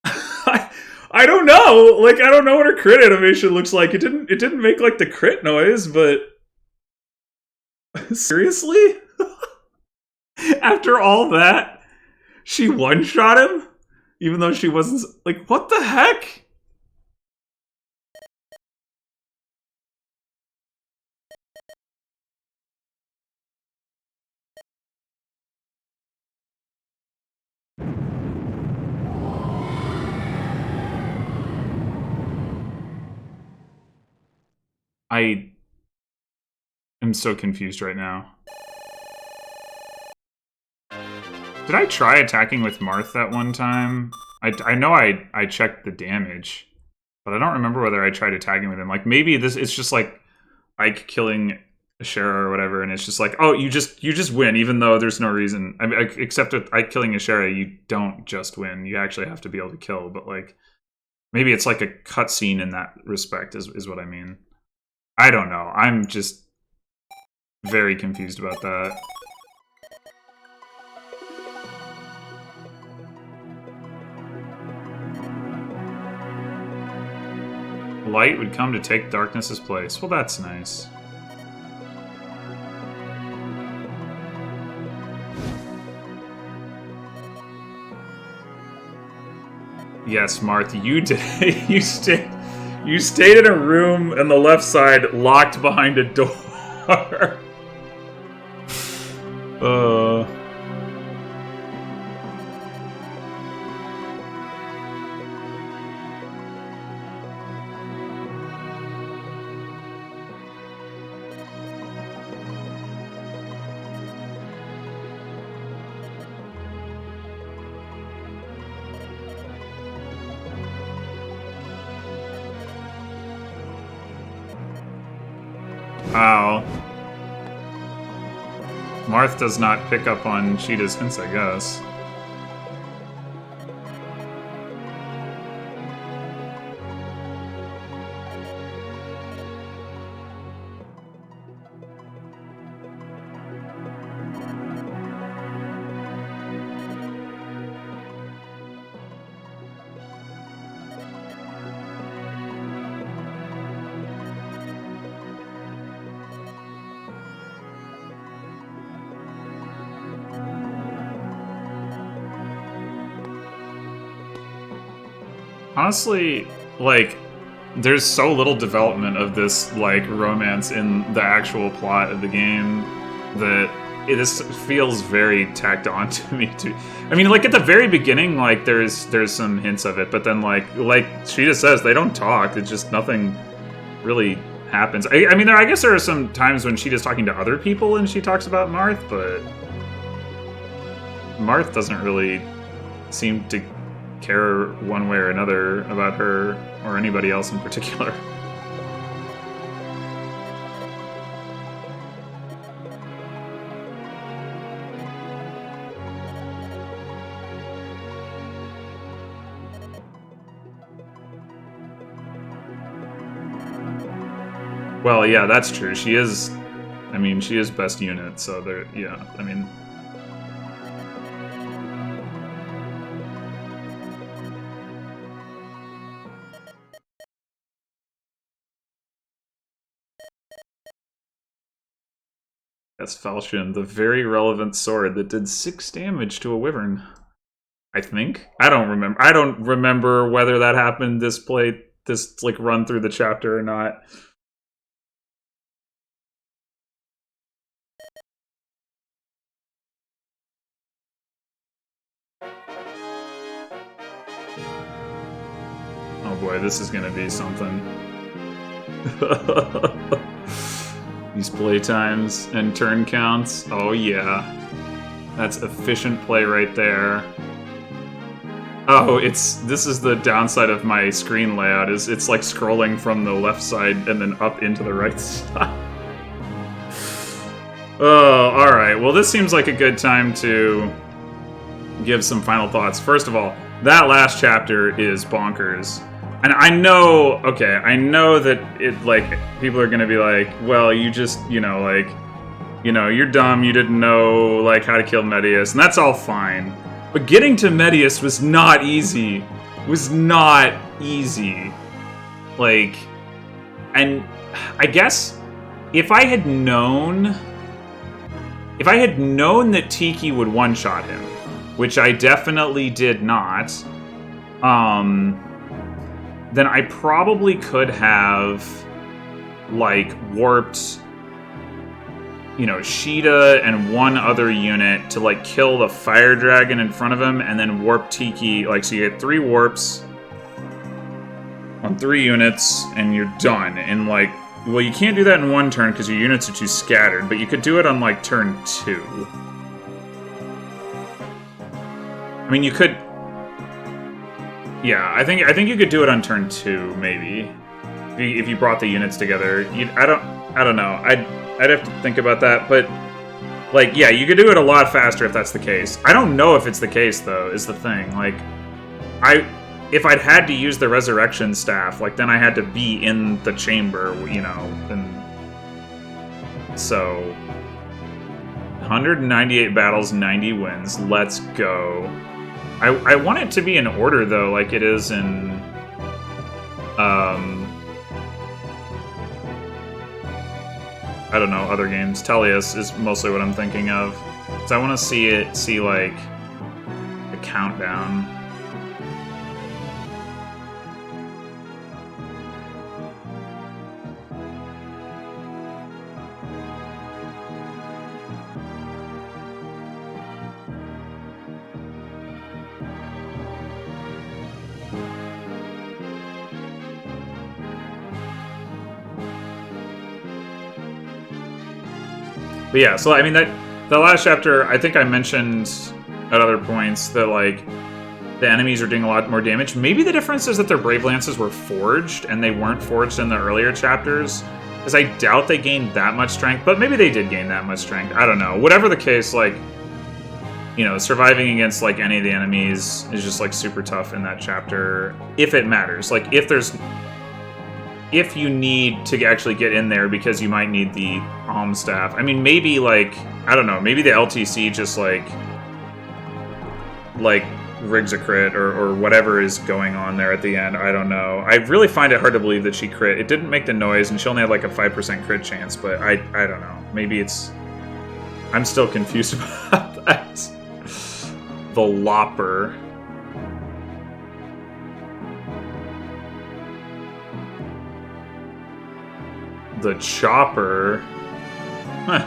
I don't know. Like, I don't know what her crit animation looks like. It didn't make like the crit noise, but seriously? After all that, she one-shot him? Even though she wasn't... like, what the heck? I am so confused right now. Did I try attacking with Marth that one time? I know I checked the damage, but I don't remember whether I tried attacking with him. Like, maybe it's just like Ike killing Ashera or whatever, and it's just like, oh, you just win, even though there's no reason. I mean, except with Ike killing Ashera, you don't just win. You actually have to be able to kill, but like, maybe it's like a cutscene in that respect, is what I mean. I don't know. I'm just very confused about that. Light would come to take darkness's place. Well, that's nice. Yes, Marth, you did. You stayed in a room on the left side, locked behind a door. Wow. Marth does not pick up on Cheetah's hints, I guess. Honestly, like, there's so little development of this, like, romance in the actual plot of the game that this feels very tacked on to me, too. I mean, like, at the very beginning, like, there's some hints of it, but then, like Sheeta says, they don't talk. It's just nothing really happens. I mean, I guess there are some times when Sheeta's talking to other people and she talks about Marth, but Marth doesn't really seem to care one way or another about her or anybody else in particular. Well, yeah, that's true. She is, I mean, she is best unit, so there, yeah, I mean... That's Falchion, the very relevant sword that did 6 damage to a wyvern. I think. I don't remember whether that happened this like run through the chapter or not. boy, this is gonna be something. These play times and turn counts. Oh yeah. That's efficient play right there. Oh, this is the downside of my screen layout, is it's like scrolling from the left side and then up into the right side. Oh, alright. Well, this seems like a good time to give some final thoughts. First of all, that last chapter is bonkers. And I know, okay, I know that it, like, people are gonna be like, well, you just, you know, like, you know, you're dumb, you didn't know, like, how to kill Medius, and that's all fine. But getting to Medius was not easy. Was not easy. Like, and I guess if I had known that Tiki would one-shot him, which I definitely did not, then I probably could have, like, warped, you know, Sheeta and one other unit to, like, kill the fire dragon in front of him, and then warp Tiki. Like, so you get 3 warps on 3 units, and you're done. And, like, well, you can't do that in 1 turn because your units are too scattered, but you could do it on, like, turn 2. I mean, you could... Yeah, I think you could do it on turn 2, maybe. If you brought the units together. I don't know. I'd have to think about that, but... Like, yeah, you could do it a lot faster if that's the case. I don't know if it's the case, though, is the thing. Like, if I'd had to use the resurrection staff, like, then I had to be in the chamber, you know, and... So... 198 battles, 90 wins. Let's go. I want it to be in order, though, like it is in... I don't know, other games. Tellius is mostly what I'm thinking of. Because I want to see, like, the countdown. But yeah, so I mean the last chapter, I think I mentioned at other points that like the enemies are doing a lot more damage. Maybe the difference is that their Brave Lances were forged and they weren't forged in the earlier chapters, because I doubt they gained that much strength, but maybe they did gain that much strength. I don't know. Whatever the case, like, you know, surviving against like any of the enemies is just like super tough in that chapter, if it matters. Like if you need to actually get in there because you might need the Alm Staff. I mean, maybe, like, I don't know, maybe the LTC just, like rigs a crit or whatever is going on there at the end. I don't know. I really find it hard to believe that she crit. It didn't make the noise, and she only had, like, a 5% crit chance, but I don't know. Maybe it's... I'm still confused about that. The Lopper. The Chopper. Huh.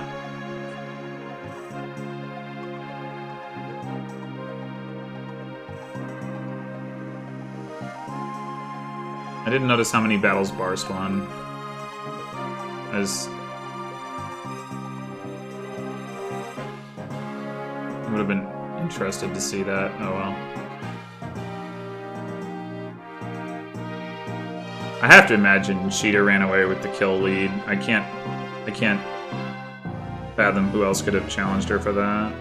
I didn't notice how many battles Barst won. I would have been interested to see that. Oh well. I have to imagine Sheeta ran away with the kill lead. I can't fathom who else could have challenged her for that.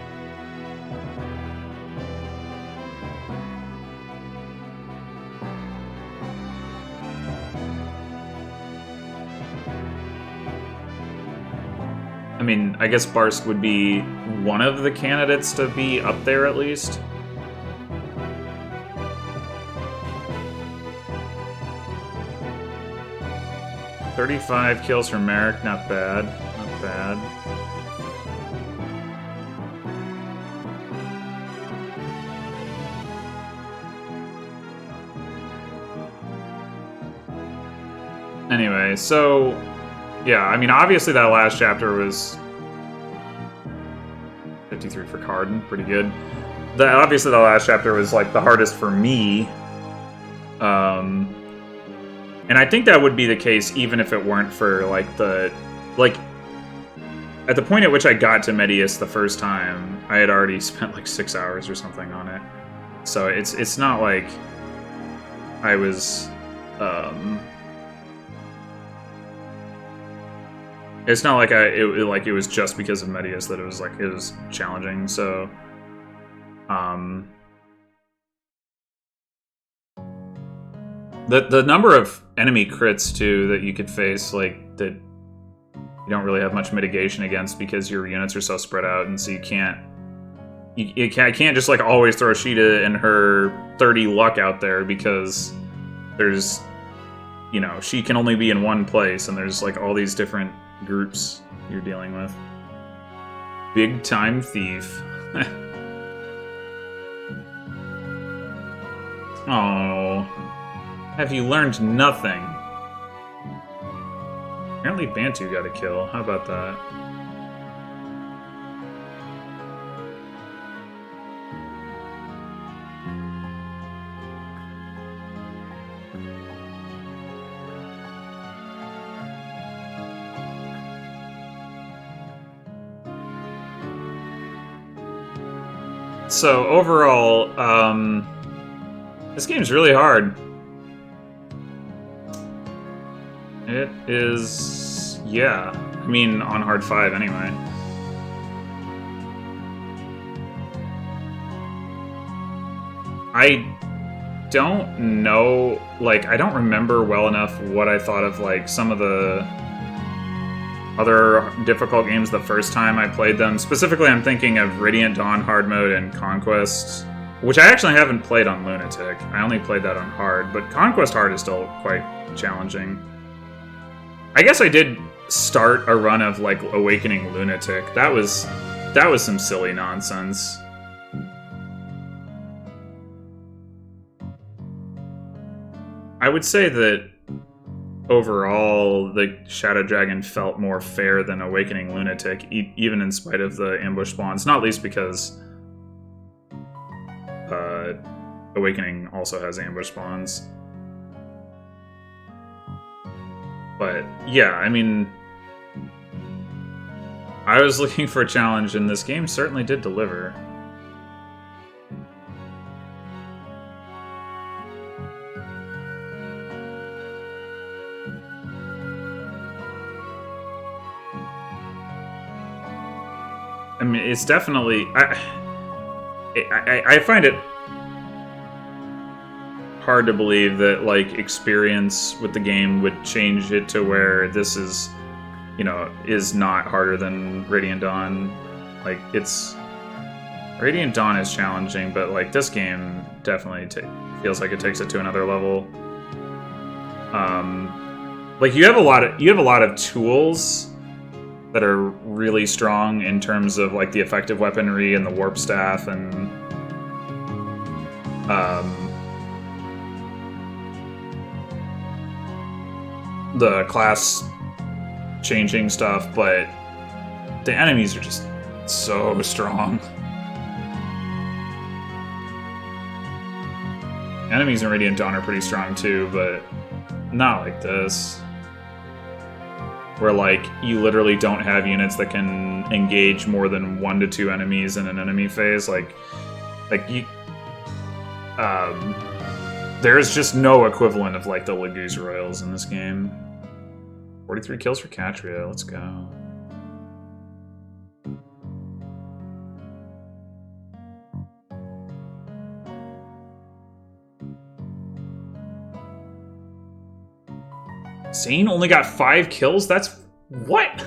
I mean, I guess Barsk would be one of the candidates to be up there at least. $35 kills from Merrick, not bad. Not bad. Anyway, so... yeah, I mean, obviously that last chapter was... 53 for Carden, pretty good. Obviously the last chapter was, like, the hardest for me. And I think that would be the case even if it weren't for, like, at the point at which I got to Medius the first time, I had already spent, like, 6 hours or something on it. So it's not like I was, it's not like it was just because of Medius that it was challenging, so, the number of enemy crits, too, that you could face, like, that you don't really have much mitigation against because your units are so spread out, and so you can't just, like, always throw Sheeta and her 30 luck out there because there's, you know, she can only be in one place, and there's, like, all these different groups you're dealing with. Big time thief. Oh, have you learned nothing? Apparently Bantu got a kill. How about that? So overall, this game's really hard. It is, yeah. I mean, on hard 5 anyway. I don't know, like, I don't remember well enough what I thought of, like, some of the other difficult games the first time I played them. Specifically, I'm thinking of Radiant Dawn Hard Mode and Conquest, which I actually haven't played on Lunatic. I only played that on Hard, but Conquest Hard is still quite challenging. I guess I did start a run of, like, Awakening Lunatic. That was some silly nonsense. I would say that overall, the Shadow Dragon felt more fair than Awakening Lunatic, even in spite of the ambush spawns. Not least because Awakening also has ambush spawns. But yeah, I mean, I was looking for a challenge, and this game certainly did deliver. I mean, it's definitely... I find it hard to believe that, like, experience with the game would change it to where this is, you know, is not harder than Radiant Dawn. Like, it's... Radiant Dawn is challenging, but, like, this game definitely feels like it takes it to another level. Like, you have a lot of tools that are really strong in terms of, like, the effective weaponry and the warp staff and the class changing stuff, but the enemies are just so strong. Enemies in Radiant Dawn are pretty strong too, but not like this. Where, like, you literally don't have units that can engage more than 1 to 2 enemies in an enemy phase. Like you, there's just no equivalent of, like, the Laguz Royals in this game. 43 kills for Catria, let's go. Zane only got 5 kills? That's... what?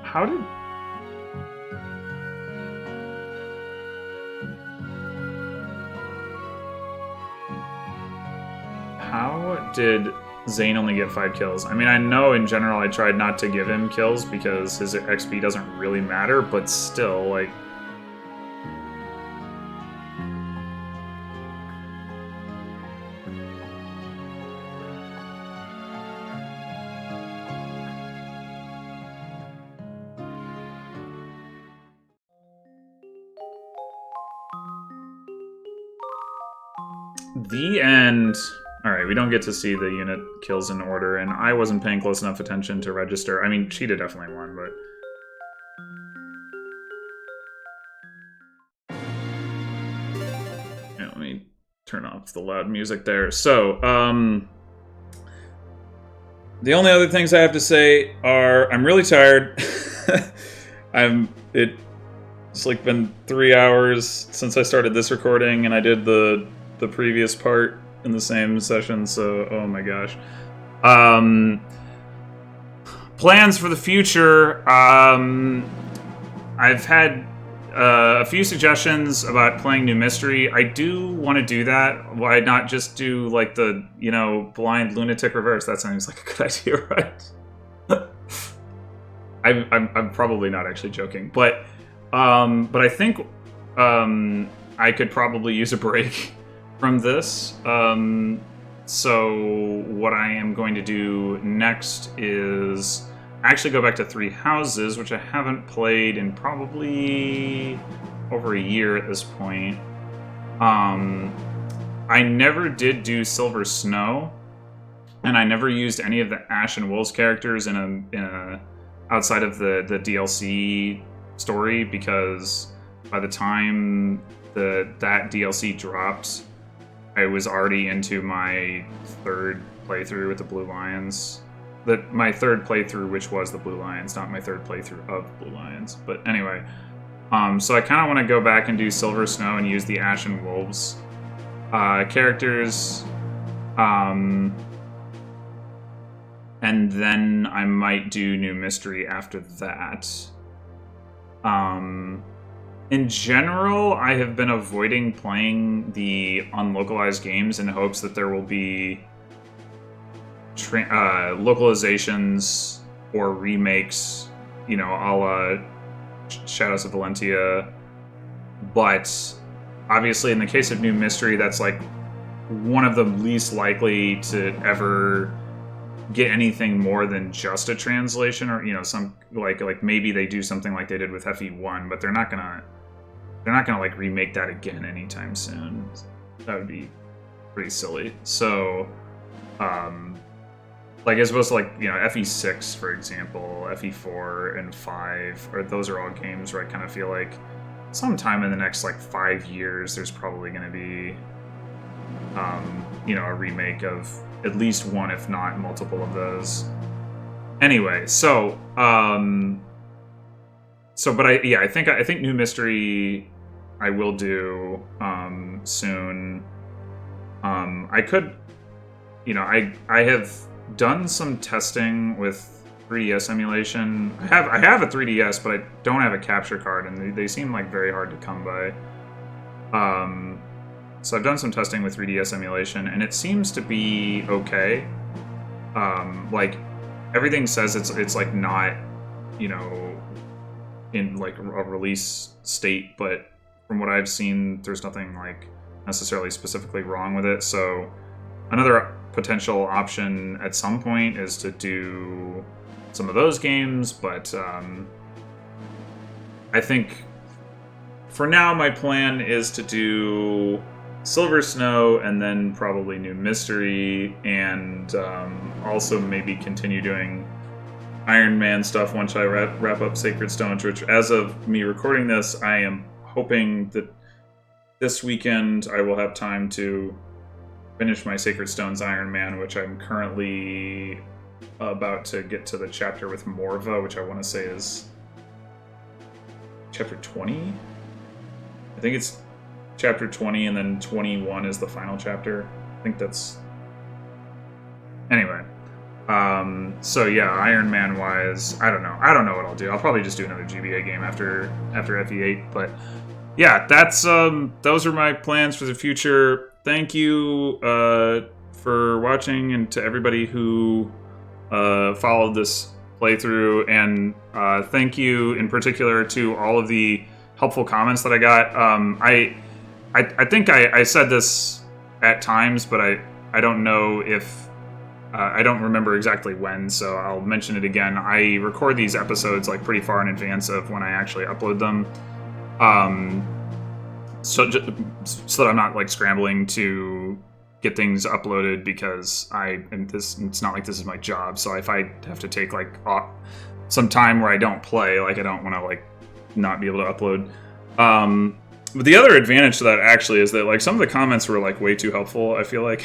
How did... how did Zane only get 5 kills? I mean, I know in general I tried not to give him kills because his XP doesn't really matter, but still, like... the end. Alright, we don't get to see the unit kills in order, and I wasn't paying close enough attention to register. I mean, Cheetah definitely won, but... Yeah, let me turn off the loud music there. So, the only other things I have to say are I'm really tired. It's like been 3 hours since I started this recording, and I did the previous part in the same session, so oh my gosh. Plans for the future. I've had a few suggestions about playing New Mystery. I do want to do that. Why not just do like the, you know, blind lunatic reverse? That sounds like a good idea, right? I'm probably not actually joking, but I think I could probably use a break from this. So what I am going to do next is actually go back to Three Houses, which I haven't played in probably over a year at this point. I never did do Silver Snow, and I never used any of the Ash and Wolves characters in a outside of the DLC story, because by the time that DLC dropped, I was already into my third playthrough with the Blue Lions. My third playthrough, which was the Blue Lions, not my third playthrough of Blue Lions. But anyway, so I kind of want to go back and do Silver Snow and use the Ash and Wolves characters. And then I might do New Mystery after that. In general, I have been avoiding playing the unlocalized games in hopes that there will be localizations or remakes, you know, a la Shadows of Valentia. But obviously, in the case of New Mystery, that's like one of the least likely to ever get anything more than just a translation, or, you know, some like maybe they do something like they did with FE1, but they're not gonna like remake that again anytime soon. That would be pretty silly. So like as opposed to, like, you know, FE6, for example, FE4 and 5, or those are all games where I kind of feel like sometime in the next like 5 years there's probably going to be you know, a remake of at least one, if not multiple of those. Anyway, so but I think New Mystery I will do soon. I could, you know, I have done some testing with 3DS emulation. I have a 3DS, but I don't have a capture card, and they seem like very hard to come by. So I've done some testing with 3DS emulation, and it seems to be okay. Like, everything says it's like not, you know, in like a release state, but from what I've seen, there's nothing like necessarily specifically wrong with it. So another potential option at some point is to do some of those games, but I think for now my plan is to do Silver Snow and then probably New Mystery, and also maybe continue doing Iron Man stuff once I wrap up Sacred Stones, which, as of me recording this, I am hoping that this weekend I will have time to finish my Sacred Stones Iron Man, which I'm currently about to get to the chapter with Morva, which I want to say is chapter 20? I think it's chapter 20, and then 21 is the final chapter. I think that's... Anyway. So yeah, Iron Man wise, I don't know what I'll do. I'll probably just do another GBA game after FE8, but yeah, that's those are my plans for the future. Thank you for watching, and to everybody who followed this playthrough, and thank you in particular to all of the helpful comments that I got. I think I said this at times, but I don't know if I don't remember exactly when, so I'll mention it again. I record these episodes like pretty far in advance of when I actually upload them. so that I'm not like scrambling to get things uploaded because it's not like this is my job. So if I have to take like some time where I don't play, like I don't want to like not be able to upload. But the other advantage to that actually is that like some of the comments were like way too helpful, I feel like,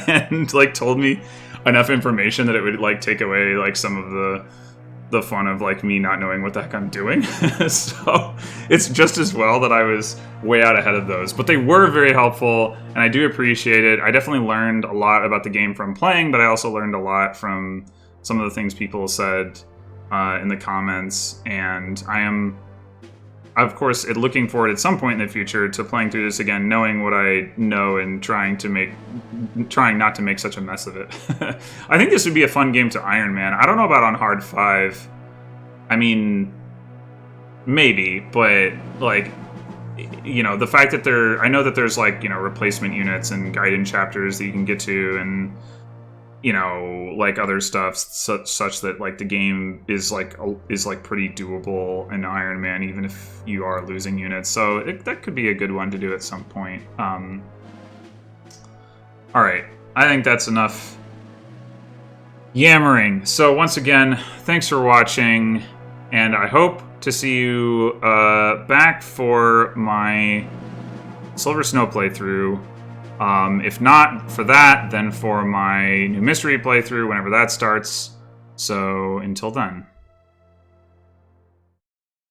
and like told me enough information that it would like take away like some of the fun of like me not knowing what the heck I'm doing. So it's just as well that I was way out ahead of those, but they were very helpful and I do appreciate it. I definitely learned a lot about the game from playing, but I also learned a lot from some of the things people said in the comments, and I am, of course, looking forward at some point in the future to playing through this again, knowing what I know and trying not to make such a mess of it. I think this would be a fun game to Iron Man. I don't know about on hard 5. I mean, maybe, but like, you know, the fact that I know that there's like, you know, replacement units and guidance chapters that you can get to, and you know, like other stuff such that like the game is like pretty doable in Iron Man, even if you are losing units. So that could be a good one to do at some point. All right, I think that's enough yammering. So once again, thanks for watching, and I hope to see you back for my Silver Snow playthrough. If not for that, then for my new mystery playthrough whenever that starts. So until then.